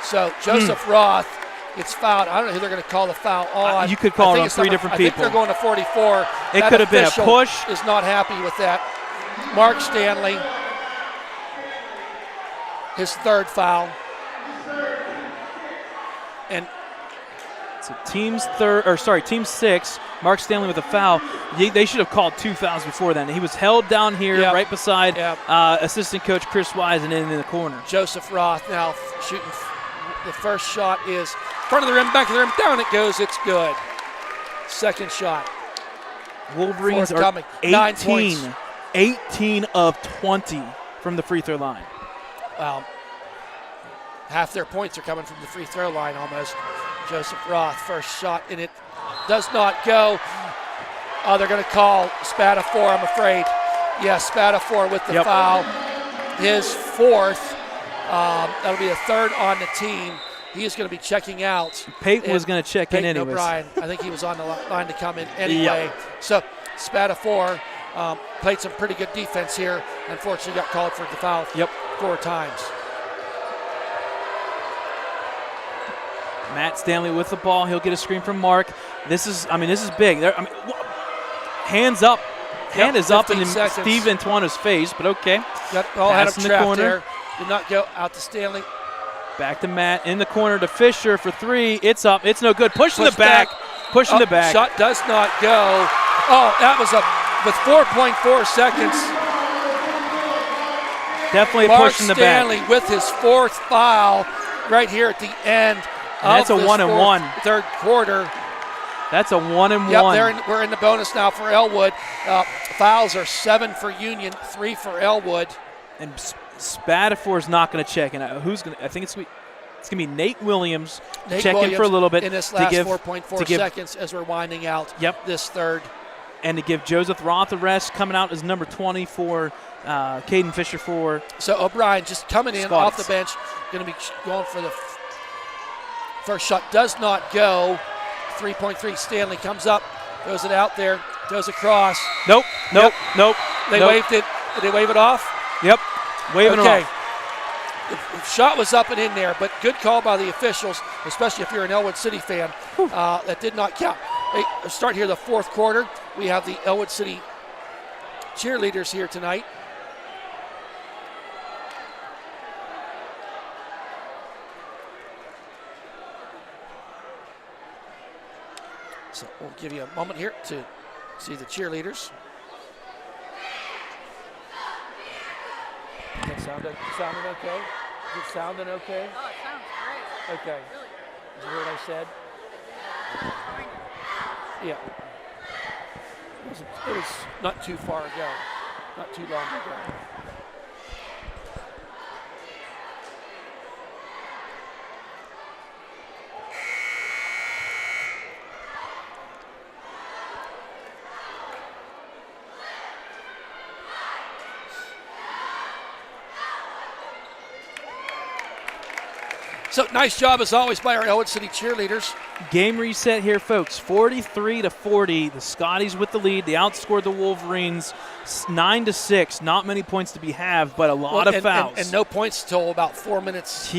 So Joseph Roth gets fouled. I don't know who they're going to call the foul on. You could call it on 3 different people. I think they're going to 44. It could have been a push. Is not happy with that. Mark Stanley, his 3rd foul. And so team's 6. Mark Stanley with a foul. They should have called 2 fouls before then. He was held down here right beside assistant coach Chris Wise and in the corner. Joseph Roth now shooting. The first shot is front of the rim, back of the rim, down it goes. It's good. Second shot. Wolverines are 18 of 20 from the free throw line. Half their points are coming from the free throw line almost. Joseph Roth, first shot, and it does not go. Oh, they're going to call Spatafor, I'm afraid. Yes, Spatafor with the foul. His 4th. That'll be a 3rd on the team. He is going to be checking out. Peyton was going to check in anyways. O'Brien, I think he was on the line to come in anyway. So Spatafor played some pretty good defense here. Unfortunately, got called for the foul 4 times. Matt Stanley with the ball. He'll get a screen from Mark. This is big. Hands up. Hand is up in Steve Antoine's face, but okay. Had him trapped there. Did not go out to Stanley. Back to Matt in the corner to Fisher for 3. It's up. It's no good. Pushing the back. Pushing the back. Shot does not go. Oh, that was with 4.4 seconds. Definitely Mark pushing the back. Stanley with his 4th foul right here at the end. That's a 1-and-1. 3rd quarter. That's a 1-and-1. Yep, we're in the bonus now for Ellwood. Fouls are 7 for Union, 3 for Ellwood. And Spatafor's not going to check. And who's going to? I think it's going to be Nate Williams checking for a little bit in this last 4.4 seconds as we're winding out this 3rd. And to give Joseph Roth a rest, coming out as number 20 for Caden Fisher for. So O'Brien just coming in off the bench, going to be going for the first shot. Does not go. 3.3. Stanley comes up, throws it out there, goes across. Nope. They waved it. Did they wave it off? Yep. Waving it off. The shot was up and in there, but good call by the officials, especially if you're an Ellwood City fan. That did not count. Hey, start here the 4th quarter. We have the Ellwood City cheerleaders here tonight. So we'll give you a moment here to see the cheerleaders. Is that sounding okay? Is it sounding okay? Oh, it sounds great. Okay. Really good. Did you hear what I said? Yeah. It was not too far ago, not too long ago. So nice job as always by our Ellwood City cheerleaders. Game reset here, folks. 43-40. The Scotties with the lead. They outscored the Wolverines 9-6. Not many points to be had, but a lot of fouls. And no points until about 4 minutes,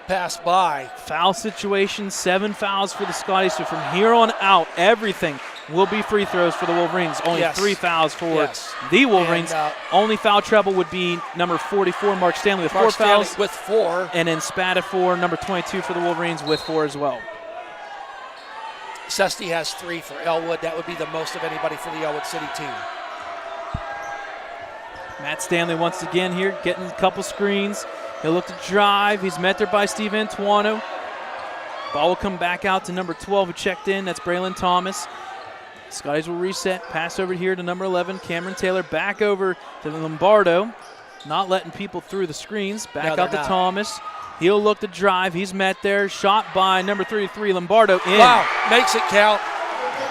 pass by. Foul situation, 7 fouls for the Scotties. So from here on out, everything will be free throws for the Wolverines. Only 3 fouls for the Wolverines. And, only foul trouble would be number 44, Mark Stanley, with 4 fouls. With 4. And then Spatafor, number 22 for the Wolverines, with 4 as well. Sesti has 3 for Ellwood. That would be the most of anybody for the Ellwood City team. Matt Stanley once again here, getting a couple screens. He'll look to drive. He's met there by Steve Antuono. Ball will come back out to number 12 who checked in. That's Braylon Thomas. Scotties will reset. Pass over here to number 11, Cameron Taylor. Back over to Lombardo. Not letting people through the screens. Back out to Thomas. He'll look to drive. He's met there. Shot by number 33, Lombardo, in. Wow, makes it count.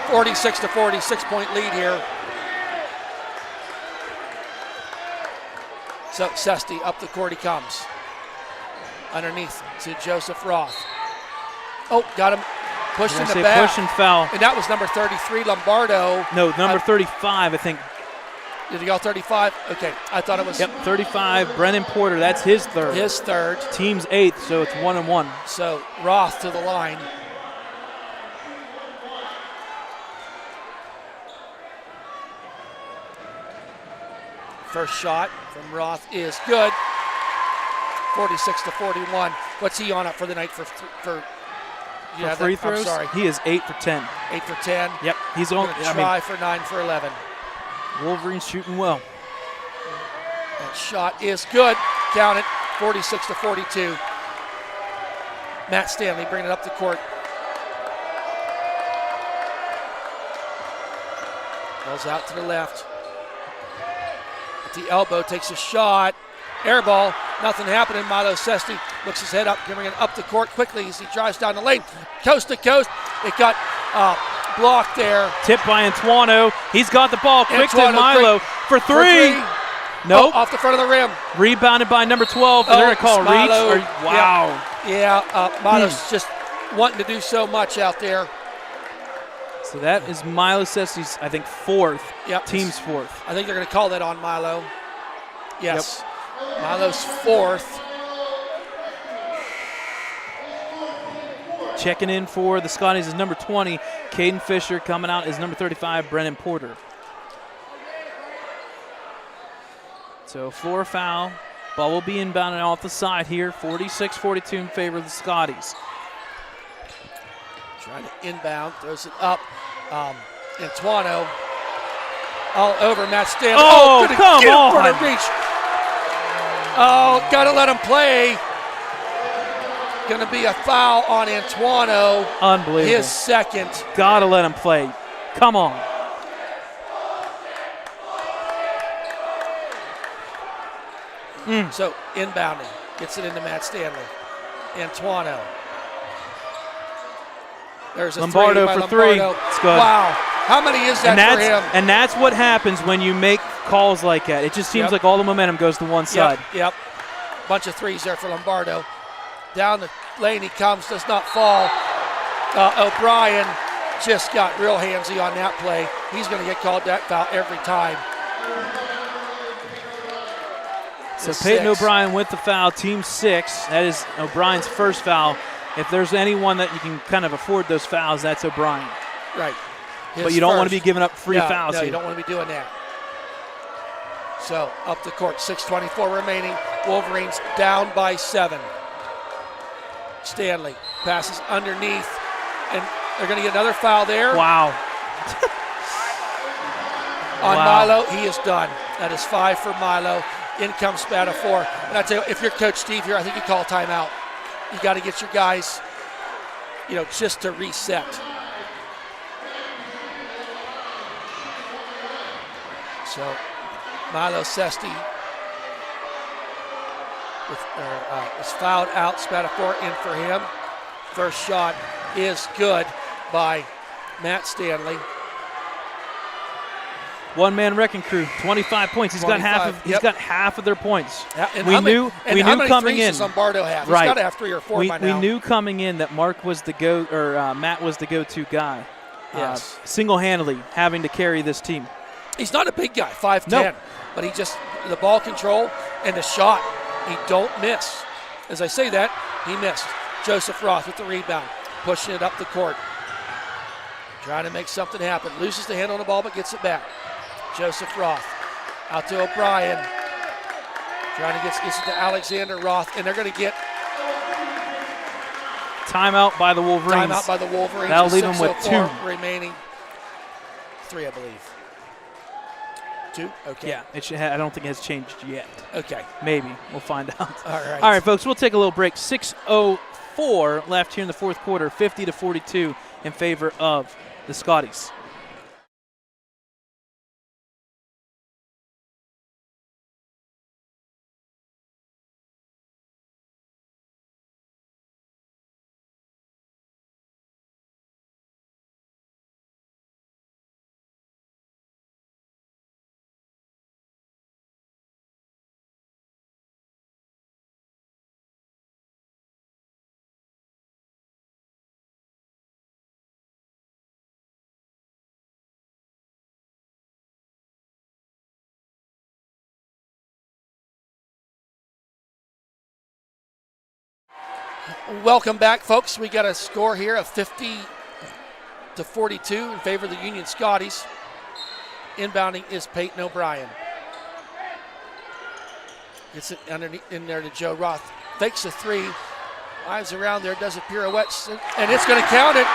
46-40, 6-point lead here. So Sesti up the court he comes. Underneath to Joseph Roth. Oh, got him pushed in the back. Push and foul. And that was number 33, Lombardo. No, number 35, I think. Did he go 35? Okay, I thought it was. Yep, 35, Brennan Porter. That's his third. His third. Team's eighth, so it's 1-1. So Roth to the line. First shot from Roth is good. 46-41. What's he on up for the night for free throws? I'm sorry. He is 8 for 10. 8 for 10. Yep, he's on. Gonna try for 9 for 11. Wolverines shooting well. That shot is good. Count it. 46-42. Matt Stanley bringing it up the court. Goes out to the left. At the elbow, takes a shot. Air ball. Nothing happening. Milo Sesti looks his head up, bringing it up the court quickly as he drives down the lane. Coast to coast. It got blocked there. Tipped by Antuano. He's got the ball. Quick to Antuano, Milo for three. Nope. Nope. Off the front of the rim. Rebounded by number 12. They're going to call Milo. reach. Wow. Yeah, Milo's just wanting to do so much out there. So that is Milo Sesti's, I think, fourth. Yep. Team's fourth. I think they're going to call that on Milo. Yes. Yep. Milo's fourth. Checking in for the Scotties is number 20. Caden Fisher. Coming out is number 35, Brennan Porter. So floor foul. Ball will be inbounded off the side here. 46-42 in favor of the Scotties. Trying to inbound. Throws it up. Antuano. All over Matt Stanley. Oh, come on. Reach. Oh, got to let him play. Going to be a foul on Antuano. Unbelievable. His second. Got to let him play. Come on. So inbounding. Gets it into Matt Stanley. Antuano. There's a Lombardo three by for Lombardo. three. It's good. Wow. How many is that for him? And that's what happens when you make calls like that. It just seems like all the momentum goes to one side. Yep. Bunch of threes there for Lombardo. Down the lane he comes, does not fall. O'Brien just got real handsy on that play. He's going to get called that foul every time. So Peyton O'Brien with the foul, team 6. That is O'Brien's first foul. If there's anyone that you can kind of afford those fouls, that's O'Brien. Right. But you don't want to be giving up free fouls No, here. you don't want to be doing that. So up the court, 6:24 remaining. Wolverines down by 7. Stanley passes underneath, and they're going to get another foul there. Wow. On Milo, he is done. That is 5 for Milo. In comes Spatafor. And I tell you, if you're Coach Steve here, I think you call a timeout. You got to get your guys, just to reset. So Milo Sesti is fouled out. Spatafor in for him. First shot is good by Matt Stanley. One-man wrecking crew, 25 points. He's got half of their points. Yeah, and we knew how many coming threes in. does Lombardo have? Right. He's got to have 3 or 4 by now. We knew coming in that Matt was the go-to guy. Yes. Single-handedly having to carry this team. He's not a big guy, 5'10", nope. but he just the ball control and the shot, he don't miss. As I say that, he missed. Joseph Roth with the rebound, pushing it up the court, trying to make something happen. Loses the hand on the ball, but gets it back. Joseph Roth out to O'Brien, trying to gets it to Alexander Roth, and they're going to get timeout by the Wolverines. Timeout by the Wolverines. That'll leave them with 2 remaining. 3, I believe. 2? Okay. Yeah, I don't think it has changed yet. Okay. Maybe. We'll find out. All right. All right, folks, we'll take a little break. 6:04 left here in the fourth quarter, 50-42 in favor of the Scotties. Welcome back, folks. We got a score here of 50-42 in favor of the Union Scotties. Inbounding is Peyton O'Brien. Gets it underneath in there to Joe Roth. Fakes a three. Lives around there, does a pirouette, and it's going to count it.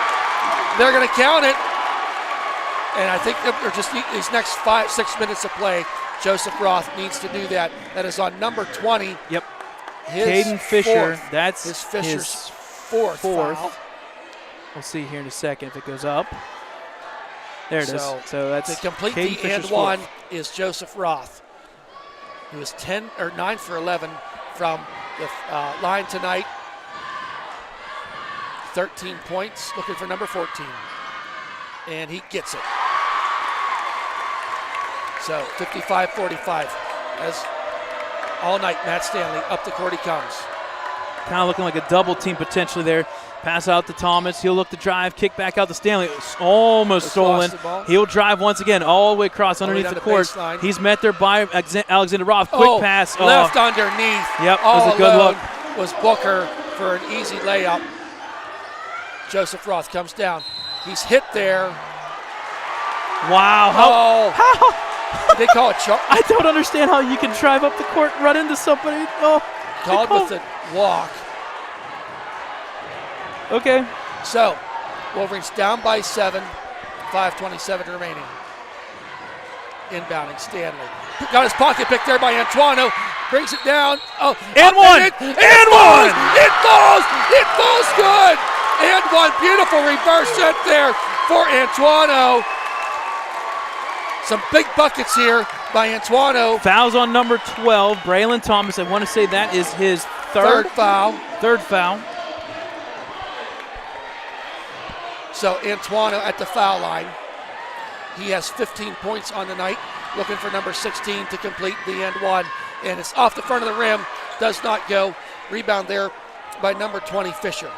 They're going to count it. And I think they're just these next 5-6 minutes of play, Joseph Roth needs to do that. That is on number 20. Yep. His Caden Fisher. fourth. That's His Fisher's his fourth foul. We'll see here in a second if it goes up. There it is. So that's to complete Caden the Fisher's and one fourth. is Joseph Roth. He was 9 for 11 from the line tonight. 13 points, looking for number 14. And he gets it. So 55-45. As all night, Matt Stanley, up the court he comes. Kind of looking like a double team potentially there. Pass out to Thomas. He'll look to drive, kick back out to Stanley. Almost stolen. He'll drive once again all the way across underneath the court. Baseline. He's met there by Alexander Roth. Quick pass. Left underneath. Yep, all was a good look. Was Booker for an easy layup. Joseph Roth comes down. He's hit there. Wow. How? They call it chalk. I don't understand how you can drive up the court and run into somebody. Oh, Called with a walk. Okay. So, Wolverines down by 7, 5:27 remaining. Inbounding Stanley. Got his pocket pick there by Antuano. Brings it down. Oh, and one. It falls. It falls. It falls good. And one beautiful reverse set there for Antuano. Some big buckets here by Antuano. Fouls on number 12, Braylon Thomas. I want to say that is his third foul. Third foul. So Antuano at the foul line. He has 15 points on the night, looking for number 16 to complete the end one. And it's off the front of the rim, does not go. Rebound there by number 20, Fisher.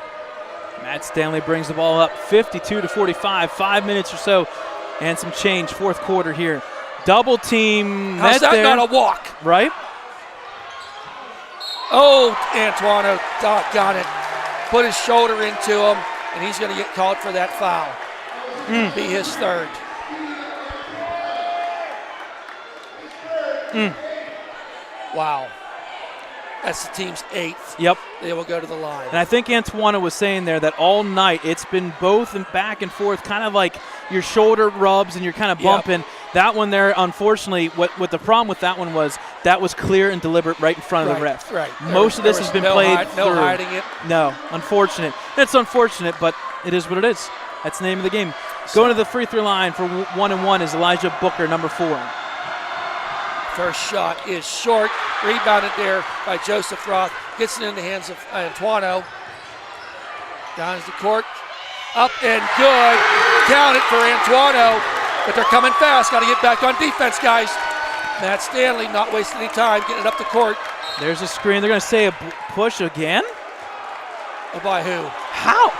Matt Stanley brings the ball up 52-45, 5 minutes or so, and some change, fourth quarter here. Double team. How's that there. not a walk? Right? Oh, Antuano got it. Put his shoulder into him, and he's going to get called for that foul. Be his third. Wow. That's the team's 8th. Yep. They will go to the line. And I think Antuano was saying there that all night it's been both and back and forth, kind of like your shoulder rubs and you're kind of bumping. Yep. That one there, unfortunately, what the problem with that one was that was clear and deliberate right in front of the ref. Right. Most of this has been played through. No hiding it. No, unfortunate. It's unfortunate, but it is what it is. That's the name of the game. Going to the free throw line for 1-1 is Elijah Booker, number 4. First shot is short. Rebounded there by Joseph Roth. Gets it in the hands of Antuano. Down the court. Up and good. Count it for Antuano. But they're coming fast. Got to get back on defense, guys. Matt Stanley not wasting any time getting it up the court. There's a screen. They're going to say a push again? By who? How?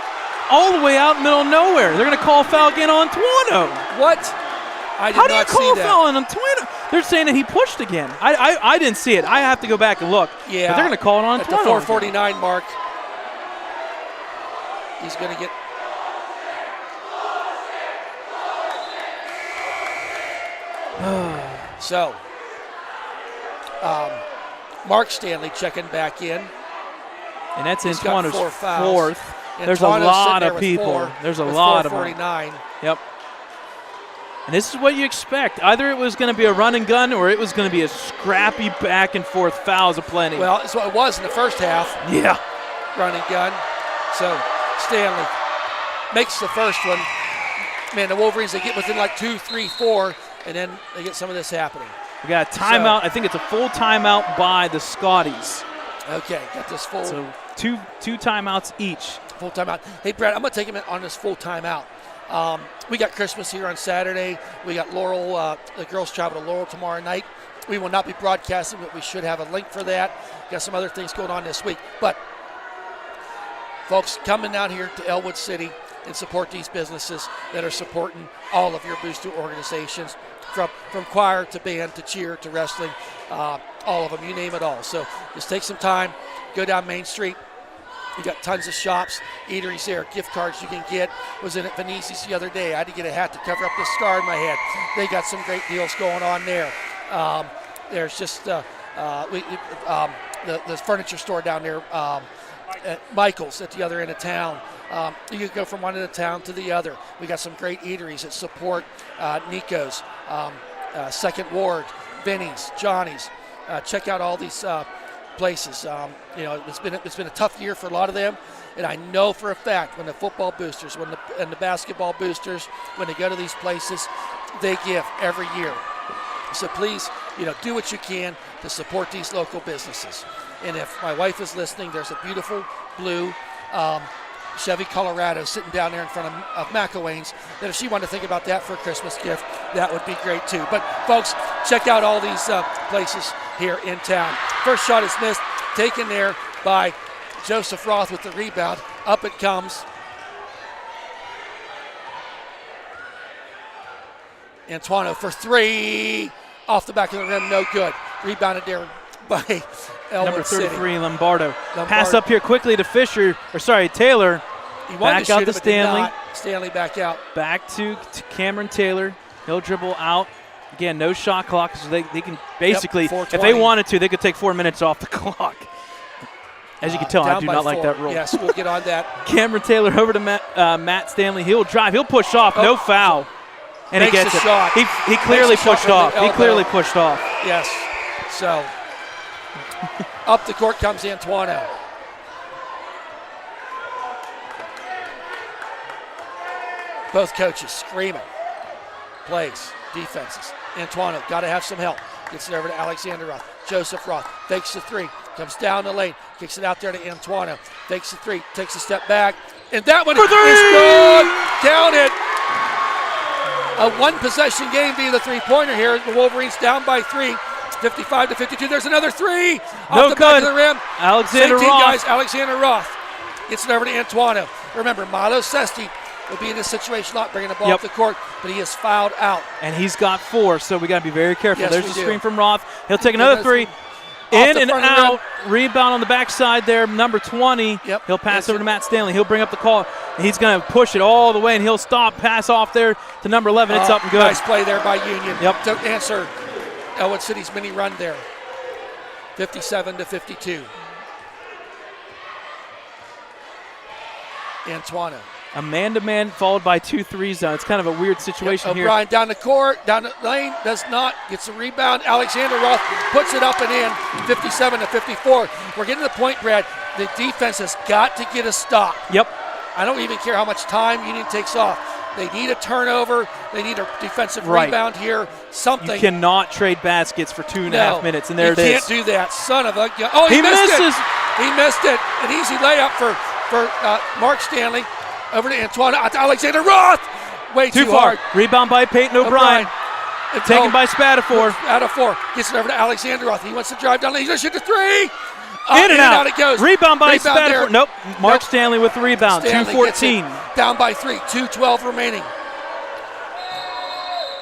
All the way out in the middle of nowhere. They're going to call a foul again on Antuano. What? I did not see that. How do you call a foul on Antuano? They're saying that he pushed again. I didn't see it. I have to go back and look. Yeah. But they're going to call it on at Antuano. At the 4:49 mark. He's going to get. So, Mark Stanley checking back in. And that's He's got Antuano's 4 fouls. fourth. There's a lot of people. There's a lot of them. 4:49. Yep. And this is what you expect. Either it was going to be a run and gun or it was going to be a scrappy back and forth fouls aplenty. Well, that's what it was in the first half. Yeah. Run and gun. So Stanley makes the first one. Man, the Wolverines, they get within like 2, 3, 4, and then they get some of this happening. We got a timeout. I think it's a full timeout by the Scotties. Okay, got this full. So two timeouts each. Full timeout. Hey, Brad, I'm going to take him on this full timeout. We got Christmas here on Saturday. We got Laurel, the girls travel to Laurel tomorrow night. We will not be broadcasting, but we should have a link for that. Got some other things going on this week. But, folks, coming out here to Ellwood City and support these businesses that are supporting all of your booster organizations, from choir to band to cheer to wrestling, all of them, you name it all. So just take some time, go down Main Street, You got tons of shops, eateries there, gift cards you can get. Was in at Venezzi's the other day. I had to get a hat to cover up the scar in my head. They got some great deals going on there. There's just the furniture store down there, at Michael's at the other end of town. You can go from one end of town to the other. We got some great eateries that support Nico's, Second Ward, Vinny's, Johnny's. Check out all these places. It's been a tough year for a lot of them, and I know for a fact when the football boosters, and the basketball boosters, when they go to these places, they give every year. So please, do what you can to support these local businesses. And if my wife is listening, there's a beautiful blue Chevy Colorado sitting down there in front of McElwain's, that if she wanted to think about that for a Christmas gift, that would be great too. But folks, check out all these places here in town. First shot is missed, taken there by Joseph Roth with the rebound. Up it comes. Antuano for three. Off the back of the rim, no good. Rebounded there by Ellwood Number 33, City. Lombardo. Pass up here quickly to Taylor. He wanted back to out shoot to it, but did Stanley. not. Stanley back out. Back to Cameron Taylor. He'll dribble out. Again, no shot clock, so they can basically, if 4:20. they wanted to, they could take 4 minutes off the clock. As you can tell, I Down do by not like 4. that rule. Yes, we'll get on that. Cameron Taylor over to Matt Stanley. He'll drive. He'll push off. No foul. And he Makes gets the it. shot. He clearly Makes the shot pushed from the off. He elbow. clearly pushed off. Yes. So up the court comes Antuano. Both coaches screaming. Plays, defenses. Antuano got to have some help. Gets it over to Alexander Roth. Joseph Roth fakes the three. Comes down the lane. Kicks it out there to Antuano. Fakes the three. Takes a step back. And that one is good. Count it. A one-possession game via the three-pointer here. The Wolverines down by 3, 55-52. There's another three off the back of the rim. Alexander Same team, Roth. guys. Alexander Roth gets it over to Antuano. Remember, Milo Sesti will be in this situation a lot, bringing the ball off the court, but he is fouled out. And he's got 4, so we got to be very careful. Yes, There's we a do. screen from Roth. He'll take another three. In and out. Rebound on the backside there, number 20. Yep. He'll pass over to Matt Stanley. He'll bring up the call. He's going to push it all the way, and he'll stop, pass off there to number 11. It's up and good. Nice play there by Union Yep. to answer Ellwood City's mini run there. 57-52. Antuano. A man-to-man followed by 2-3 zone. It's kind of a weird situation here. O'Brien down the court, down the lane, does not, gets the rebound. Alexander Roth puts it up and in, 57-54. We're getting to the point, Brad, the defense has got to get a stop. Yep. I don't even care how much time Union takes off. They need a turnover. They need a defensive rebound here, something. You cannot trade baskets for 2.5 minutes, and there it is. You can't do that, son of a gun. Oh, he missed misses. it. He missed it. An easy layup for Mark Stanley. Over to Antuano, out to Alexander Roth. Way too far. hard. Rebound by Peyton O'Brien. Taken by Spatafor. Out of 4. Gets it over to Alexander Roth. He wants to drive down. He's going to shoot the three. In and out it goes. Rebound by Rebound Spatafor. Nope. Mark Stanley with the rebound. Stanley 2:14. down by 3. 2:12 remaining.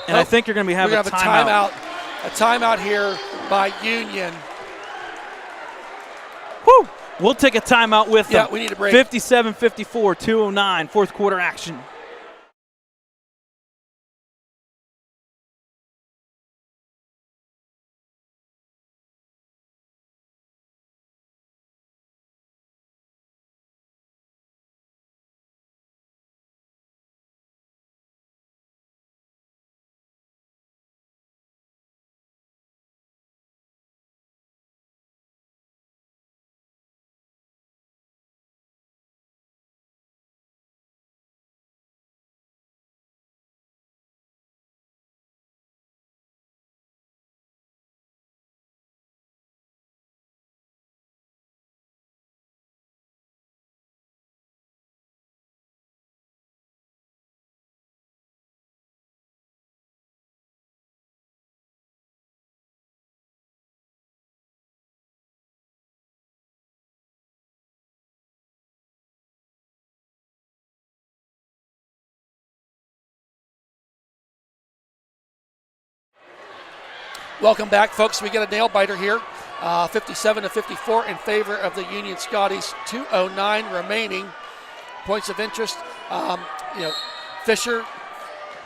And I think you're going to be having a timeout. A timeout here by Union. Woo! We'll take a timeout with them. Yeah, we need a break. 57-54, 2:09, fourth quarter action. Welcome back, folks. We got a nail biter here. 57-54 in favor of the Union Scotties. 2:09 remaining. Points of interest. Fisher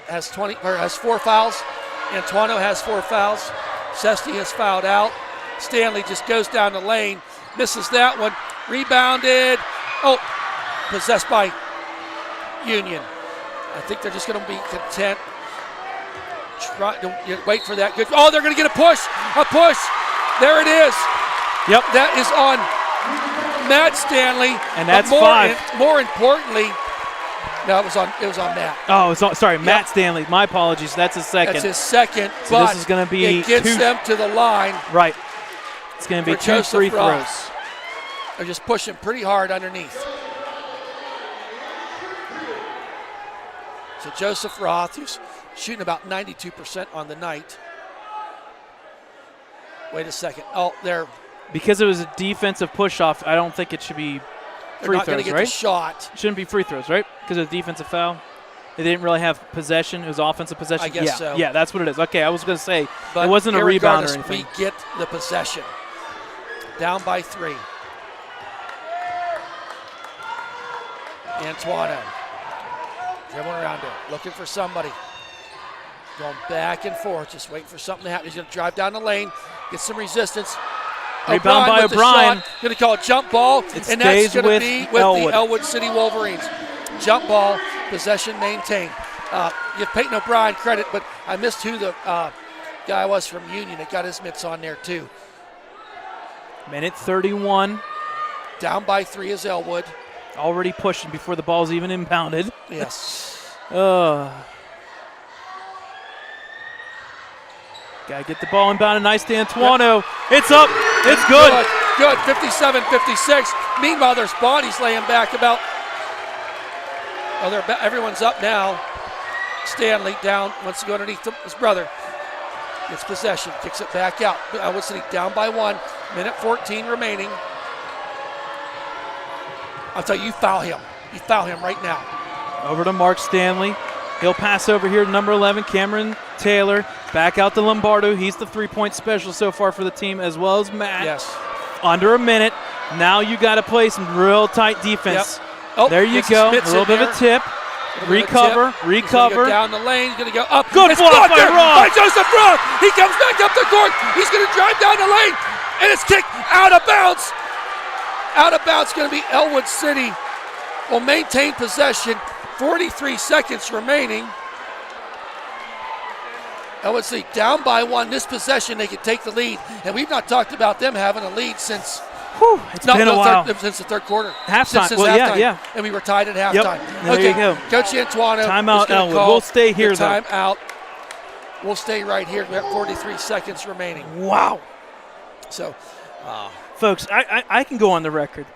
has 4 fouls. Antuano has 4 fouls. Sesti has fouled out. Stanley just goes down the lane, misses that one. Rebounded. Possessed by Union. I think they're just going to be content. Wait for that. Good. They're going to get a push. A push. There it is. Yep. That is on Matt Stanley. And that's 5. More importantly, no, it was on Matt. Oh, sorry, Matt Stanley. My apologies. That's his second. That's his second. So but this is going to be it gets 2. them to the line. Right. It's going to be 2 free throws. They're just pushing pretty hard underneath. So Joseph Roth, who's shooting about 92% on the night. Wait a second. They're because it was a defensive push-off. I don't think it should be free not going to throws, get right? the shot. Shouldn't be free throws, right? Because of the defensive foul. They didn't really have possession. It was offensive possession. I guess so. Yeah, that's what it is. Okay, I was going to say But it wasn't a rebound or irregardless, anything. We get the possession. Down by 3. Antuano. Dribbling around it. Looking for somebody. Going back and forth. Just waiting for something to happen. He's going to drive down the lane. Get some resistance. Rebound by O'Brien. Going to call a jump ball. It And that's stays going to be with Ellwood. the Ellwood City Wolverines. Jump ball. Possession maintained. Give Peyton O'Brien credit, but I missed who the guy was from Union that got his mitts on there too. Minute 31. Down by 3 is Ellwood. Already pushing before the ball's even impounded. Yes. Gotta get the ball inbounded. Nice to Antuano. Yep. It's up. It's good. Good. 57-56. Meanwhile, there's bodies laying back about. Everyone's up now. Stanley down, wants to go underneath his brother. Gets possession, kicks it back out. Ellwood City down by 1. Minute 14 remaining. I'll tell you, you foul him. You foul him right now. Over to Mark Stanley. He'll pass over here to number 11, Cameron Taylor. Back out to Lombardo. He's the 3-point specialist so far for the team, as well as Matt. Yes. Under a minute. Now you got to play some real tight defense. Yep. There you go. A little bit of a tip. Recover. He's gonna go down the lane. He's going to go up. Good It's block by blocked there Roth. by Joseph Roth. He comes back up the court. He's going to drive down the lane. And it's kicked out of bounds. Out of bounds going to be Ellwood City. Will maintain possession. 43 seconds remaining. Ellwood City down by 1. This possession, they could take the lead. And we've not talked about them having a lead since. It's been a while. Since the third quarter. Halftime. Since well, halftime. yeah. And we were tied at halftime. There you go. Coach Antuano. Timeout, Ellwood. We'll stay here, though. Timeout. We'll stay right here. We have 43 seconds remaining. Wow. So, folks, I can go on the record.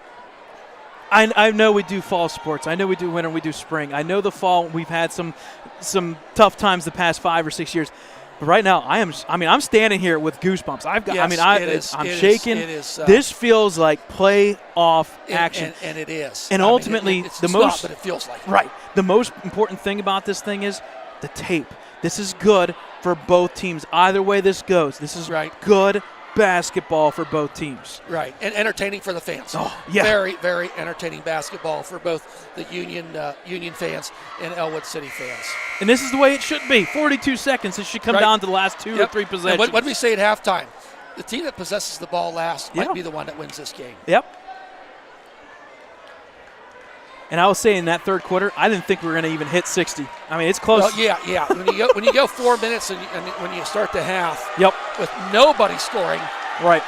I know we do fall sports. I know we do winter. We do spring. I know the fall. We've had some tough times the past 5 or 6 years. But right now, I'm standing here with goosebumps. I'm shaking. This feels like playoff action, and it is. And ultimately, it's the not, most but it feels like it. right. The most important thing about this thing is the tape. This is good for both teams. Either way this goes, this is good basketball for both teams. Right, and entertaining for the fans. Oh, yeah. Very, very entertaining basketball for both the Union fans and Ellwood City fans. And this is the way it should be. 42 seconds. It should come down to the last 2 or 3 possessions. What did we say at halftime? The team that possesses the ball last might be the one that wins this game. Yep. And I was saying in that third quarter, I didn't think we were going to even hit 60. I mean, it's close. Well, yeah. When you go 4 minutes and when you start the half, with nobody scoring, right.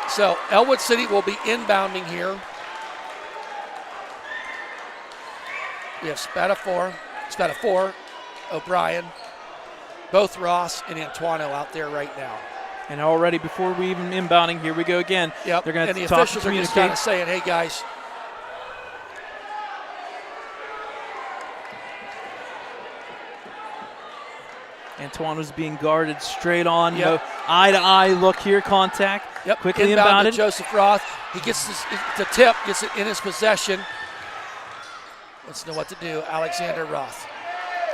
So Ellwood City will be inbounding here. We have Spatafor, O'Brien, both Ross and Antuano out there right now. And already before we even inbounding, here we go again. Yep. They're going to the talk officials and are just communicate. kind of saying, "Hey guys." Antuano's being guarded straight on. Eye-to-eye look here, contact. Yep. Quickly inbound inbounded. to Joseph Roth. He gets the tip, gets it in his possession. Let's know what to do. Alexander Roth.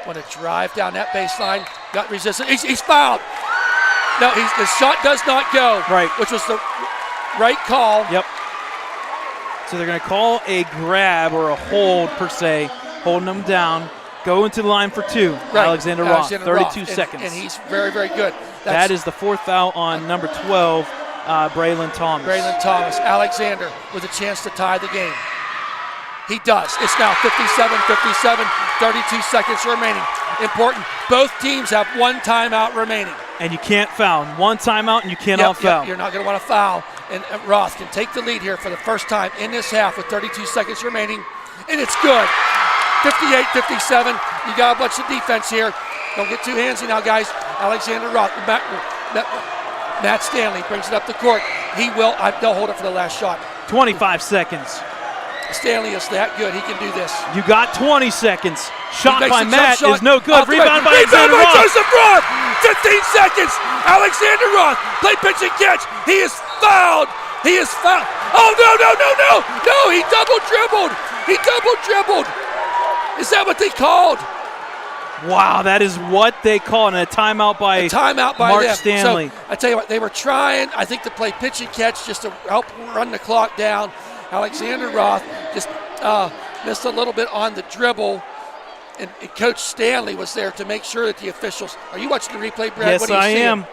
Want to drive down that baseline. Got resistance. He's fouled. No, the shot does not go. Right. Which was the right call. Yep. So they're going to call a grab or a hold, per se, holding them down. Go into the line for 2. Right. Alexander Roth, 32 Roth. seconds. And he's very, very good. That is the 4th foul on number 12, Braylon Thomas. Braylon Thomas. Alexander with a chance to tie the game. He does. It's now 57-57, 32 seconds remaining. Important. Both teams have 1 timeout remaining. And you can't foul. 1 timeout and you cannot foul. You're not going to want to foul. And Roth can take the lead here for the first time in this half with 32 seconds remaining. And it's good. 58-57. You got a bunch of defense here. Don't get too handsy now, guys. Alexander Roth. Matt Stanley brings it up the court. They'll hold it for the last shot. 25 seconds. Stanley is that good. He can do this. You got 20 seconds. Shot by a Matt jump shot is no good. Rebound by Rebound Alexander by Roth. Joseph Roth. 15 seconds. Alexander Roth. Play, pitch, and catch. He is fouled. He is fouled. Oh, no. No, he double dribbled. Is that what they called? Wow, that is what they call it. And a timeout by Mark them. Stanley. So, I tell you what, they were trying, I think, to play pitch and catch just to help run the clock down. Alexander Roth just missed a little bit on the dribble. And Coach Stanley was there to make sure that the officials. Are you watching the replay, Brad? Yes, what are you I seeing? am.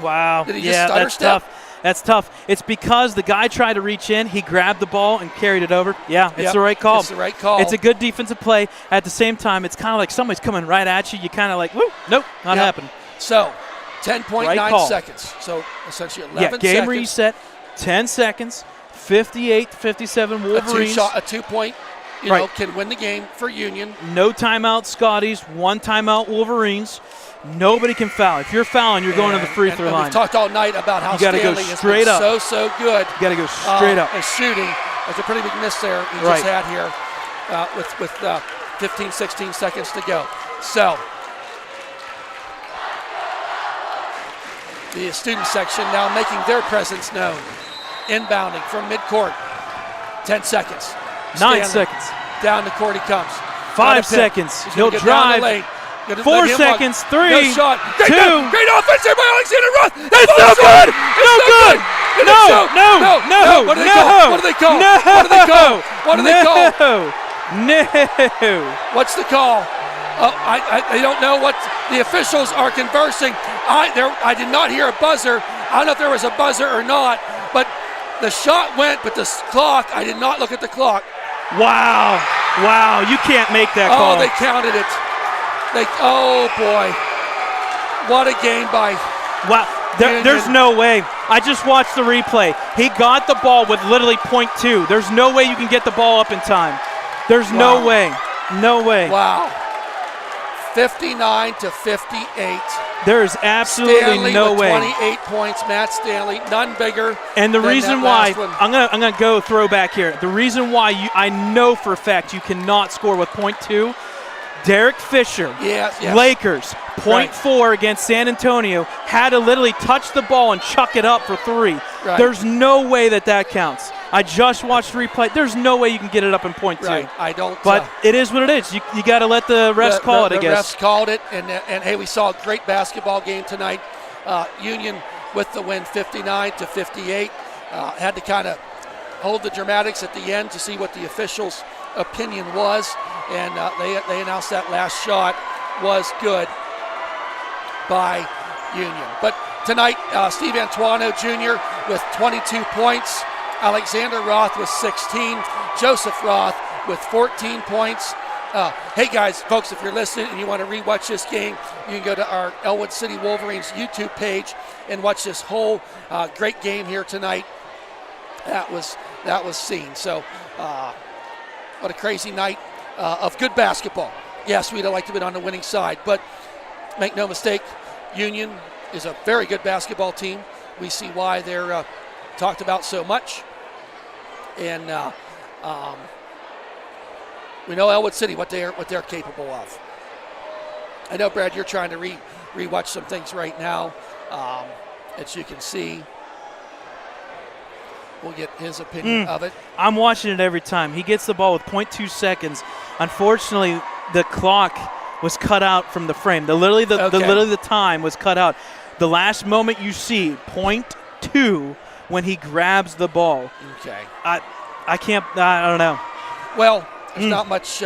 Wow. Did he just stutter that's step? tough. That's tough. It's because the guy tried to reach in. He grabbed the ball and carried it over. Yeah, it's the right call. It's the right call. It's a good defensive play. At the same time, it's kind of like somebody's coming right at you. You kind of like, whoop, nope, not happening. So, 10.9 Right seconds. So, essentially 11 seconds. Game reset, 10 seconds, 58-57 Wolverines. A 2-point, can win the game for Union. No timeout Scotties, 1 timeout Wolverines. Nobody can foul. If you're fouling, you're going to the free throw line. We've talked all night about how you gotta Stanley go has straight been up. so good. You got to go straight up. And shooting. There's a pretty big miss there he just had here with 15, 16 seconds to go. So, the student section now making their presence known. Inbounding from midcourt. 10 seconds. 9 Stanley, seconds. Down the court he comes. 5 seconds. He'll drive. 4 seconds. 3. No shot. 2. Great offense there by Alexander Roth. It's no good. No good. No. What do they call? What do they call? No. What's the call? I don't know what the officials are conversing. I did not hear a buzzer. I don't know if there was a buzzer or not, but the shot went, but the clock, I did not look at the clock. Wow. You can't make that call. Oh, they counted it. Oh, boy. What a game by Wow. There's no way. I just watched the replay. He got the ball with literally .2. There's no way you can get the ball up in time. There's no way. No way. Wow. 59-58. There is absolutely Stanley no with way. 28 points. Matt Stanley, none bigger. And the than reason that why last one. I'm gonna go throwback here. The reason why I know for a fact you cannot score with .2. Derek Fisher, Yes. Lakers, .4 against San Antonio, had to literally touch the ball and chuck it up for 3. Right. There's no way that counts. I just watched the replay. There's no way you can get it up in .2. Right. I don't. But it is what it is. You got to let the refs call it, I guess. The refs called it, and hey, we saw a great basketball game tonight. Union with the win, 59-58. Had to kind of hold the dramatics at the end to see what the officials' opinion was, and they announced that last shot was good by Union. But tonight, Steve Antuano Jr. with 22 points. Alexander Roth with 16. Joseph Roth with 14 points. Hey guys, folks, if you're listening and you want to rewatch this game, you can go to our Ellwood City Wolverines YouTube page and watch this whole great game here tonight. That was seen. So, what a crazy night of good basketball. Yes, we'd have liked to have been on the winning side, but make no mistake, Union is a very good basketball team. We see why they're talked about so much. And we know Ellwood City, what they're capable of. I know, Brad, you're trying to rewatch some things right now. As you can see, we'll get his opinion of it. I'm watching it every time. He gets the ball with .2 seconds. Unfortunately, the clock was cut out from the frame. Literally the time was cut out. The last moment you see, .2, when he grabs the ball. Okay. I can't. I don't know. Well, there's not much.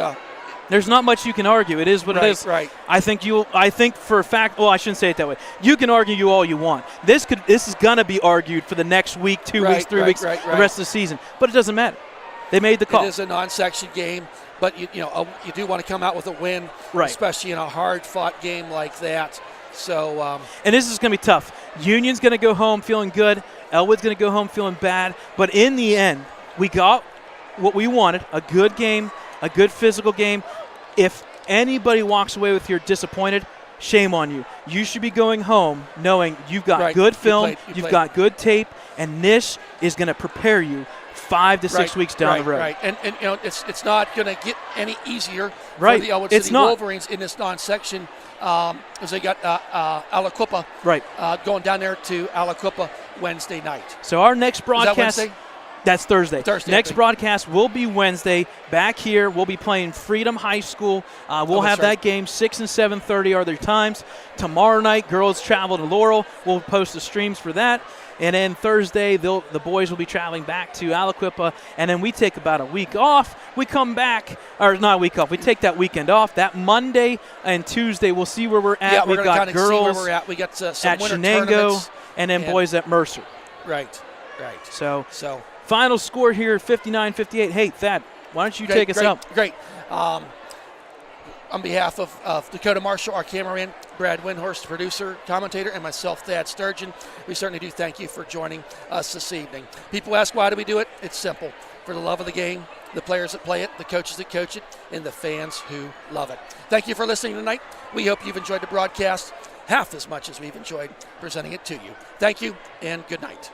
There's not much you can argue. It is what it is. Right. I think for a fact. Well, I shouldn't say it that way. You can argue all you want. This is gonna be argued for the next week, 2 weeks, 3 weeks, the rest of the season. But it doesn't matter. They made the call. It is a non-section game, but you do want to come out with a win, right? Especially in a hard-fought game like that. So. And this is gonna be tough. Union's gonna go home feeling good. Ellwood's gonna go home feeling bad. But in the end, we got what we wanted: a good game, a good physical game. If anybody walks away with you're disappointed, shame on you. You should be going home knowing you've got good film, you've got good tape, and this is going to prepare you 5 to 6 weeks down the road. Right, and it's not going to get any easier right. for the Ellwood City Wolverines in this non-section because they got Aliquippa going down there to Aliquippa Wednesday night. So our next broadcast. Is that Wednesday? That's Thursday. Next broadcast will be Wednesday. Back here, we'll be playing Freedom High School. We'll have that game. 6 and 7:30 are their times. Tomorrow night, girls travel to Laurel. We'll post the streams for that. And then Thursday, the boys will be traveling back to Aliquippa. And then we take about a week off. We come back, or not a week off. We take that weekend off. That Monday and Tuesday, we'll see where we're at. Yeah, We've got girls see where we're at. We got some at winter Shenango, tournaments. and then boys at Mercer. Right. So. Final score here, 59-58. Hey, Thad, why don't you take us out? Great. On behalf of Dakota Marshall, our cameraman, Brad Windhorst, producer, commentator, and myself, Thad Sturgeon, we certainly do thank you for joining us this evening. People ask, why do we do it? It's simple. For the love of the game, the players that play it, the coaches that coach it, and the fans who love it. Thank you for listening tonight. We hope you've enjoyed the broadcast half as much as we've enjoyed presenting it to you. Thank you, and good night.